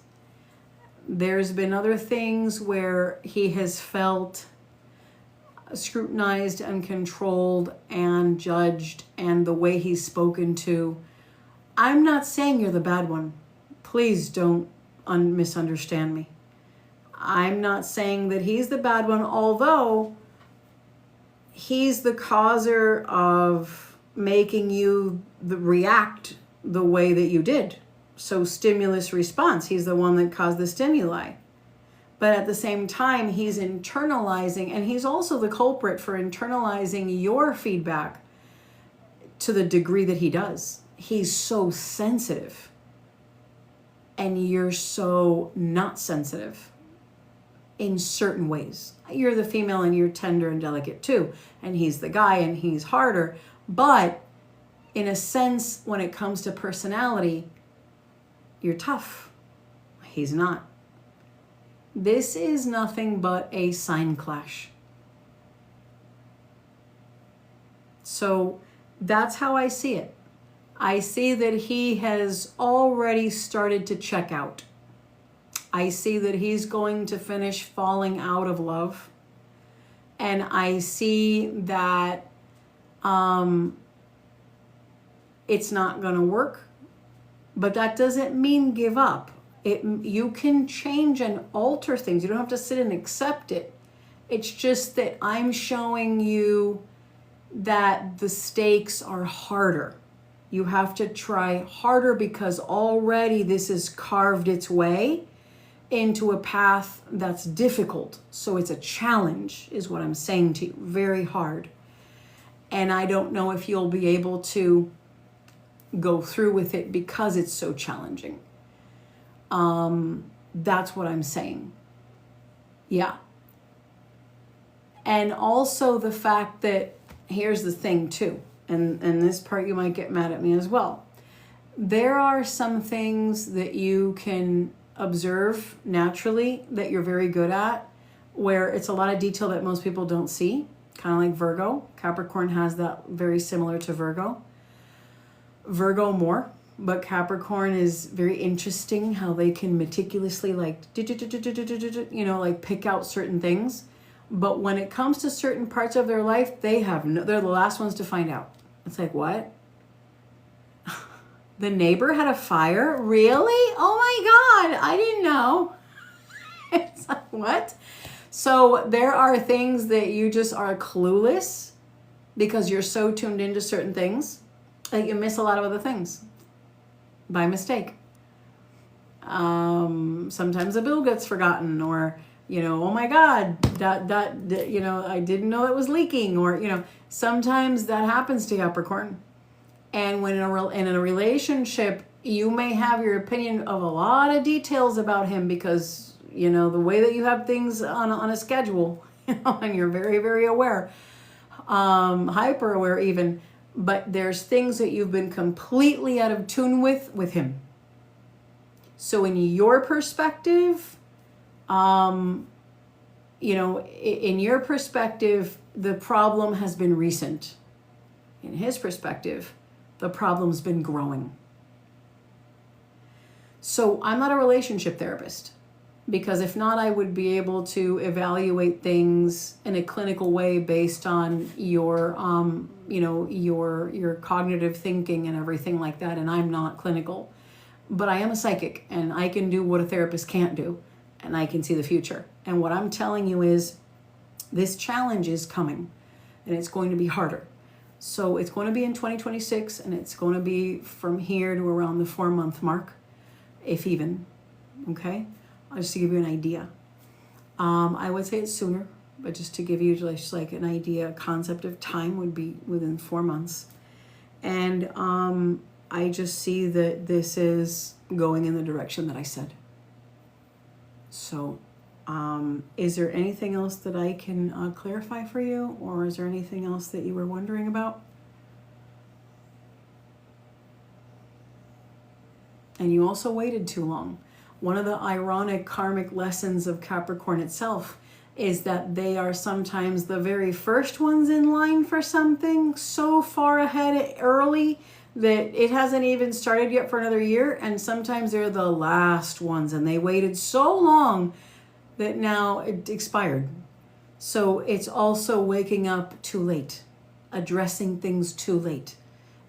There's been other things where he has felt scrutinized and controlled and judged, and the way he's spoken to. I'm not saying you're the bad one. Please don't misunderstand me. I'm not saying that he's the bad one, although he's the causer of making you react the way that you did. So stimulus response, he's the one that caused the stimuli. But at the same time, he's internalizing, and he's also the culprit for internalizing your feedback to the degree that he does. He's so sensitive, and you're so not sensitive in certain ways. You're the female and you're tender and delicate too, and he's the guy and he's harder. But in a sense, when it comes to personality, you're tough. He's not. This is nothing but a sign clash. So that's how I see it. I see that he has already started to check out. I see that he's going to finish falling out of love. And I see that it's not going to work. But that doesn't mean give up. You can change and alter things. You don't have to sit and accept it. It's just that I'm showing you that the stakes are harder. You have to try harder because already this has carved its way into a path that's difficult. So it's a challenge, is what I'm saying to you. Very hard. And I don't know if you'll be able to go through with it because it's so challenging. That's what I'm saying. Yeah. And also the fact that, here's the thing too, and this part you might get mad at me as well. There are some things that you can observe naturally that you're very good at, where it's a lot of detail that most people don't see, kind of like Virgo. Capricorn has that, very similar to Virgo. Virgo more, but Capricorn is very interesting how they can meticulously like pick out certain things. But when it comes to certain parts of their life, they're the last ones to find out. It's like, what? The neighbor had a fire? Really? Oh my God, I didn't know. It's like, what? So there are things that you just are clueless because you're so tuned into certain things that you miss a lot of other things by mistake. Sometimes a bill gets forgotten, or, oh my God, that I didn't know it was leaking, or, sometimes that happens to Capricorn. And when in a relationship, you may have your opinion of a lot of details about him because, the way that you have things on a schedule, and you're very, very aware, hyper aware even, but there's things that you've been completely out of tune with him. So in your perspective, in your perspective, the problem has been recent. In his perspective, the problem's been growing. So I'm not a relationship therapist, because if not, I would be able to evaluate things in a clinical way based on your, your cognitive thinking and everything like that. And I'm not clinical, but I am a psychic, and I can do what a therapist can't do, and I can see the future. And what I'm telling you is this challenge is coming, and it's going to be harder. So it's going to be in 2026, and it's going to be from here to around the 4-month mark, if even, okay? Just to give you an idea. I would say it's sooner, but just to give you just like an idea, concept of time would be within 4 months. And I just see that this is going in the direction that I said. So is there anything else that I can clarify for you? Or is there anything else that you were wondering about? And you also waited too long. One of the ironic karmic lessons of Capricorn itself is that they are sometimes the very first ones in line for something, so far ahead early that it hasn't even started yet for another year. And sometimes they're the last ones, and they waited so long that now it expired. So it's also waking up too late, addressing things too late.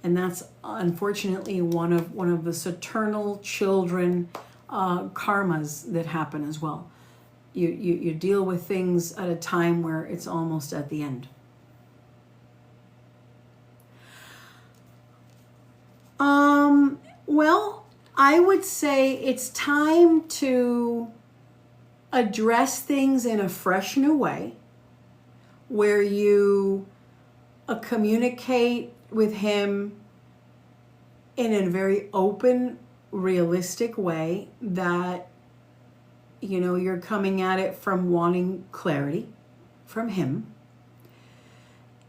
And that's unfortunately one of the Saturnal children karmas that happen as well. You deal with things at a time where it's almost at the end. Well, I would say it's time to address things in a fresh new way where you communicate with him in a very open, realistic way that, you know, you're coming at it from wanting clarity from him.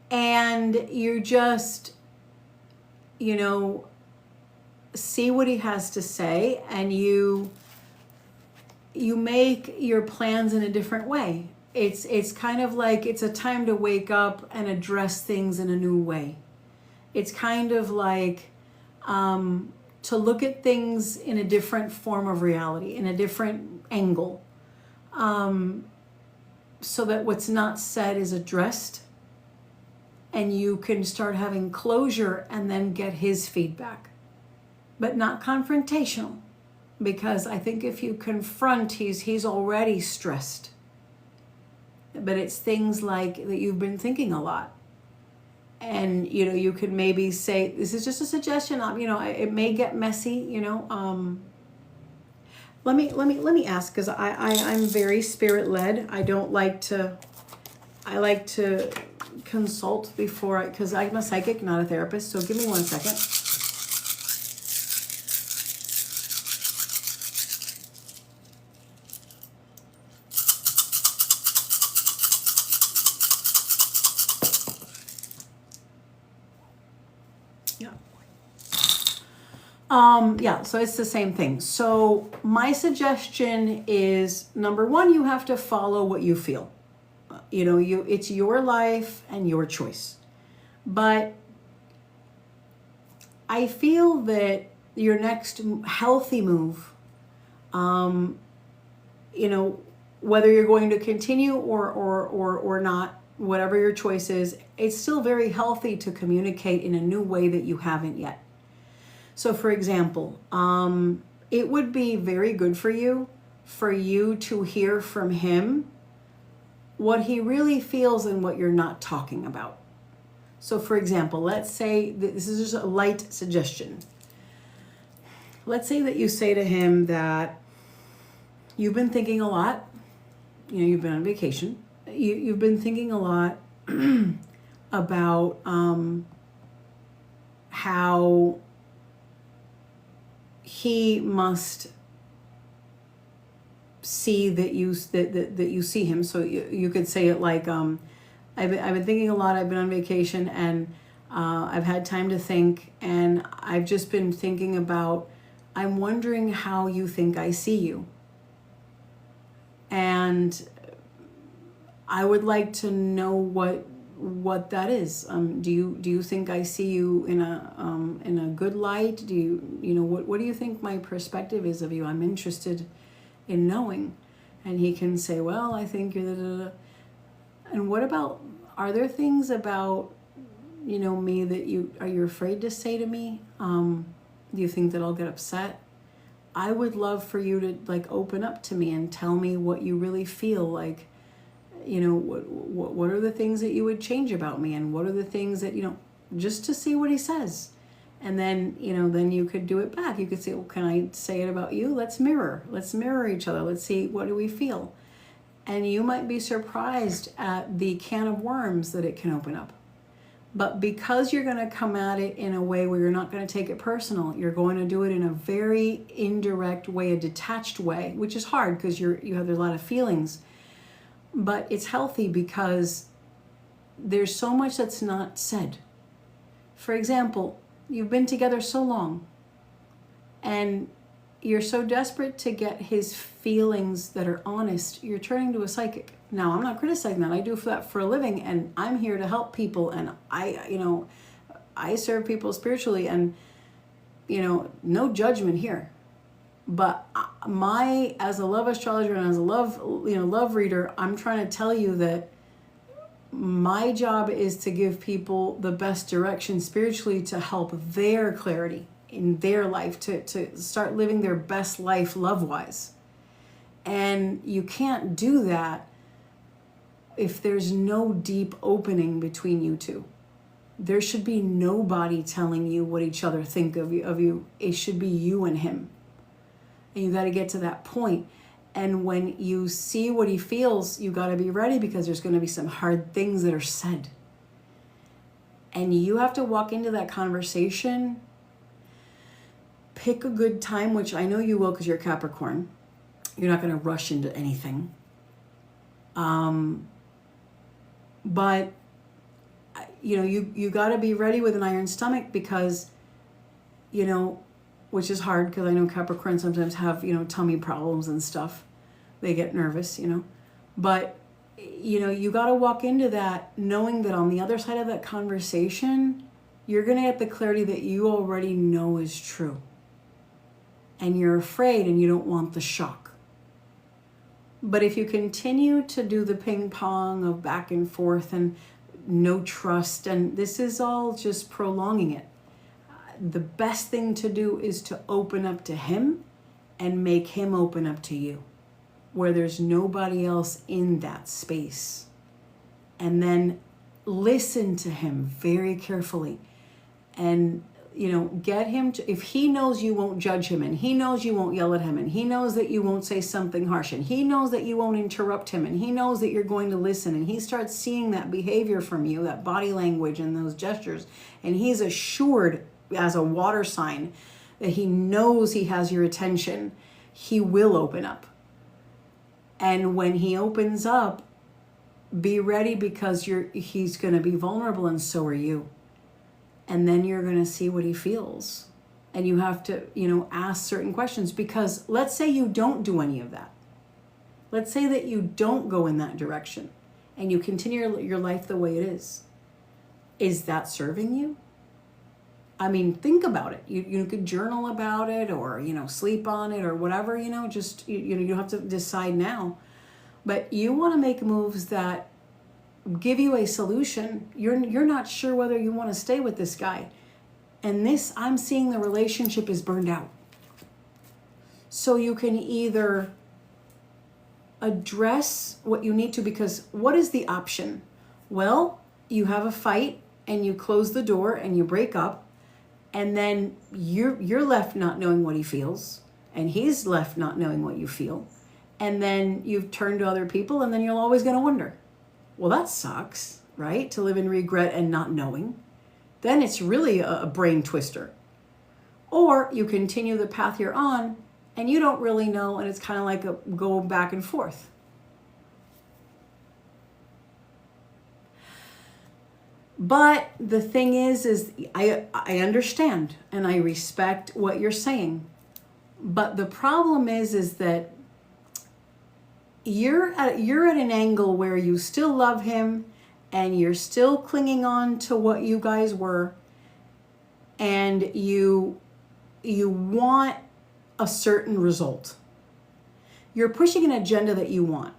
And you just, you know, see what he has to say, and you make your plans in a different way. It's kind of like it's a time to wake up and address things in a new way. It's kind of like to look at things in a different form of reality, in a different angle, so that what's not said is addressed, and you can start having closure and then get his feedback, but not confrontational, because I think if you confront, he's already stressed. But it's things like that you've been thinking a lot. And, you know, you could maybe say, this is just a suggestion, you know, it may get messy, you know. Let me ask, because I'm very spirit led. I like to consult before, because I'm a psychic, not a therapist. So give me 1 second. Yeah, so it's the same thing. So my suggestion is, number one, you have to follow what you feel. You know, it's your life and your choice. But I feel that your next healthy move, you know, whether you're going to continue or not, whatever your choice is, it's still very healthy to communicate in a new way that you haven't yet. So for example, it would be very good for you to hear from him what he really feels and what you're not talking about. So for example, let's say that this is just a light suggestion. Let's say that you say to him that you've been thinking a lot, you know, you've been on vacation, you've been thinking a lot about how he must see that you see him. So you could say it like, I've been thinking a lot. I've been on vacation, and I've had time to think, and I've just been thinking about, I'm wondering how you think I see you, and I would like to know what that is. Do you think I see you in a good light? Do you know what do you think my perspective is of you? I'm interested in knowing. And he can say, well, I think you're the. And what about, are there things about, you know, me that you're afraid to say to me? Do you think that I'll get upset? I would love for you to like open up to me and tell me what you really feel like. You know, what are the things that you would change about me, and what are the things that, you know, just to see what he says. And then, you know, then you could do it back. You could say, well, can I say it about you? Let's mirror each other. Let's see, what do we feel? And you might be surprised at the can of worms that it can open up. But because you're going to come at it in a way where you're not going to take it personal, you're going to do it in a very indirect way, a detached way, which is hard because there's a lot of feelings. But it's healthy because there's so much that's not said. For example, you've been together so long, and you're so desperate to get his feelings that are honest, you're turning to a psychic. Now, I'm not criticizing that. I do that for a living, and I'm here to help people, and I serve people spiritually, and, you know, no judgment here. But as a love astrologer and as a love reader, I'm trying to tell you that my job is to give people the best direction spiritually to help their clarity in their life, to start living their best life love-wise. And you can't do that if there's no deep opening between you two. There should be nobody telling you what each other think of you. It should be you and him. And you got to get to that point. And when you see what he feels, you got to be ready, because there's going to be some hard things that are said. And you have to walk into that conversation, pick a good time, which I know you will because you're Capricorn. You're not going to rush into anything. But, you know, you got to be ready with an iron stomach, because, you know, which is hard, because I know Capricorn sometimes have, you know, tummy problems and stuff. They get nervous, you know. But, you know, you got to walk into that knowing that on the other side of that conversation, you're going to get the clarity that you already know is true. And you're afraid and you don't want the shock. But if you continue to do the ping pong of back and forth and no trust, and this is all just prolonging it, the best thing to do is to open up to him and make him open up to you, where there's nobody else in that space. And then listen to him very carefully, and, you know, get him to, if he knows you won't judge him, and he knows you won't yell at him, and he knows that you won't say something harsh, and he knows that you won't interrupt him, and he knows that you're going to listen, and he starts seeing that behavior from you, that body language and those gestures, and he's assured as a water sign that he knows he has your attention, he will open up. And when he opens up, be ready, because he's going to be vulnerable, and so are you. And then you're going to see what he feels. And you have to, you know, ask certain questions, because let's say you don't do any of that. Let's say that you don't go in that direction and you continue your life the way it is. Is that serving you? I mean, think about it. You could journal about it, or, you know, sleep on it, or whatever, you know, just, you know, you have to decide now. But you want to make moves that give you a solution. You're not sure whether you want to stay with this guy. And this, I'm seeing the relationship is burned out. So you can either address what you need to, because what is the option? Well, you have a fight and you close the door and you break up, and then you're left not knowing what he feels, and he's left not knowing what you feel. And then you've turned to other people, and then you're always going to wonder, well, that sucks, right? To live in regret and not knowing. Then it's really a brain twister. Or you continue the path you're on and you don't really know, and it's kind of like a going back and forth. But the thing is I understand and I respect what you're saying. But the problem is that you're at an angle where you still love him and you're still clinging on to what you guys were, and you want a certain result. You're pushing an agenda that you want.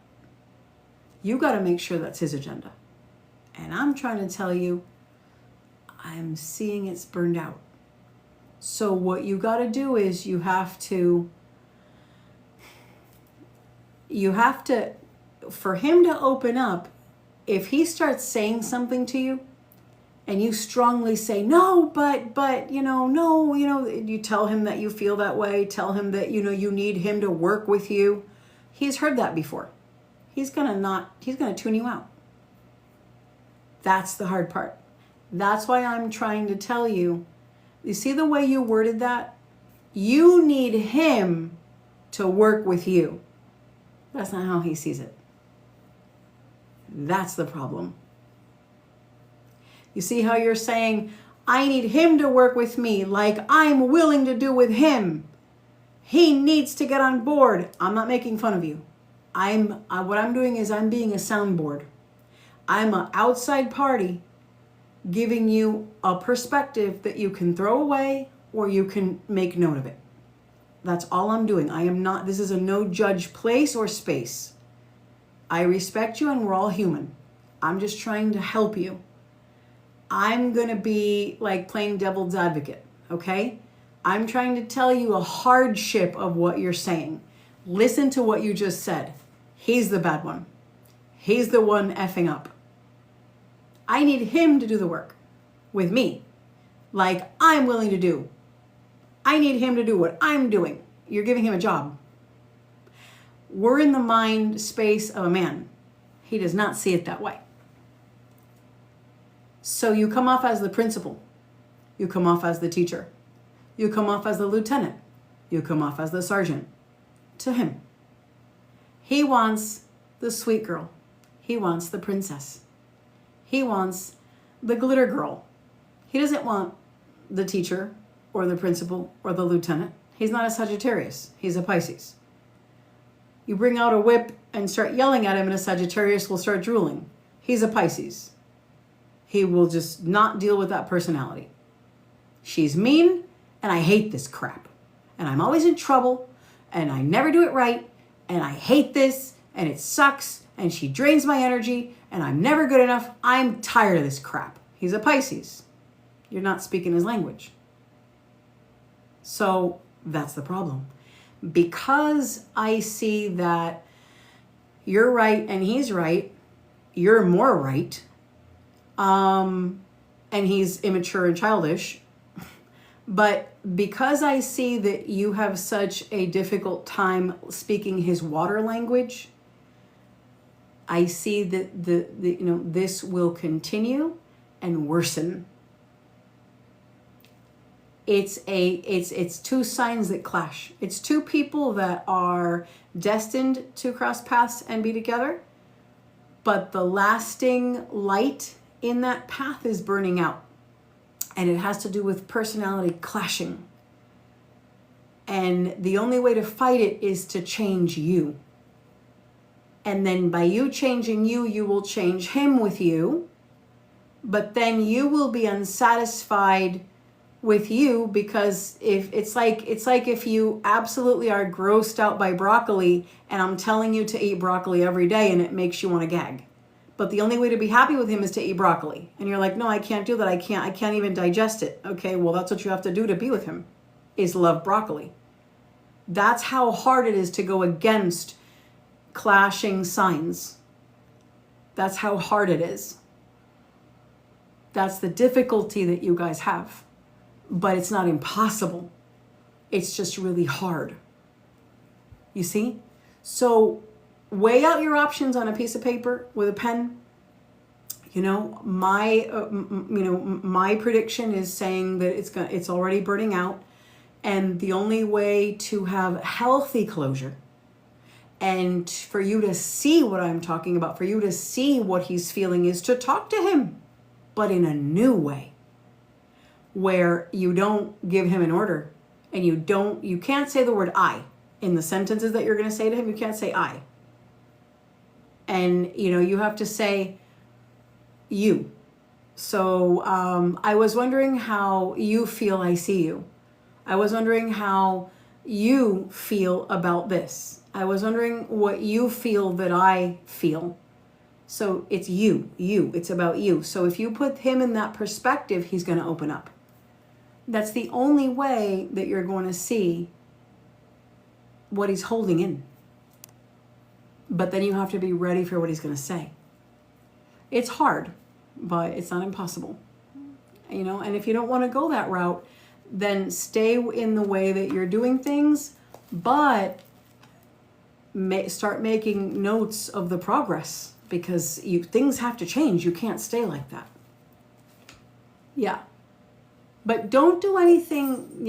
You got to make sure that's his agenda. And I'm trying to tell you, I'm seeing it's burned out. So what you got to do is you have to, for him to open up, if he starts saying something to you and you strongly say, no, but, no, you tell him that you feel that way, tell him that, you need him to work with you. He's heard that before. He's going to tune you out. That's the hard part. That's why I'm trying to tell you, you see the way you worded that? You need him to work with you. That's not how he sees it. That's the problem. You see how you're saying, I need him to work with me like I'm willing to do with him. He needs to get on board. I'm not making fun of you. What I'm doing is I'm being a soundboard. I'm an outside party giving you a perspective that you can throw away or you can make note of it. That's all I'm doing. This is a no judge place or space. I respect you and we're all human. I'm just trying to help you. I'm going to be like playing devil's advocate, okay? I'm trying to tell you a hardship of what you're saying. Listen to what you just said. He's the bad one. He's the one effing up. I need him to do the work with me, like I'm willing to do. I need him to do what I'm doing. You're giving him a job. we're in the mind space of a man. He does not see it that way. So you come off as the principal. You come off as the teacher. You come off as the lieutenant. You come off as the sergeant to him. He wants the sweet girl. He wants the princess. He wants the glitter girl. He doesn't want the teacher or the principal or the lieutenant. He's not a Sagittarius. He's a Pisces. You bring out a whip and start yelling at him, and a Sagittarius will start drooling. He's a Pisces. He will just not deal with that personality. She's mean, and I hate this crap. And I'm always in trouble, and I never do it right, and I hate this, and it sucks, and she drains my energy, and I'm never good enough. I'm tired of this crap. He's a Pisces. You're not speaking his language. So that's the problem. Because I see that you're right and he's right, you're more right, and he's immature and childish. But because I see that you have such a difficult time speaking his water language, I see that this will continue and worsen. It's two signs that clash. It's two people that are destined to cross paths and be together, but the lasting light in that path is burning out. And it has to do with personality clashing. And the only way to fight it is to change you. And then by you changing you, you will change him with you. But then you will be unsatisfied with you, because if it's like if you absolutely are grossed out by broccoli and I'm telling you to eat broccoli every day and it makes you want to gag. But the only way to be happy with him is to eat broccoli. And you're like, no, I can't do that. I can't even digest it. Okay, well, that's what you have to do to be with him, is love broccoli. That's how hard it is to go against clashing signs. That's how hard it is. That's the difficulty that you guys have. But it's not impossible. It's just really hard. You see? So weigh out your options on a piece of paper with a pen. My prediction is saying that it's already burning out, and the only way to have healthy closure and for you to see what I'm talking about, for you to see what he's feeling, is to talk to him, but in a new way, where you don't give him an order, and you can't say the word I in the sentences that you're going to say to him. You can't say I. And, you have to say you. So I was wondering how you feel I see you. I was wondering how you feel about this. I was wondering what you feel that I feel. So it's you. It's about you. So if you put him in that perspective, he's going to open up. That's the only way that you're going to see what he's holding in. But then you have to be ready for what he's going to say. It's hard, but it's not impossible. And if you don't want to go that route, then stay in the way that you're doing things, but start making notes of the progress, because things have to change. You can't stay like that. Yeah. But don't do anything,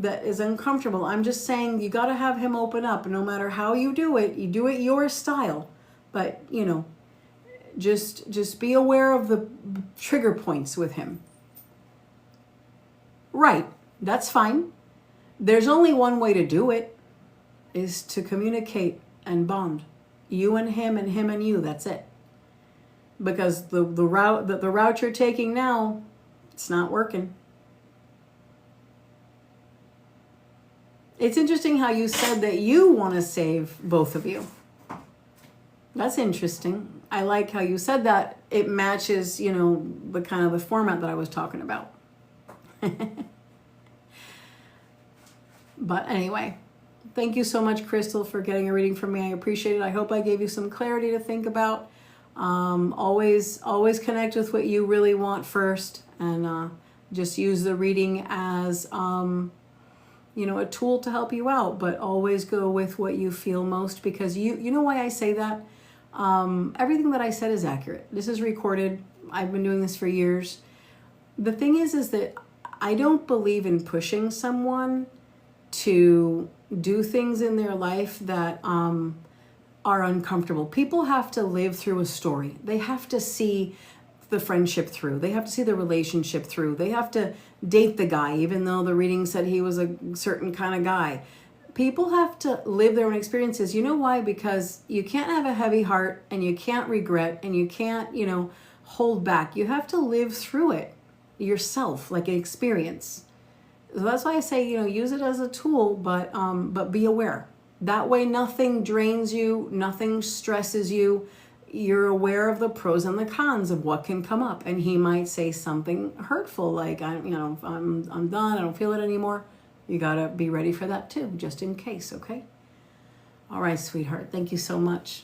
that is uncomfortable. I'm just saying you got to have him open up. No matter how you do it your style. But, just be aware of the trigger points with him. Right. That's fine. There's only one way to do it, is to communicate and bond. You and him and you. That's it. Because the route you're taking now, it's not working. It's interesting how you said that you want to save both of you. That's interesting. I like how you said that. It matches, the kind of the format that I was talking about. But anyway, thank you so much, Crystal, for getting a reading from me. I appreciate it. I hope I gave you some clarity to think about. Always connect with what you really want first, and just use the reading as you know, a tool to help you out, but always go with what you feel most, because you know why I say that? Everything that I said is accurate. This is recorded. I've been doing this for years. The thing is that I don't believe in pushing someone to do things in their life that are uncomfortable. People have to live through a story. They have to see the friendship through. They have to see the relationship through. They have to date the guy, even though the reading said he was a certain kind of guy. People have to live their own experiences. You know why? Because you can't have a heavy heart, and you can't regret, and you can't, you know, hold back. You have to live through it yourself, like an experience. So that's why I say, you know, use it as a tool, but be aware. That way nothing drains you, nothing stresses you. You're aware of the pros and the cons of what can come up. And he might say something hurtful, like, I'm done, I don't feel it anymore. You gotta be ready for that too, just in case, okay? All right, sweetheart, thank you so much.